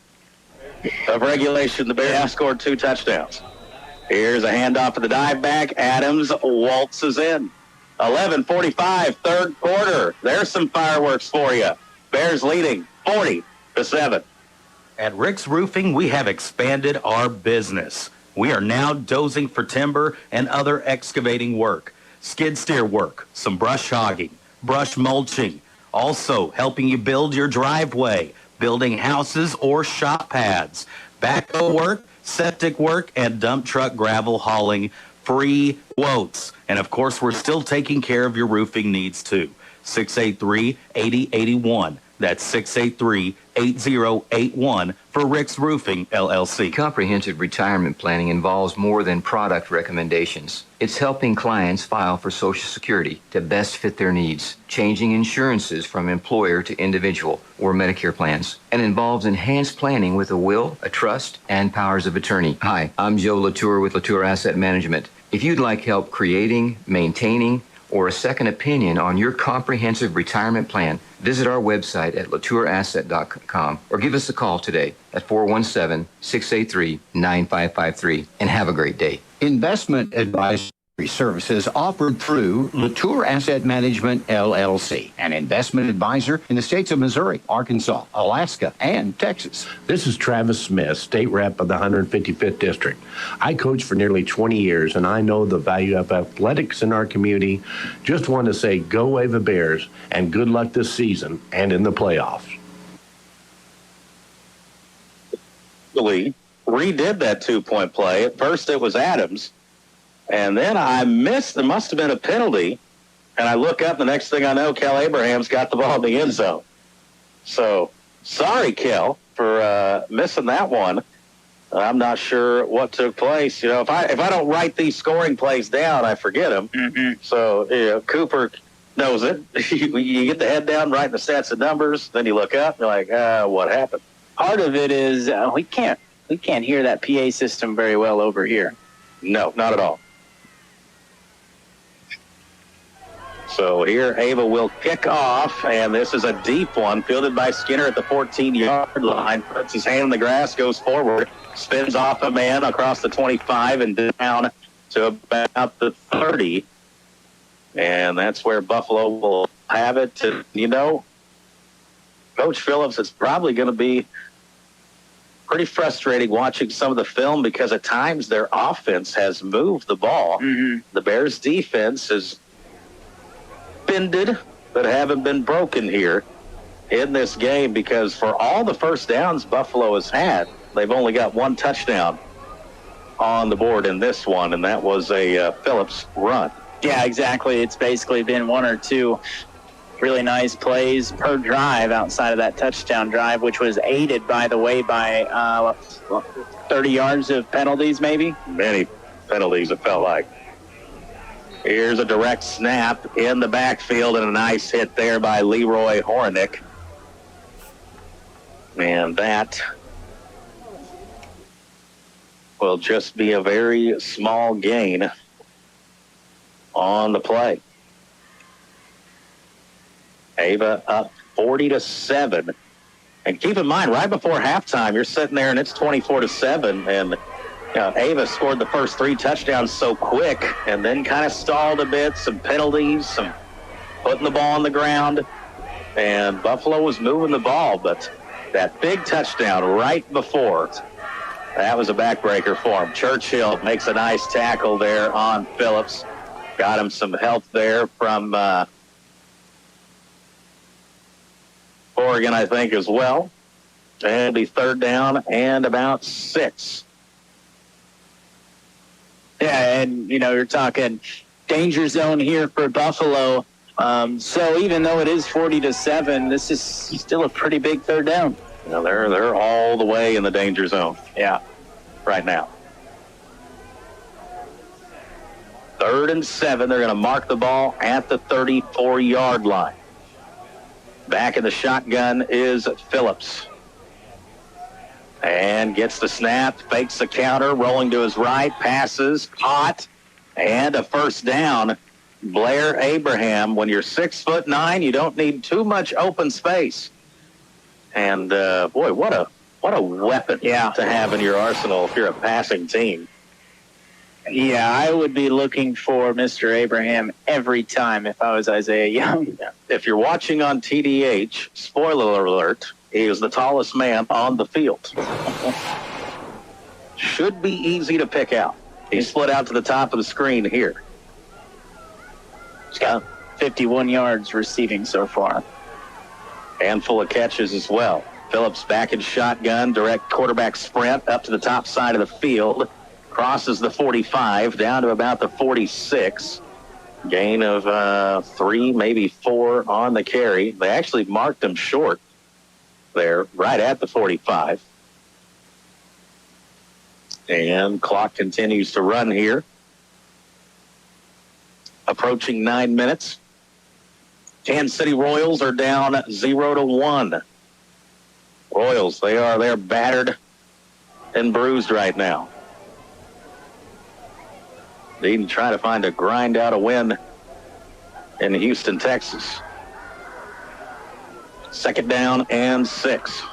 of regulation, the Bears have scored 2 touchdowns. Here's a handoff to the dive back. Adams waltzes in. 11:45, third quarter. There's some fireworks for you. Bears leading 40-7. At Rick's Roofing, we have expanded our business. We are now dozing for timber and other excavating work, skid steer work, some brush hogging, brush mulching, also helping you build your driveway, building houses or shop pads, backhoe work, septic work, and dump truck gravel hauling, free quotes. And of course, we're still taking care of your roofing needs too. 683-8081. That's 683-8081 for Rick's Roofing, LLC. Comprehensive retirement planning involves more than product recommendations. It's helping clients file for Social Security to best fit their needs, changing insurances from employer to individual or Medicare plans, and involves enhanced planning with a will, a trust, and powers of attorney. Hi, I'm Joe Latour with Latour Asset Management. If you'd like help creating, maintaining, or a second opinion on your comprehensive retirement plan, visit our website at latourasset.com or give us a call today at 417-683-9553 and have a great day. Investment advice Services offered through Latour Asset Management, LLC, an investment advisor in the states of Missouri, Arkansas, Alaska, and Texas. This is Travis Smith, state rep of the 155th District. I coached for nearly 20 years, and I know the value of athletics in our community. Just want to say go Ava Bears, and good luck this season and in the playoffs. Redid that two-point play. At first it was Adams. And then I missed, there must have been a penalty, and I look up, the next thing I know, Kel Abraham's got the ball in the end zone. So, sorry, Kel, for missing that one. I'm not sure what took place. You know, if I don't write these scoring plays down, I forget them. Mm-hmm. So, you know, Cooper knows it. You get the head down, writing the stats and numbers, then you look up, and you're like, what happened? Part of it is we can't hear that PA system very well over here. No, not at all. So here Ava will kick off, and this is a deep one, fielded by Skinner at the 14-yard line. Puts his hand in the grass, goes forward, spins off a man across the 25 and down to about the 30. And that's where Buffalo will have it. And, you know, Coach Phillips, it's probably going to be pretty frustrating watching some of the film because at times their offense has moved the ball. Mm-hmm. The Bears' defense has bended but haven't been broken here in this game because for all the first downs Buffalo has had, they've only got one touchdown on the board in this one, and that was a Phillips run. Yeah, exactly. It's basically been one or two really nice plays per drive outside of that touchdown drive, which was aided, by the way, by 30 yards of penalties maybe? Many penalties, it felt like. Here's a direct snap in the backfield and a nice hit there by Leroy Hornick. And that will just be a very small gain on the play. Ava up 40-7. And keep in mind, right before halftime, you're sitting there and it's 24-7. And Ava scored the first three touchdowns so quick and then kind of stalled a bit, some penalties, some putting the ball on the ground. And Buffalo was moving the ball, but that big touchdown right before, that was a backbreaker for him. Churchill makes a nice tackle there on Phillips. Got him some help there from Oregon, I think, as well. And it'll be third down and about 6. Yeah, and, you know, you're talking danger zone here for Buffalo. So even though it is 40-7, this is still a pretty big third down. You know, they're all the way in the danger zone. Yeah. Right now. 3rd and 7. They're going to mark the ball at the 34-yard line. Back in the shotgun is Phillips. And gets the snap, fakes the counter, rolling to his right, passes, caught, and a first down. Blair Abraham, when you're 6'9", you don't need too much open space. And, boy, what a weapon to have in your arsenal if you're a passing team. Yeah, I would be looking for Mr. Abraham every time if I was Isaiah Young. If you're watching on TDH, spoiler alert, he is the tallest man on the field. Should be easy to pick out. He's split out to the top of the screen here. He's got 51 yards receiving so far. Handful of catches as well. Phillips back in shotgun, direct quarterback sprint up to the top side of the field. Crosses the 45 down to about the 46. Gain of 3, maybe 4 on the carry. They actually marked him short there, right at the 45. And clock continues to run here. Approaching 9 minutes. Kansas City Royals are down 0-1. Royals, they're battered and bruised right now. They need to try to find a grind out a win in Houston, Texas. 2nd down and 6.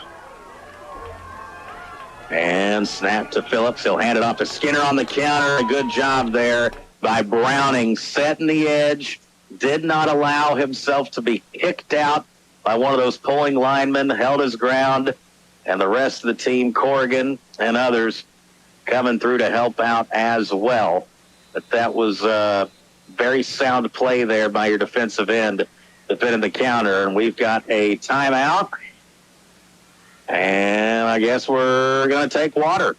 And snap to Phillips. He'll hand it off to Skinner on the counter. A good job there by Browning, setting the edge, did not allow himself to be kicked out by one of those pulling linemen, held his ground, and the rest of the team, Corrigan and others, coming through to help out as well. But that was a very sound play there by your defensive end, defending the counter, and we've got a timeout. And I guess we're going to take water.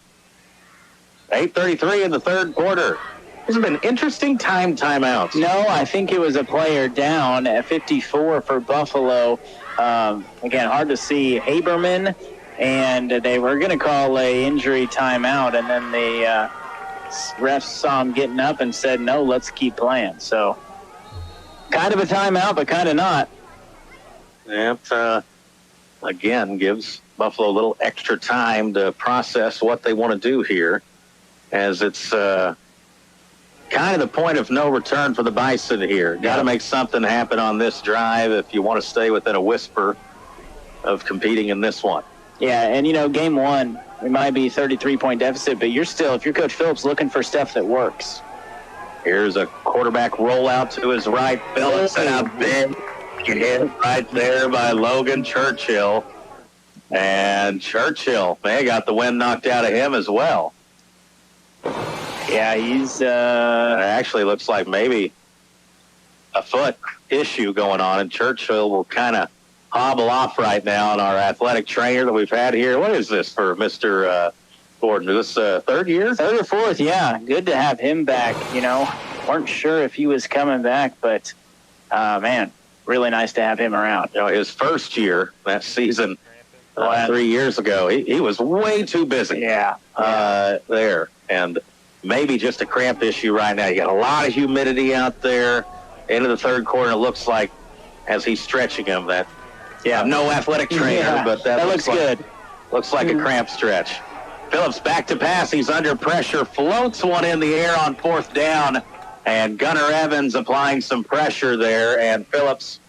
8:33 in the third quarter. This has been interesting timeouts. No, I think it was a player down at 54 for Buffalo. Again, hard to see Haberman, and they were going to call a injury timeout, and then the refs saw him getting up and said, no, let's keep playing. So kind of a timeout, but kind of not. That, again, gives Buffalo a little extra time to process what they want to do here, as it's kind of the point of no return for the Bison here. Got to make something happen on this drive if you want to stay within a whisper of competing in this one. Yeah, and, game one, it might be 33-point deficit, but you're still, if you're Coach Phillips, looking for stuff that works. Here's a quarterback rollout to his right. Phillips and a big hit right there by Logan Churchill. And Churchill, man, got the wind knocked out of him as well. Yeah, he's... It actually looks like maybe a foot issue going on, and Churchill will kind of hobble off right now. And our athletic trainer that we've had here, what is this for Mr. Gordon? Is this third year? Third or fourth, yeah. Good to have him back, Weren't sure if he was coming back, but, man, really nice to have him around. His first year, that season 3 years ago, he was way too busy. Yeah. There. And maybe just a cramp issue right now. You got a lot of humidity out there. Into the third quarter, it looks like, as he's stretching him, that I'm no athletic trainer, but that looks good. Looks like a cramp stretch. Phillips back to pass. He's under pressure. Floats one in the air on fourth down. And Gunnar Evans applying some pressure there. And Phillips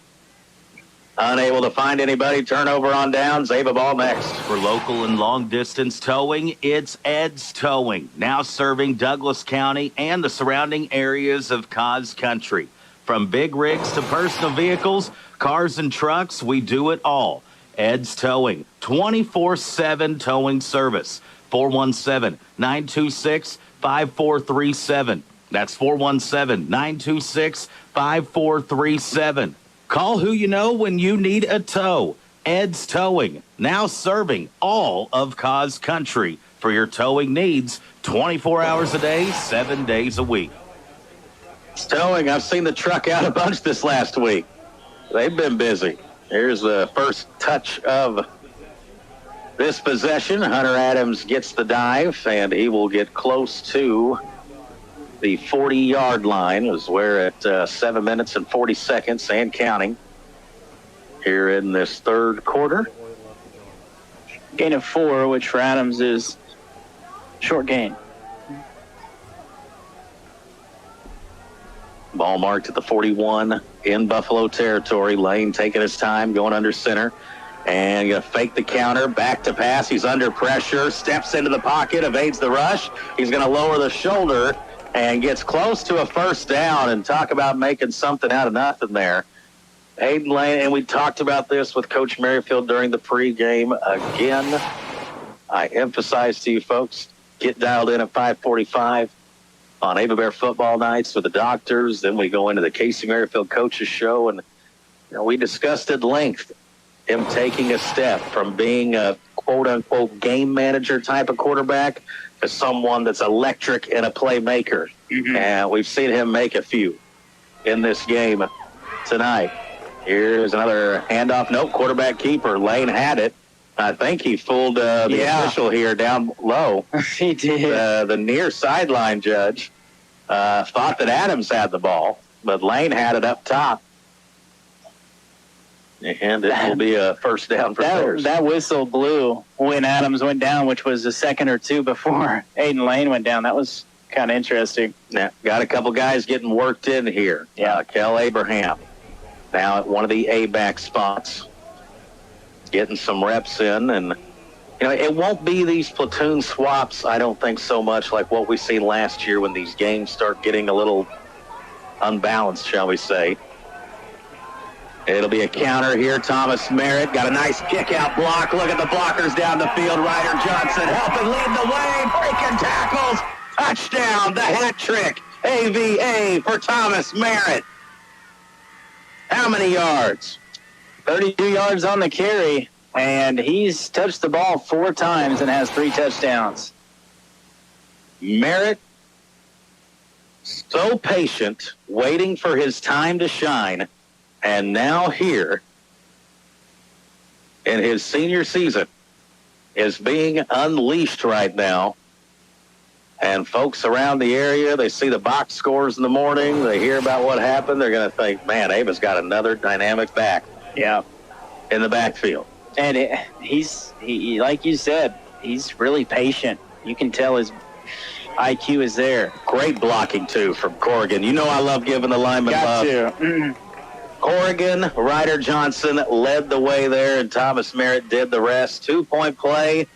unable to find anybody. Turnover on downs. Ava ball next. For local and long-distance towing, it's Ed's Towing, now serving Douglas County and the surrounding areas of Cause Country. From big rigs to personal vehicles, cars and trucks, we do it all. Ed's Towing, 24/7 towing service. 417-926-5437. That's 417-926-5437. Call who you know when you need a tow. Ed's Towing, now serving all of Cause Country for your towing needs 24 hours a day, 7 days a week. Towing, I've seen the truck out a bunch this last week. They've been busy. Here's the first touch of this possession. Hunter Adams gets the dive, and he will get close to the 40-yard line, as we're at 7 minutes and 40 seconds and counting here in this third quarter. Gain of 4, which for Adams is short gain. Ball marked at the 41 in Buffalo territory. Lane taking his time, going under center. And going to fake the counter, back to pass. He's under pressure, steps into the pocket, evades the rush. He's going to lower the shoulder and gets close to a first down. And talk about making something out of nothing there. Aiden Lane, and we talked about this with Coach Merrifield during the pregame. Again, I emphasize to you folks, get dialed in at 5:45 on Ava Bear football nights with the doctors. Then we go into the Casey Merrifield coaches show, and we discussed at length him taking a step from being a quote-unquote game manager type of quarterback to someone that's electric and a playmaker. Mm-hmm. And we've seen him make a few in this game tonight. Here's another handoff. Nope, quarterback keeper. Lane had it. I think he fooled the official here down low. He did. The near sideline judge thought that Adams had the ball, but Lane had it up top. And it will be a first down for Bears. That whistle blew when Adams went down, which was a second or two before Aiden Lane went down. That was kind of interesting. Yeah, got a couple guys getting worked in here. Yeah, Kel Abraham now at one of the A-back spots, getting some reps in. And, it won't be these platoon swaps, I don't think, so much like what we seen last year when these games start getting a little unbalanced, shall we say. It'll be a counter here. Thomas Merritt got a nice kick-out block. Look at the blockers down the field. Ryder Johnson helping lead the way. Breaking tackles. Touchdown. The hat trick. AVA for Thomas Merritt. How many yards? 32 yards on the carry, and he's touched the ball 4 times and has 3 touchdowns. Merritt, so patient, waiting for his time to shine, and now here in his senior season is being unleashed right now. And folks around the area, they see the box scores in the morning, they hear about what happened, they're going to think, man, Ava's got another dynamic back. Yeah. In the backfield. And he's like you said, he's really patient. You can tell his IQ is there. Great blocking, too, from Corrigan. You know I love giving the lineman love. Got to. Corrigan, Ryder Johnson led the way there, and Thomas Merritt did the rest. 2-point play.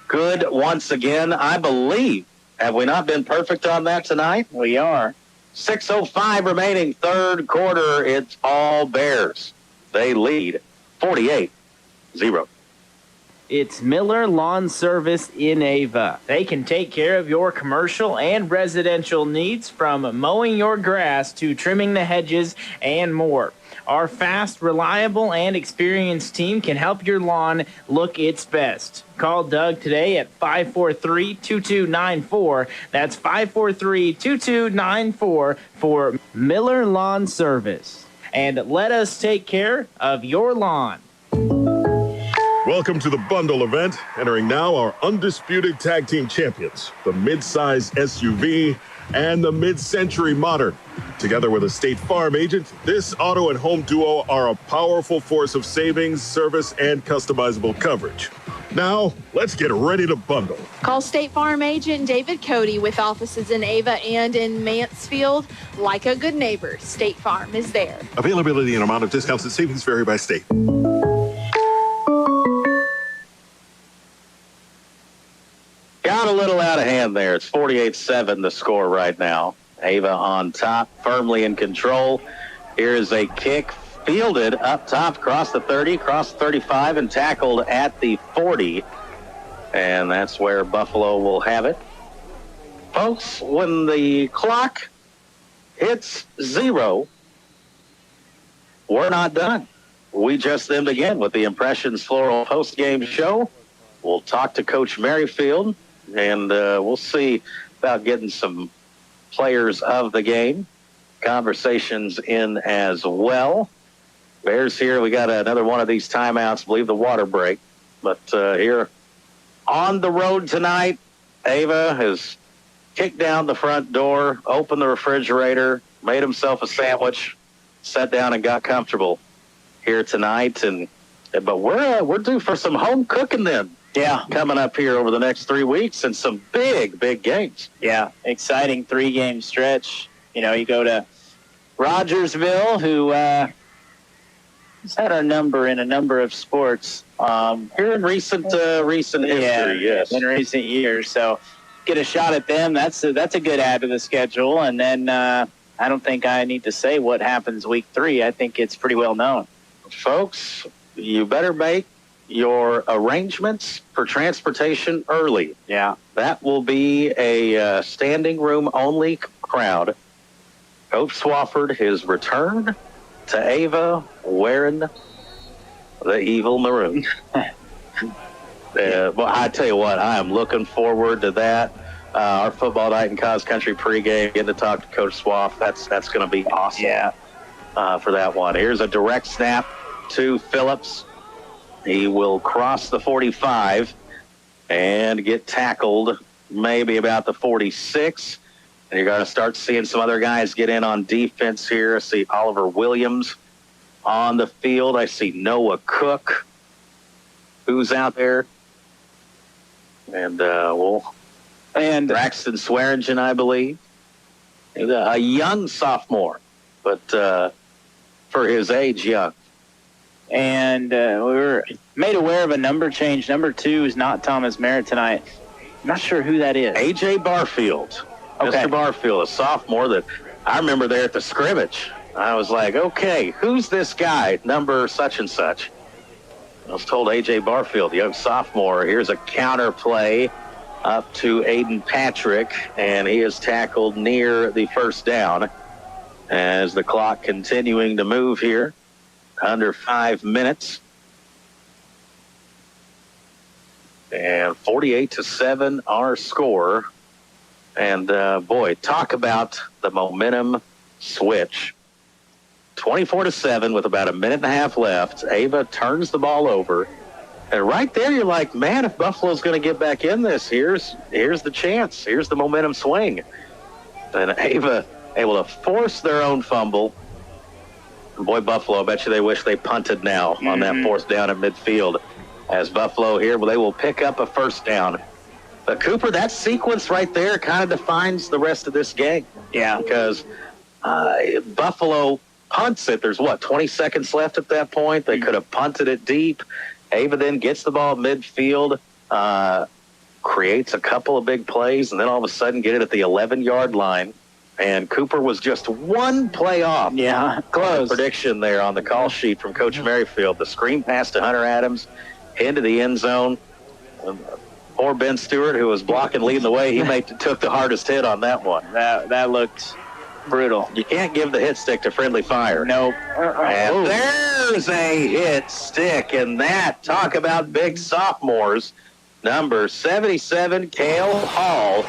Good once again, I believe. Have we not been perfect on that tonight? We are. 6:05 remaining, third quarter. It's all Bears. They lead 48-0. It's Miller Lawn Service in Ava. They can take care of your commercial and residential needs, from mowing your grass to trimming the hedges and more. Our fast, reliable, and experienced team can help your lawn look its best. Call Doug today at 543-2294. That's 543-2294 for Miller Lawn Service. And let us take care of your lawn. Welcome to the bundle event. Entering now our undisputed tag team champions, the mid-size SUV and the mid-century modern. Together with a State Farm agent, this auto and home duo are a powerful force of savings, service, and customizable coverage. Now, let's get ready to bundle. Call State Farm agent David Cody with offices in Ava and in Mansfield. Like a good neighbor, State Farm is there. Availability and amount of discounts and savings vary by state. Got a little out of hand there. It's 48-7 the score right now. Ava on top, firmly in control. Here is a kick fielded up top, across the 30, across the 35, and tackled at the 40. And that's where Buffalo will have it. Folks, when the clock hits 0, we're not done. We just end again with the Impressions Floral post-game show. We'll talk to Coach Merrifield, and we'll see about getting some players of the game, conversations in as well. Bears here, we got another one of these timeouts, I believe the water break. But here on the road tonight, Ava has kicked down the front door, opened the refrigerator, made himself a sandwich, sat down and got comfortable here tonight. But we're due for some home cooking then. Yeah. Coming up here over the next 3 weeks, and some big games. Yeah, exciting 3-game stretch. You know, you go to Rogersville, who has had our number in a number of sports. Here in recent history, yes. In recent years. So get a shot at them. That's a good add to the schedule. And then I don't think I need to say what happens week 3. I think it's pretty well known. Folks, you better make your arrangements for transportation early. Yeah. That will be a standing room only crowd. Coach Swafford, his return to Ava wearing the evil maroon. Well, I tell you what, I am looking forward to that. Our football night and Cos Country pregame, getting to talk to Coach Swaff. That's going to be awesome. Yeah. For that one. Here's a direct snap to Phillips. He will cross the 45 and get tackled maybe about the 46. And you're going to start seeing some other guys get in on defense here. I see Oliver Williams on the field. I see Noah Cook, who's out there. And Braxton Swearingen, I believe. A young sophomore, but for his age, young. and we were made aware of a number change. Number 2 is not Thomas Merritt tonight. I'm not sure who that is. A.J. Barfield. Okay. Mr. Barfield, a sophomore that I remember there at the scrimmage. I was like, okay, who's this guy, number such and such? I was told A.J. Barfield, young sophomore. Here's a counter play up to Aiden Patrick, and he is tackled near the first down as the clock continuing to move here. Under 5 minutes. And 48-7 our score. And, boy, talk about the momentum switch. 24-7 with about a minute and a half left. Ava turns the ball over. And right there, you're like, man, if Buffalo's going to get back in this, here's the chance. Here's the momentum swing. And Ava able to force their own fumble. And boy, Buffalo, I bet you they wish they punted now on that fourth down at midfield. As Buffalo here, well, they will pick up a first down. But Cooper, that sequence right there kind of defines the rest of this game. Yeah. Because Buffalo punts it. There's, 20 seconds left at that point? They could have punted it deep. Ava then gets the ball at midfield, creates a couple of big plays, and then all of a sudden get it at the 11-yard line. And Cooper was just one play off. Yeah, close. Prediction there on the call sheet from Coach Merrifield. The screen pass to Hunter Adams into the end zone. Poor Ben Stewart, who was blocking, leading the way, he took the hardest hit on that one. That looked brutal. You can't give the hit stick to friendly fire. Nope. And there's a hit stick, and that, talk about big sophomores. Number 77, Cale Hall.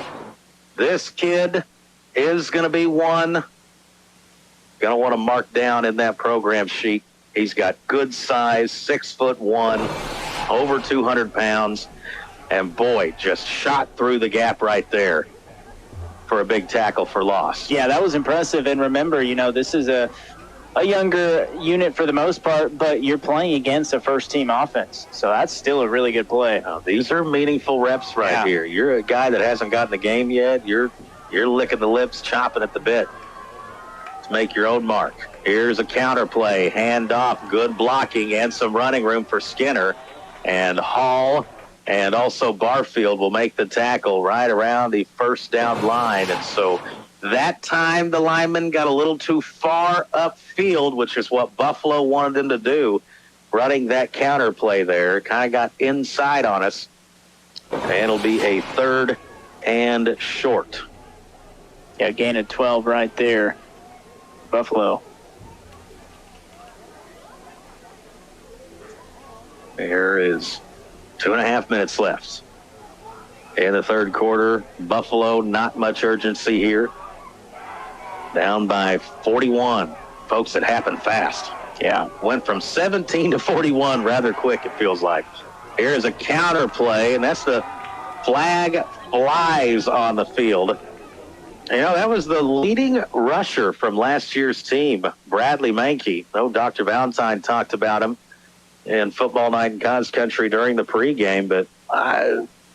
This kid is going to be one going to want to mark down in that program sheet. He's got good size, 6'1", over 200 pounds, and boy, just shot through the gap right there for a big tackle for loss. Yeah, that was impressive. And remember, this is a younger unit for the most part, but you're playing against a first-team offense, so that's still a really good play. These are meaningful reps right here. You're a guy that hasn't gotten the game yet. You're licking the lips, chomping at the bit to make your own mark. Here's a counter play, hand off, good blocking, and some running room for Skinner. And Hall and also Barfield will make the tackle right around the first down line. And so that time the lineman got a little too far upfield, which is what Buffalo wanted them to do, running that counter play there. Kind of got inside on us. And it'll be a 3rd and short. Yeah, gain of 12 right there. Buffalo. There is 2.5 minutes left in the third quarter. Buffalo, not much urgency here. Down by 41. Folks, it happened fast. Yeah, went from 17 to 41 rather quick, it feels like. Here is a counter play, and that's the flag flies on the field. That was the leading rusher from last year's team, Bradley Mankey. Dr. Valentine talked about him in Football Night in Cons Country during the pregame, but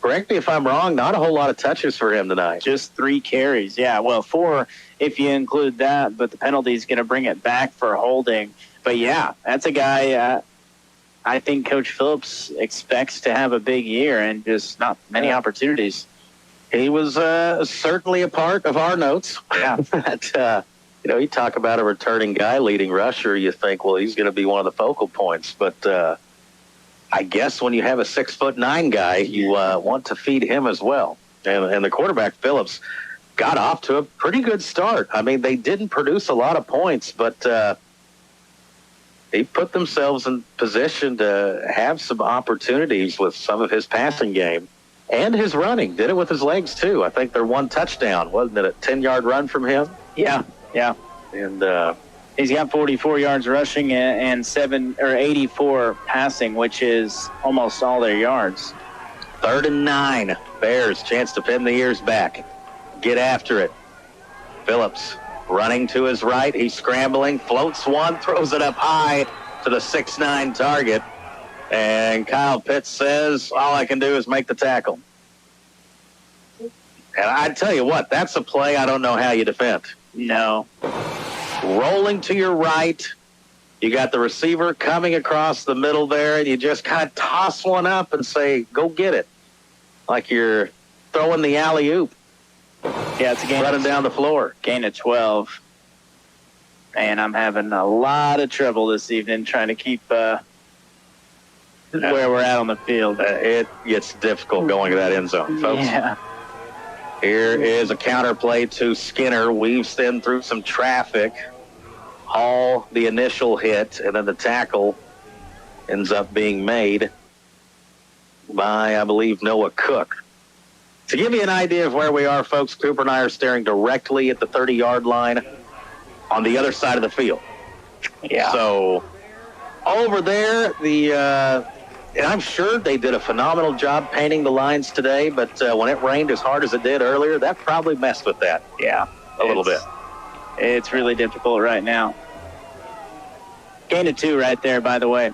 correct me if I'm wrong, not a whole lot of touches for him tonight. Just 3 carries. Yeah, well, 4 if you include that, but the penalty is going to bring it back for holding. But, yeah, that's a guy I think Coach Phillips expects to have a big year and just not many opportunities. He was certainly a part of our notes. Yeah. But, you talk about a returning guy, leading rusher, you think, well, he's going to be one of the focal points. But I guess when you have a 6'9" guy, you want to feed him as well. And the quarterback, Phillips, got off to a pretty good start. I mean, they didn't produce a lot of points, but they put themselves in position to have some opportunities with some of his passing game. And his running. Did it with his legs, too. I think they're 1 touchdown. Wasn't it a 10-yard run from him? Yeah. And he's got 44 yards rushing and 84 passing, which is almost all their yards. 3rd and 9. Bears, chance to pin the ears back. Get after it. Phillips running to his right. He's scrambling, floats one, throws it up high to the 6'9" target. And Kyle Pitts says, all I can do is make the tackle. And I tell you what, that's a play I don't know how you defend. No. Rolling to your right, You got the receiver coming across the middle there, and you just kind of toss one up and say, go get it. Like you're throwing the alley-oop. Yeah, it's a gain. Running down the floor. Gain of 12. And I'm having a lot of trouble this evening trying to keep where we're at on the field. It gets difficult going to that end zone, folks. Yeah. Here is a counter play to Skinner. Weaves in through some traffic. Hall, the initial hit, and then the tackle ends up being made by, I believe, Noah Cook. To give you an idea of where we are, folks, Cooper and I are staring directly at the 30-yard line on the other side of the field. Yeah. So over there, and I'm sure they did a phenomenal job painting the lines today, but when it rained as hard as it did earlier, that probably messed with that. Yeah. A little bit. It's really difficult right now. Gain of 2 right there, by the way.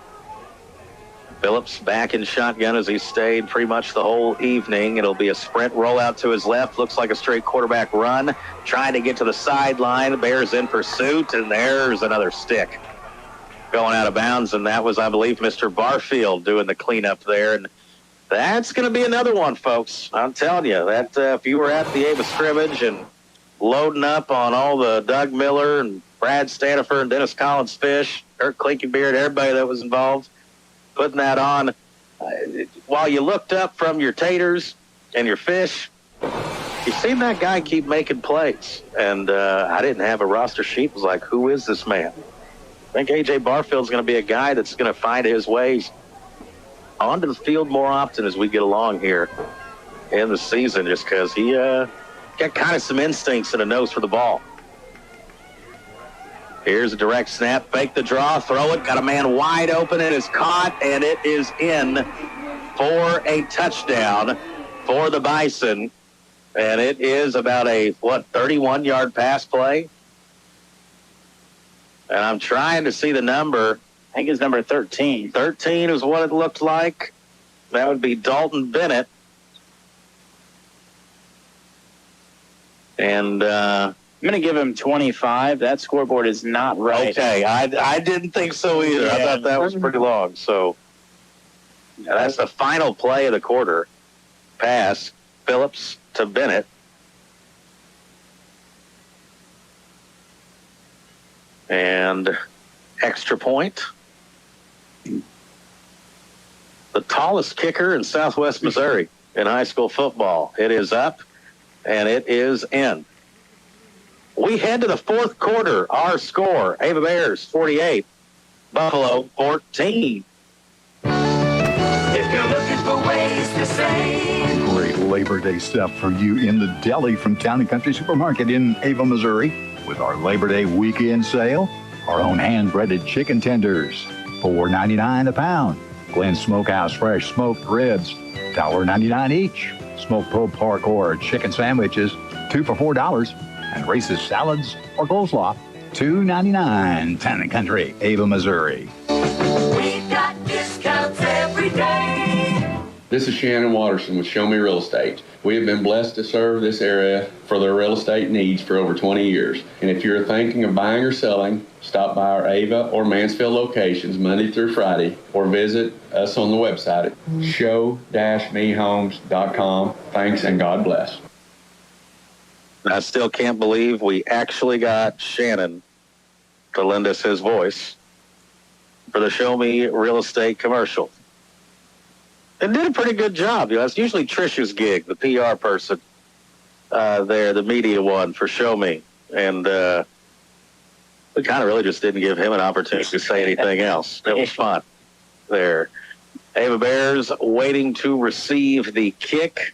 Phillips back in shotgun as he stayed pretty much the whole evening. It'll be a sprint rollout to his left. Looks like a straight quarterback run. Trying to get to the sideline. Bears in pursuit, and there's another stick going out of bounds. And that was, I believe, Mr. Barfield doing the cleanup there. And that's going to be another one, folks. I'm telling you, that if you were at the Ava scrimmage and loading up on all the Doug Miller and Brad Stanifer and Dennis Collins fish, Kirk Klinkenbeard, everybody that was involved, putting that on. While you looked up from your taters and your fish, you seen that guy keep making plays. And I didn't have a roster sheet. It was like, who is this man? I think A.J. Barfield's going to be a guy that's going to find his ways onto the field more often as we get along here in the season, just because he got kind of some instincts and a nose for the ball. Here's a direct snap, fake the draw, throw it, got a man wide open, it is caught, and it is in for a touchdown for the Bison. And it is about a, 31-yard pass play? And I'm trying to see the number. I think it's number 13. 13 is what it looked like. That would be Dalton Bennett. And I'm going to give him 25. That scoreboard is not right. Okay, I didn't think so either. Yeah. I thought that was pretty long. So that's the final play of the quarter. Pass, Phillips to Bennett. And extra point. The tallest kicker in Southwest Missouri in high school football. It is up, and it is in. We head to the fourth quarter. Our score, Ava Bears 48, Buffalo 14. If you're looking for ways to save. Great Labor Day stuff for you in the deli from Town & Country Supermarket in Ava, Missouri. With our Labor Day weekend sale, our own hand-breaded chicken tenders, $4.99 a pound. Glen Smokehouse fresh smoked ribs, $1.99 each. Smoked pulled pork or chicken sandwiches, 2 for $4. And Race's salads or coleslaw, $2.99. Town & Country, Ava, Missouri. We've got discounts every day. This is Shannon Watterson with Show Me Real Estate. We have been blessed to serve this area for their real estate needs for over 20 years. And if you're thinking of buying or selling, stop by our Ava or Mansfield locations Monday through Friday, or visit us on the website at show-mehomes.com. Thanks and God bless. I still can't believe we actually got Shannon to lend us his voice for the Show Me Real Estate commercial. And did a pretty good job. You know, it's usually Trish's gig, the PR person there, the media one for Show Me. And we kind of really just didn't give him an opportunity to say anything else. It was fun there. Ava Bears waiting to receive the kick.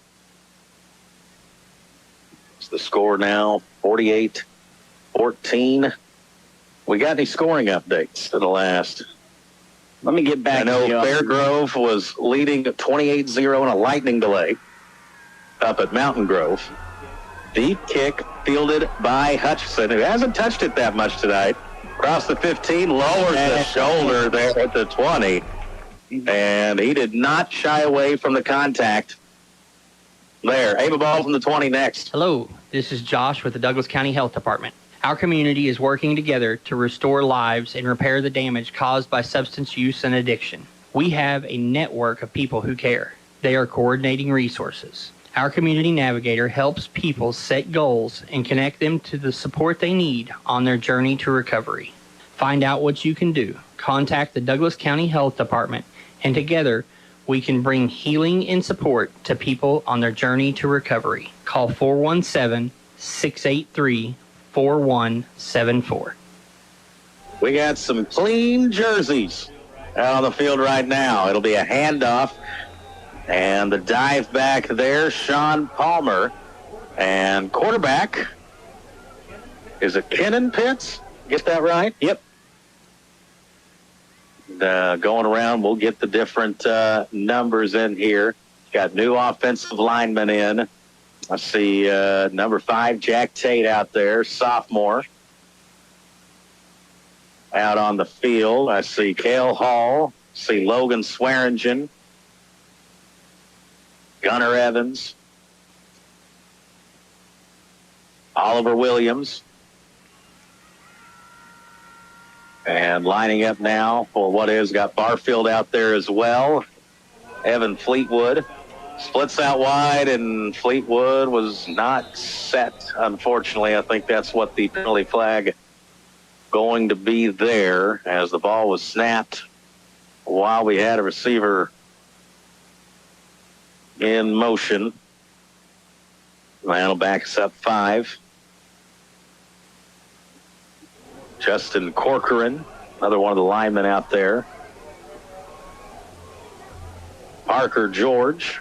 It's the score now, 48-14. We got any scoring updates in the last? Let me get back. I know Fairgrove was leading 28-0 in a lightning delay up at Mountain Grove. Deep kick fielded by Hutchison, who hasn't touched it that much tonight. Across the 15, lowers the shoulder there at the 20. And he did not shy away from the contact there. Ava ball from the 20 next. Hello, this is Josh with the Douglas County Health Department. Our community is working together to restore lives and repair the damage caused by substance use and addiction. We have a network of people who care. They are coordinating resources. Our community navigator helps people set goals and connect them to the support they need on their journey to recovery. Find out what you can do. Contact the Douglas County Health Department, and together we can bring healing and support to people on their journey to recovery. Call 417-683-4174. We got some clean jerseys out on the field right now. It'll be a handoff. And the dive back there, Sean Palmer. And quarterback, is it Kennan Pitts? Get that right? Yep. Going around, we'll get the different numbers in here. Got new offensive linemen in. I see number 5, Jack Tate out there, sophomore. Out on the field, I see Cale Hall. See Logan Swearingen. Gunnar Evans. Oliver Williams. And lining up now for what is, got Barfield out there as well. Evan Fleetwood splits out wide, and Fleetwood was not set, unfortunately. I think that's what the penalty flag going to be there, as the ball was snapped while we had a receiver in motion. That'll back us up 5. Justin Corcoran, another one of the linemen out there. Parker George.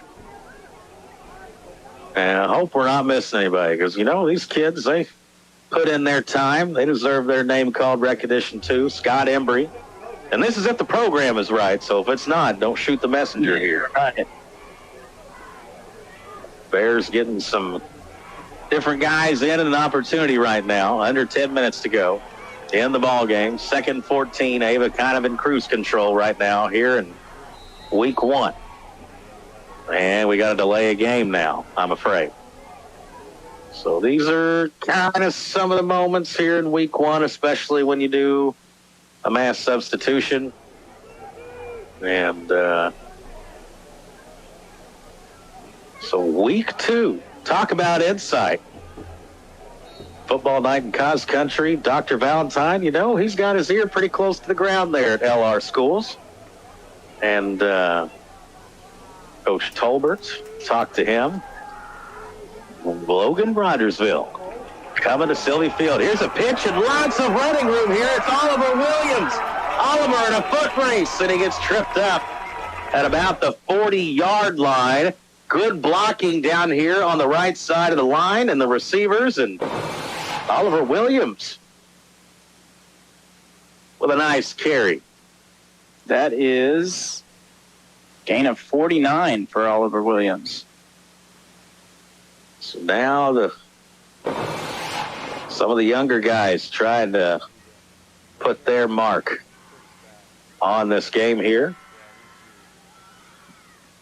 And I hope we're not missing anybody, because, you know, these kids, they put in their time. They deserve their name called recognition, too. Scott Embry. And this is if the program is right, so if it's not, don't shoot the messenger here. Right. Bears getting some different guys in and an opportunity right now. Under 10 minutes to go in the ball game. 2nd 14. Ava kind of in cruise control right now here in week 1. And we got to delay a game now, I'm afraid. So these are kind of some of the moments here in week 1, especially when you do a mass substitution. And so week 2, talk about insight. Football night in Cos Country. Dr. Valentine, you know, he's got his ear pretty close to the ground there at LR Schools. And Coach Tolbert, talked to him. Logan Rogersville coming to Sylvie Field. Here's a pitch and lots of running room here. It's Oliver Williams. Oliver in a foot race, and he gets tripped up at about the 40-yard line. Good blocking down here on the right side of the line, and the receivers, and Oliver Williams with a nice carry. That is gain of 49 for Oliver Williams. So now some of the younger guys trying to put their mark on this game here.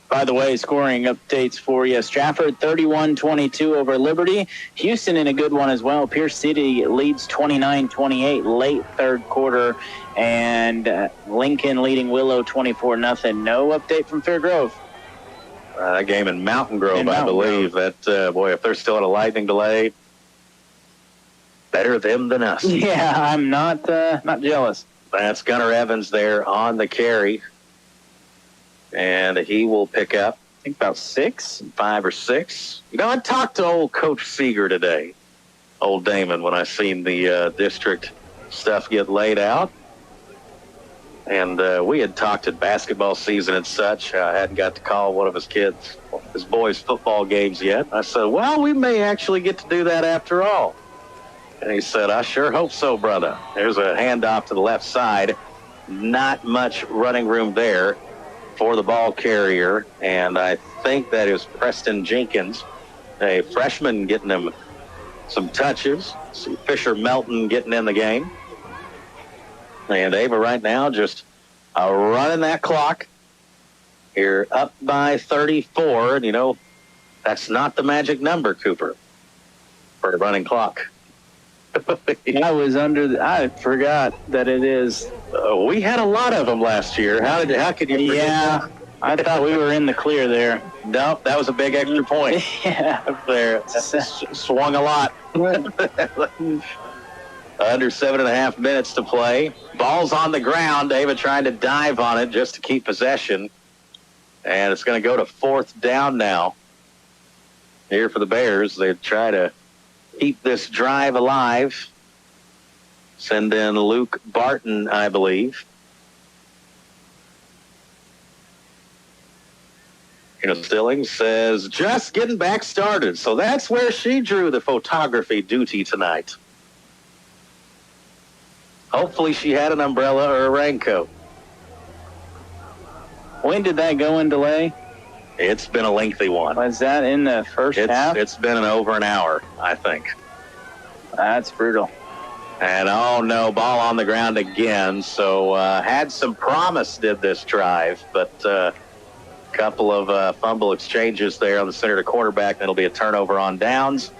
By the way, scoring updates for you. Stratford 31-22 over Liberty. Houston in a good one as well. Pierce City leads 29-28 late third quarter. And Lincoln leading Willow 24-0. No update from Fairgrove. That game in Mountain Grove, I believe. That, boy, if they're still at a lightning delay, better them than us. Yeah, I'm not jealous. That's Gunnar Evans there on the carry. And he will pick up, I think, about 5 or 6. You know, I talked to old Coach Seeger today, old Damon, when I seen the district stuff get laid out. And we had talked at basketball season and such. I hadn't got to call one of his boys' football games yet. I said, well, we may actually get to do that after all. And he said, I sure hope so, brother. There's a handoff to the left side. Not much running room there for the ball carrier. And I think that is Preston Jenkins, a freshman, getting him some touches. See Fisher Melton getting in the game. And Ava right now just running that clock. Here up by 34. And, you know, that's not the magic number, Cooper, for a running clock. I forgot that it is. We had a lot of them last year. How could you forget that? I thought we were in the clear there. No, that was a big extra point. Yeah. There. Swung a lot. Under 7.5 minutes to play. Ball's on the ground. Ava trying to dive on it just to keep possession. And it's going to go to 4th down now. Here for the Bears. They try to keep this drive alive. Send in Luke Barton, I believe. Stillings says, just getting back started. So that's where she drew the photography duty tonight. Hopefully she had an umbrella or a raincoat. When did that go in delay? It's been a lengthy one. Was that in the first half? It's been over an hour, I think. That's brutal. And, oh, no, ball on the ground again. So had some promise, did this drive, but couple of fumble exchanges there on the center to quarterback. That'll be a turnover on downs.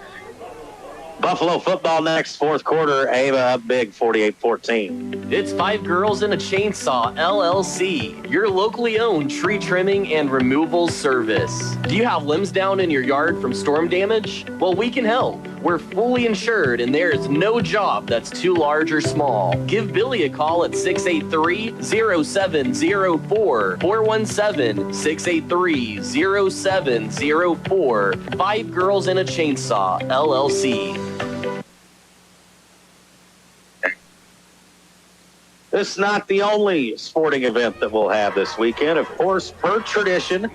Buffalo football next, 4th quarter. Ava up big, 48-14. It's 5 Girls and a Chainsaw, LLC, your locally owned tree trimming and removal service. Do you have limbs down in your yard from storm damage? Well, we can help. We're fully insured, and there is no job that's too large or small. Give Billy a call at 683-0704, 417-683-0704. 5 Girls and a Chainsaw, LLC. This is not the only sporting event that we'll have this weekend. Of course, per tradition,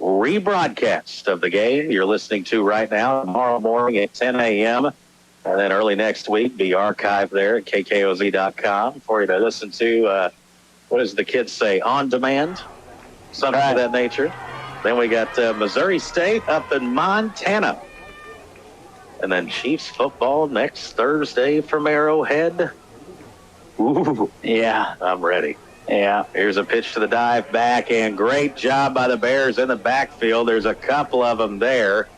rebroadcast of the game you're listening to right now tomorrow morning at 10 a.m. And then early next week, be archived there at KKOZ.com for you to listen to, what does the kids say, on demand? Something of that nature. Then we got Missouri State up in Montana. And then Chiefs football next Thursday from Arrowhead. Ooh, yeah, I'm ready. Yeah. Here's a pitch to the dive back, and great job by the Bears in the backfield. There's a couple of them there.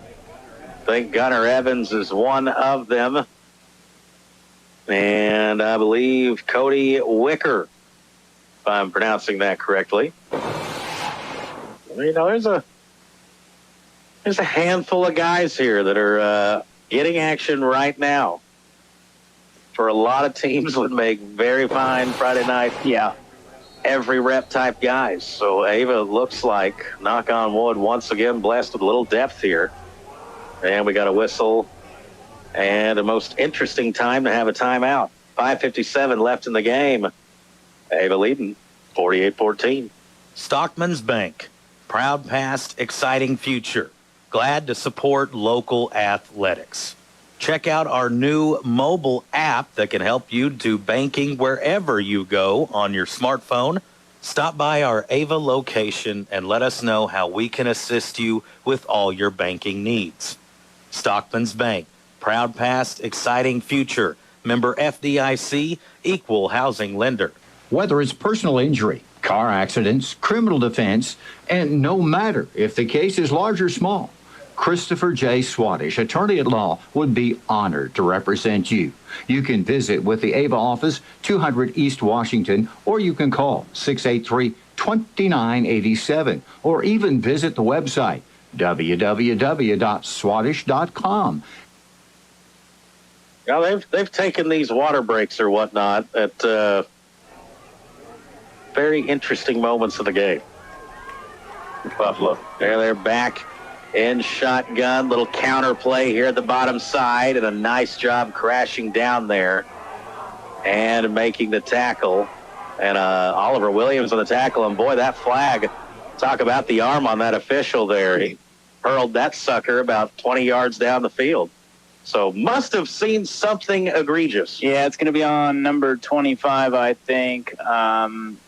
I think Gunnar Evans is one of them. And I believe Cody Wicker, if I'm pronouncing that correctly. You know, there's a handful of guys here that are getting action right now. For a lot of teams would make very fine Friday night. Yeah. Every rep type guys. So Ava looks like, knock on wood, once again blessed with a little depth here. And we got a whistle and a most interesting time to have a timeout. 5:57 left in the game. Ava leading 48-14. Stockman's Bank. Proud past, exciting future. Glad to support local athletics. Check out our new mobile app that can help you do banking wherever you go on your smartphone. Stop by our Ava location and let us know how we can assist you with all your banking needs. Stockman's Bank. Proud past, exciting future. Member FDIC, equal housing lender. Whether it's personal injury, car accidents, criminal defense, and no matter if the case is large or small, Christopher J. Swadish, attorney at law, would be honored to represent you. You can visit with the Ava office, 200 East Washington, or you can call 683-2987, or even visit the website, www.swadish.com. Now, they've taken these water breaks or whatnot at very interesting moments of the game. Buffalo. They're back in shotgun. Little counter play here at the bottom side, and a nice job crashing down there and making the tackle. And Oliver Williams on the tackle. And, boy, that flag, talk about the arm on that official there. He hurled that sucker about 20 yards down the field. So must have seen something egregious. Yeah, it's going to be on number 25, I think, on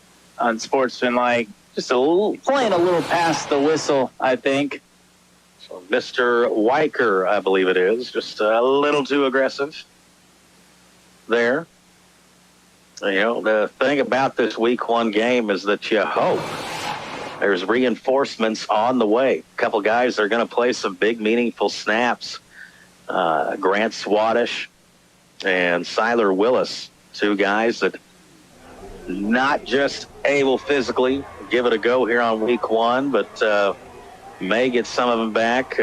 Sportsmanlike. Just playing a little past the whistle, I think. So Mr. Weicker, I believe it is, just a little too aggressive there. You know, the thing about this week one game is that you hope there's reinforcements on the way. A couple guys that are going to play some big, meaningful snaps. Grant Swadish and Siler Willis, two guys that not just able physically give it a go here on week one, but may get some of them back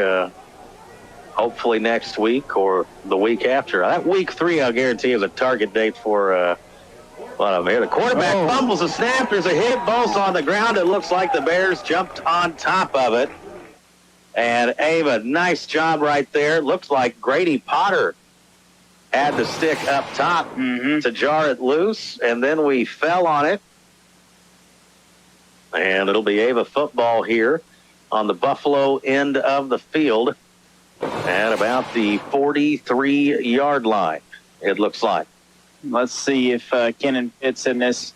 hopefully next week or the week after. That week 3, I'll guarantee, is a target date for one of them here. The quarterback fumbles a snap. There's a hit. Ball's on the ground. It looks like the Bears jumped on top of it. And Ava, nice job right there. It looks like Grady Potter had the stick up top to jar it loose, and then we fell on it. And it'll be Ava football here on the Buffalo end of the field at about the 43-yard line, it looks like. Let's see if Kenan Pitts in this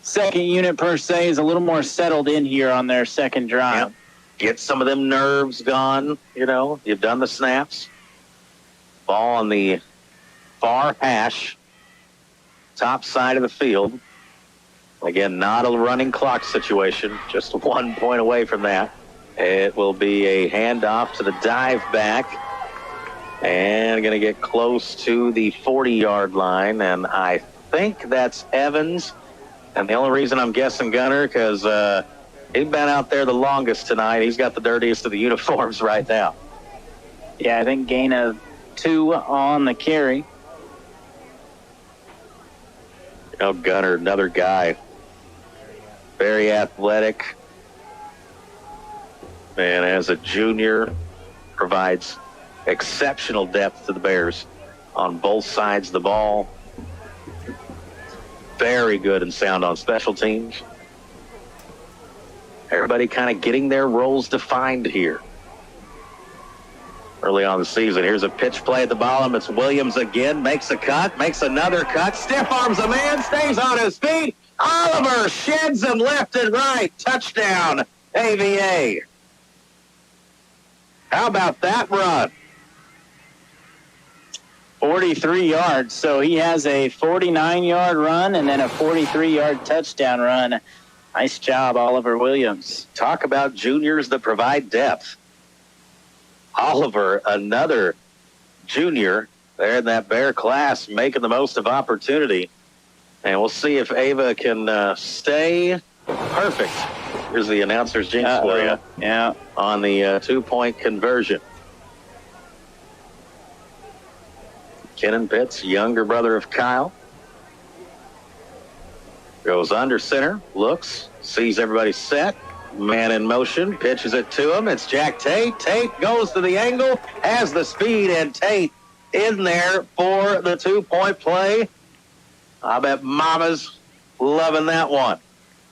second unit, per se, is a little more settled in here on their second drive. Yep. Get some of them nerves gone, you know. You've done the snaps. Ball on the far hash, top side of the field. Again, not a running clock situation, just 1 point away from that. It will be a handoff to the dive back. And going to get close to the 40-yard line. And I think that's Evans. And the only reason I'm guessing Gunner, because he's been out there the longest tonight. He's got the dirtiest of the uniforms right now. Yeah, I think gain of 2 on the carry. Oh, Gunner, another guy. Very athletic. And as a junior, provides exceptional depth to the Bears on both sides of the ball. Very good and sound on special teams. Everybody kind of getting their roles defined here early on the season. Here's a pitch play at the bottom. It's Williams again. Makes a cut. Makes another cut. Stiff arms a man. Stays on his feet. Oliver sheds him left and right. Touchdown, AVA. How about that run? 43 yards. So he has a 49-yard run and then a 43-yard touchdown run. Nice job, Oliver Williams. Talk about juniors that provide depth. Oliver, another junior there in that Bear class, making the most of opportunity. And we'll see if Ava can stay perfect. Here's the announcer's jinx for you. Yeah. On the 2-point conversion. Kenan Pitts, younger brother of Kyle. Goes under center, looks, sees everybody set. Man in motion, pitches it to him. It's Jack Tate. Tate goes to the angle, has the speed, and Tate in there for the 2-point play. I bet Mama's loving that one.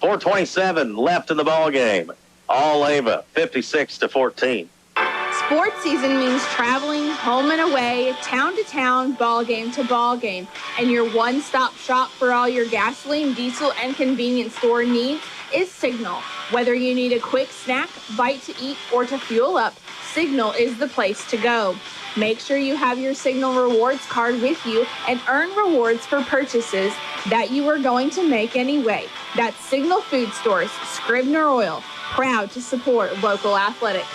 4:27 left in the ball game. All Ava, 56-14. Sports season means traveling home and away, town to town, ball game to ball game. And your one-stop shop for all your gasoline, diesel, and convenience store needs is Signal. Whether you need a quick snack, bite to eat, or to fuel up, Signal is the place to go. Make sure you have your Signal Rewards card with you and earn rewards for purchases that you are going to make anyway. That's Signal Food Stores, Scribner Oil, proud to support local athletics.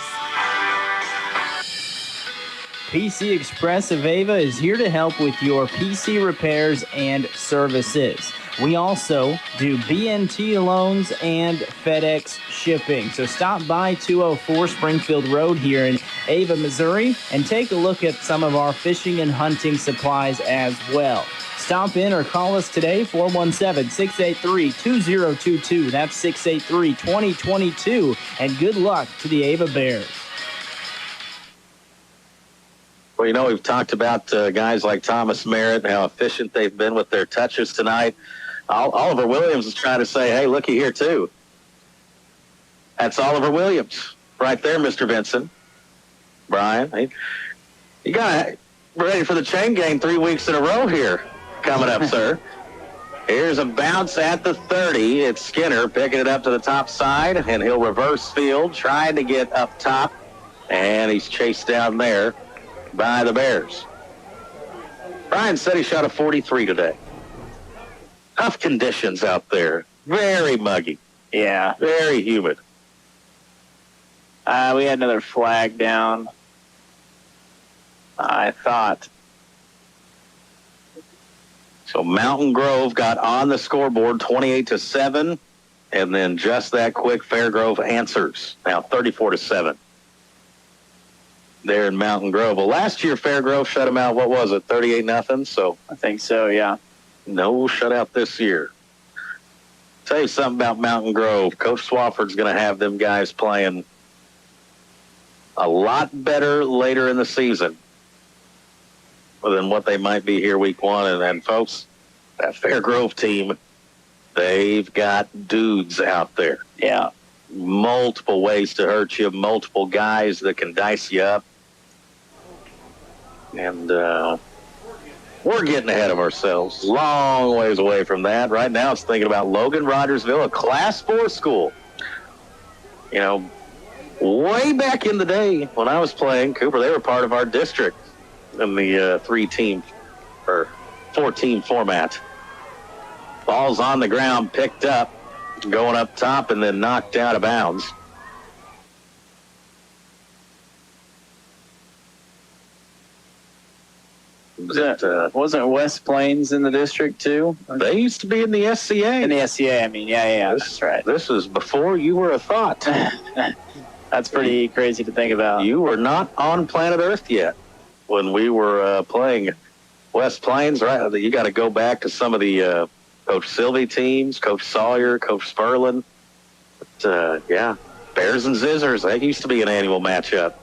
PC Express of Ava is here to help with your PC repairs and services. We also do BNT loans and FedEx shipping. So stop by 204 Springfield Road here in Ava, Missouri, and take a look at some of our fishing and hunting supplies as well. Stop in or call us today, 417-683-2022. That's 683-2022. And good luck to the Ava Bears. Well, you know, we've talked about guys like Thomas Merritt and how efficient they've been with their touches tonight. Oliver Williams is trying to say, hey, looky here, too. That's Oliver Williams right there, Mr. Benson. Brian, you got ready for the chain gang 3 weeks in a row here coming up, sir. Here's a bounce at the 30. It's Skinner picking it up to the top side, and he'll reverse field, trying to get up top, and he's chased down there by the Bears. Brian said he shot a 43 today. Tough conditions out there. Very muggy. Yeah. Very humid. We had another flag down. I thought So Mountain Grove got on the scoreboard 28-7, and then just that quick, Fairgrove answers. Now 34-7. There in Mountain Grove. Well, last year Fairgrove shut them out. What was it, 38-0? So I think so, yeah. No shutout this year. Tell you something about Mountain Grove. Coach Swafford's going to have them guys playing a lot better later in the season than what they might be here week one. And folks, that Fairgrove team, they've got dudes out there. Yeah. Multiple ways to hurt you, multiple guys that can dice you up. And we're getting ahead of ourselves. Long ways away from that. Right now it's thinking about Logan Rogersville, a Class 4 school. You know, way back in the day when I was playing, Cooper, they were part of our district in the 4-team format. Ball's on the ground, picked up, going up top, and then knocked out of bounds. Wasn't West Plains in the district too? They used to be in the SCA. In the SCA, I mean, yeah, that's right. This is before you were a thought. That's pretty crazy to think about. You were not on planet Earth yet when we were playing West Plains, right? You got to go back to some of the Coach Sylvie teams, Coach Sawyer, Coach Sperlin. But, yeah, Bears and Zizzers, that used to be an annual matchup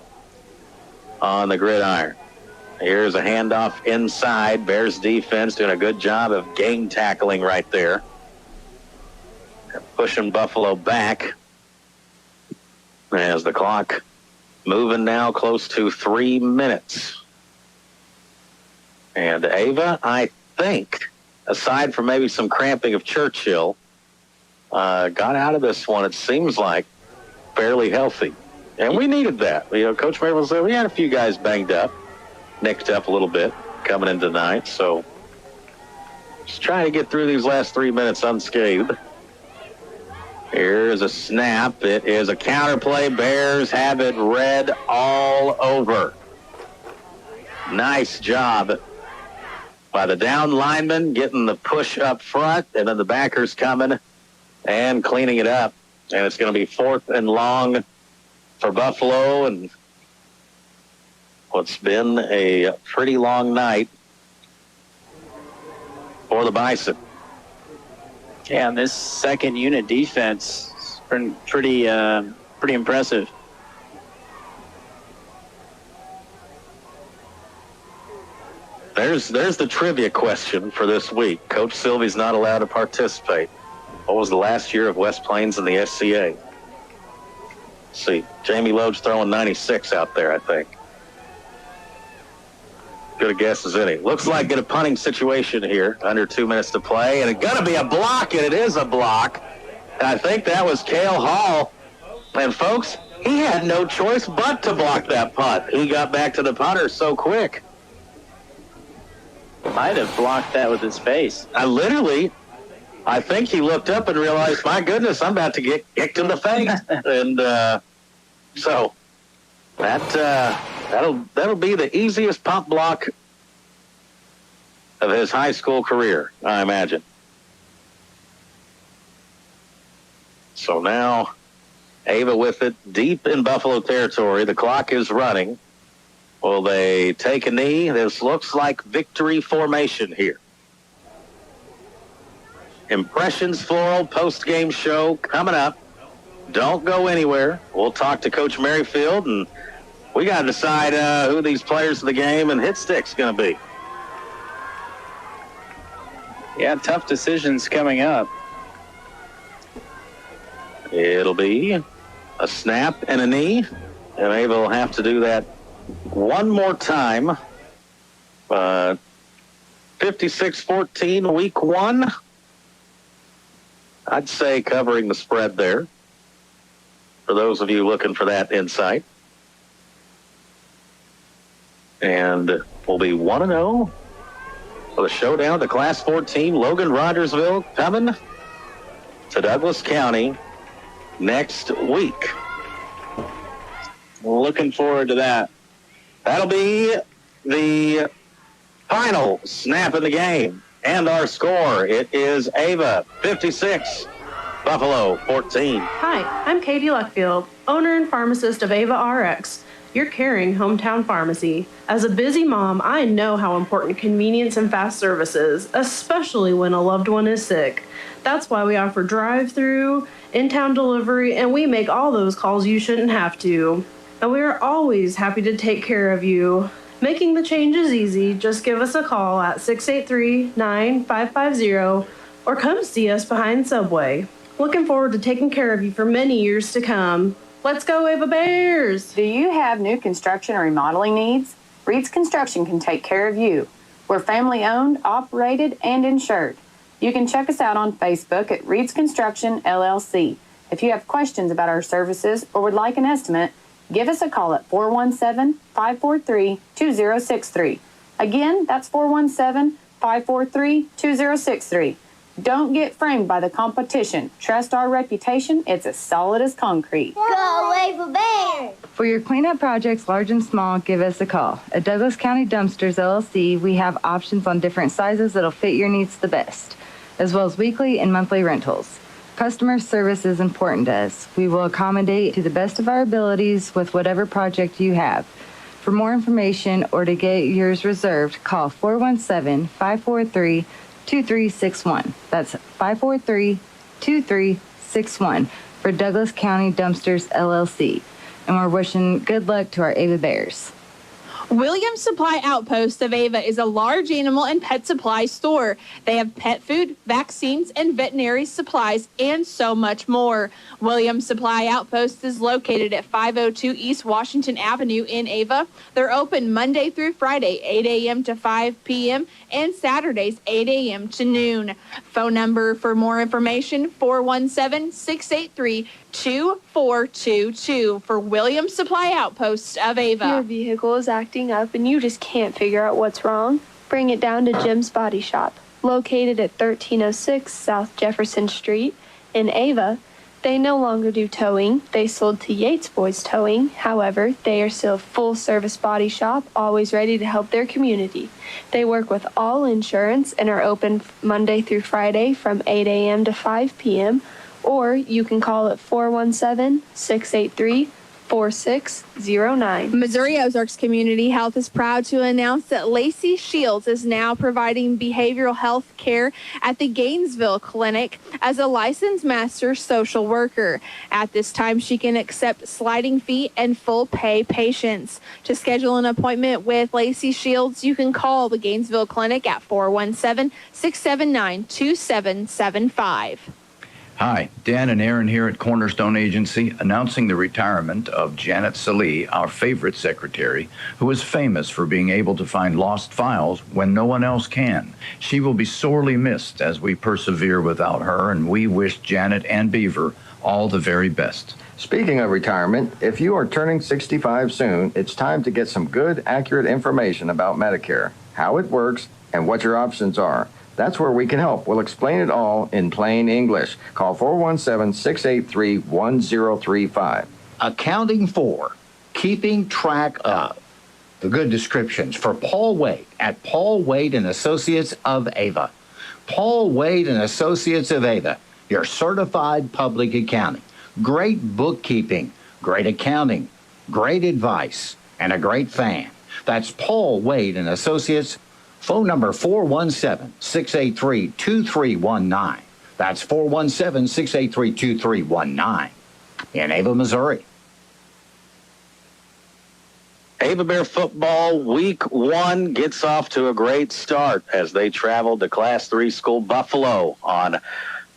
on the gridiron. Here's a handoff inside. Bears defense doing a good job of game tackling right there. Pushing Buffalo back as the clock moving now close to 3 minutes. And Ava, I think, aside from maybe some cramping of Churchill, got out of this one, it seems like, fairly healthy. And we needed that. You know, Coach Maryland said we had a few guys banged up, nicked up a little bit coming in tonight. So just trying to get through these last 3 minutes unscathed. Here's a snap. It is a counter play. Bears have it red all over. Nice job by the down lineman, getting the push up front, and then the backers coming and cleaning it up. And it's going to be 4th and long for Buffalo, and what's been a pretty long night for the Bison. Yeah, and this second unit defense has been pretty impressive. There's the trivia question for this week. Coach Sylvie's not allowed to participate. What was the last year of West Plains in the SCA? Let's see. Jamie Lode's throwing 96 out there, I think. Good a guess as any. Looks like in a punting situation here. Under 2 minutes to play. And it's going to be a block, and it is a block. And I think that was Cale Hall. And, folks, he had no choice but to block that punt. He got back to the punter so quick. Might have blocked that with his face. I think he looked up and realized, my goodness, I'm about to get kicked in the face. And so that'll be the easiest pump block of his high school career, I imagine. So now Ava with it deep in Buffalo territory. The clock is running. Will they take a knee? This looks like victory formation here. Impressions Floral post-game show coming up. Don't go anywhere. We'll talk to Coach Merrifield, and we got to decide who these players of the game and hit stick's going to be. Yeah, tough decisions coming up. It'll be a snap and a knee, and Ava will have to do that one more time. 56-14, week one. I'd say covering the spread there, for those of you looking for that insight. And we'll be 1-0 for the showdown. The Class 14, Logan Rogersville, coming to Douglas County next week. Looking forward to that. That'll be the final snap of the game. And our score, it is Ava 56, Buffalo 14. Hi, I'm Katie Luckfield, owner and pharmacist of Ava RX, your caring hometown pharmacy. As a busy mom, I know how important convenience and fast service is, especially when a loved one is sick. That's why we offer drive-through, in-town delivery, and we make all those calls you shouldn't have to. And we are always happy to take care of you. Making the change is easy. Just give us a call at 683-9550 or come see us behind Subway. Looking forward to taking care of you for many years to come. Let's go, Ava Bears! Do you have new construction or remodeling needs? Reed's Construction can take care of you. We're family-owned, operated, and insured. You can check us out on Facebook at Reed's Construction, LLC. If you have questions about our services or would like an estimate, give us a call at 417-543-2063. Again, that's 417-543-2063. Don't get framed by the competition. Trust our reputation. It's as solid as concrete. Go Ava Bear! For your cleanup projects, large and small, give us a call. At Douglas County Dumpsters, LLC, we have options on different sizes that'll fit your needs the best, as well as weekly and monthly rentals. Customer service is important to us. We will accommodate to the best of our abilities with whatever project you have. For more information or to get yours reserved, call 417-543-2361. That's 543-2361 for Douglas County Dumpsters, LLC. And we're wishing good luck to our Ava Bears. Williams Supply Outpost of Ava is a large animal and pet supply store. They have pet food, vaccines, and veterinary supplies, and so much more. Williams Supply Outpost is located at 502 East Washington Avenue in Ava. They're open Monday through Friday, 8 a.m. to 5 p.m., and Saturdays, 8 a.m. to noon. Phone number for more information, 417-683-2422 for Williams Supply Outpost of Ava. Your vehicle is acting up and you just can't figure out what's wrong? Bring it down to Jim's Body Shop, located at 1306 South Jefferson Street in Ava. They no longer do towing. They sold to Yates Boys Towing. However, they are still a full-service body shop, always ready to help their community. They work with all insurance and are open Monday through Friday from 8 a.m. to 5 p.m., or you can call at 417-683-4609. Missouri Ozarks Community Health is proud to announce that Lacey Shields is now providing behavioral health care at the Gainesville Clinic as a licensed master social worker. At this time, she can accept sliding fee and full pay patients. To schedule an appointment with Lacey Shields, you can call the Gainesville Clinic at 417-679-2775. Hi, Dan and Aaron here at Cornerstone Agency, announcing the retirement of Janet Salee, our favorite secretary, who is famous for being able to find lost files when no one else can. She will be sorely missed as we persevere without her, and we wish Janet and Beaver all the very best. Speaking of retirement, if you are turning 65 soon, it's time to get some good, accurate information about Medicare, how it works, and what your options are. That's where we can help. We'll explain it all in plain English. Call 417-683-1035. Accounting for, keeping track of. The good descriptions for Paul Wade at Paul Wade and Associates of Ava. Paul Wade and Associates of Ava, your certified public accounting. Great bookkeeping, great accounting, great advice, and a great fan. That's Paul Wade and Associates. Phone number 417-683-2319. That's 417-683-2319 in Ava, Missouri. Ava Bear football week 1 gets off to a great start as they traveled to Class 3 school Buffalo. On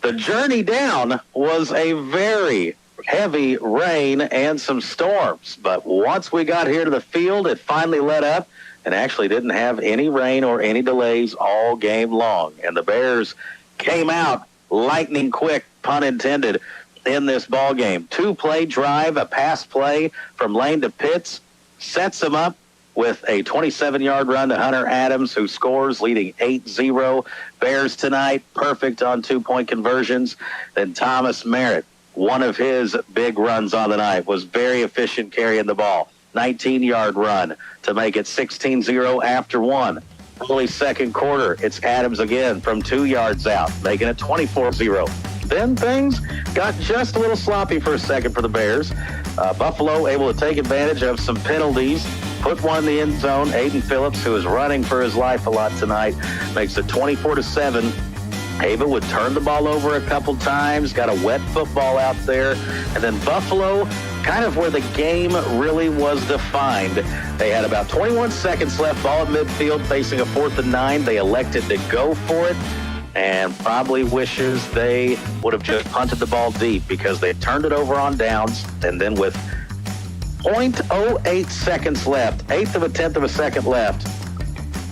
the journey down was a very heavy rain and some storms, but once we got here to the field, it finally let up and actually didn't have any rain or any delays all game long. And the Bears came out lightning quick, pun intended, in this ball game. 2-play drive, a pass play from Lane to Pitts, sets them up with a 27-yard run to Hunter Adams, who scores, leading 8-0. Bears tonight, perfect on 2-point conversions. Then Thomas Merritt, one of his big runs on the night, was very efficient carrying the ball. 19-yard run to make it 16-0 after one. Early second quarter, it's Adams again from 2 yards out, making it 24-0. Then things got just a little sloppy for a second for the Bears. Buffalo able to take advantage of some penalties, put one in the end zone. Aiden Phillips, who is running for his life a lot tonight, makes it 24-7. Ava would turn the ball over a couple times, got a wet football out there, and then Buffalo, kind of where the game really was defined. They had about 21 seconds left, ball at midfield, facing a 4th and 9. They elected to go for it, and probably wishes they would have just punted the ball deep because they turned it over on downs, and then with 0.08 seconds left, 1/8 of a 1/10 of a second left,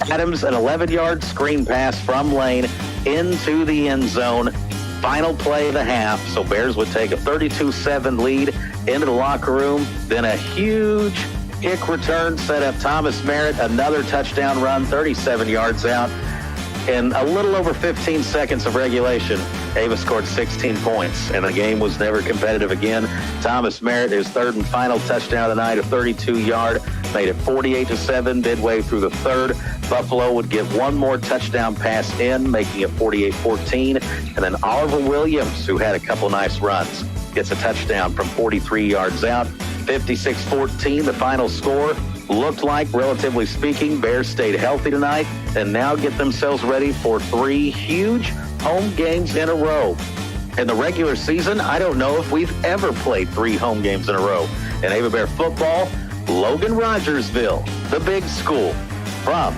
Adams, an 11-yard screen pass from Lane into the end zone. Final play of the half. So Bears would take a 32-7 lead into the locker room. Then a huge kick return set up Thomas Merritt. Another touchdown run, 37 yards out. In a little over 15 seconds of regulation, Ava scored 16 points, and the game was never competitive again. Thomas Merritt, his 3rd and final touchdown of the night, a 32-yard, made it 48-7 midway through the 3rd. Buffalo would get one more touchdown pass in, making it 48-14. And then Oliver Williams, who had a couple nice runs, gets a touchdown from 43 yards out. 56-14, the final score. Looked like, relatively speaking, Bears stayed healthy tonight and now get themselves ready for 3 huge home games in a row. In the regular season, I don't know if we've ever played 3 home games in a row. In Ava Bear football, Logan Rogersville, the big school from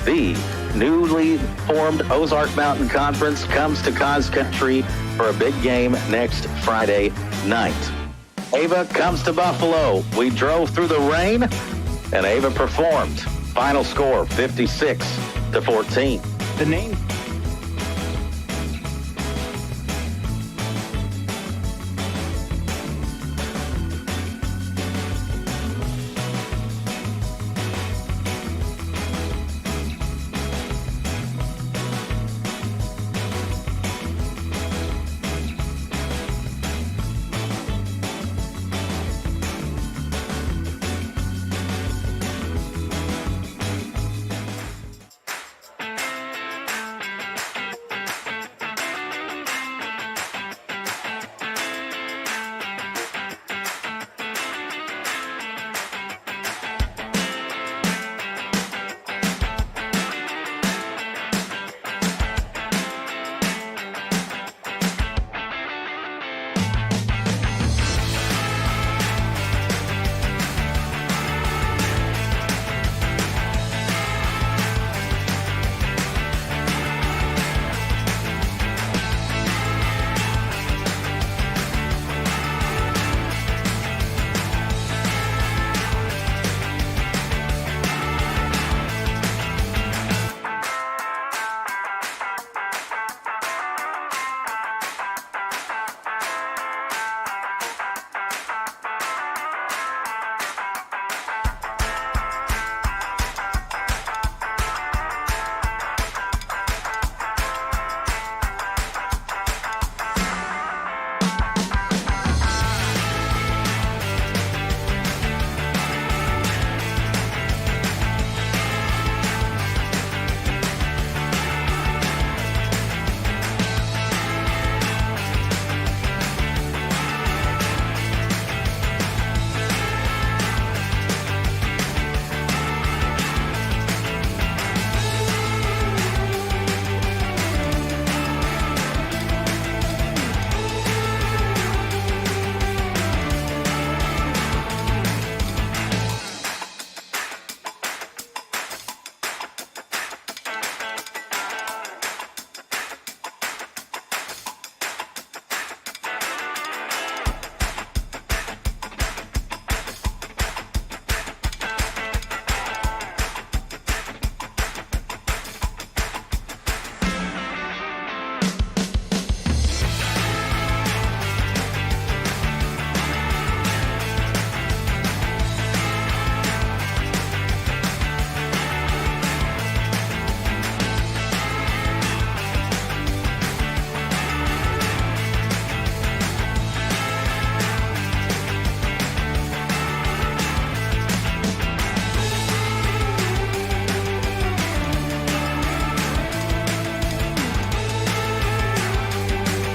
the newly formed Ozark Mountain Conference, comes to Cause Country for a big game next Friday night. Ava comes to Buffalo. We drove through the rain, and Ava performed. Final score, 56-14. The name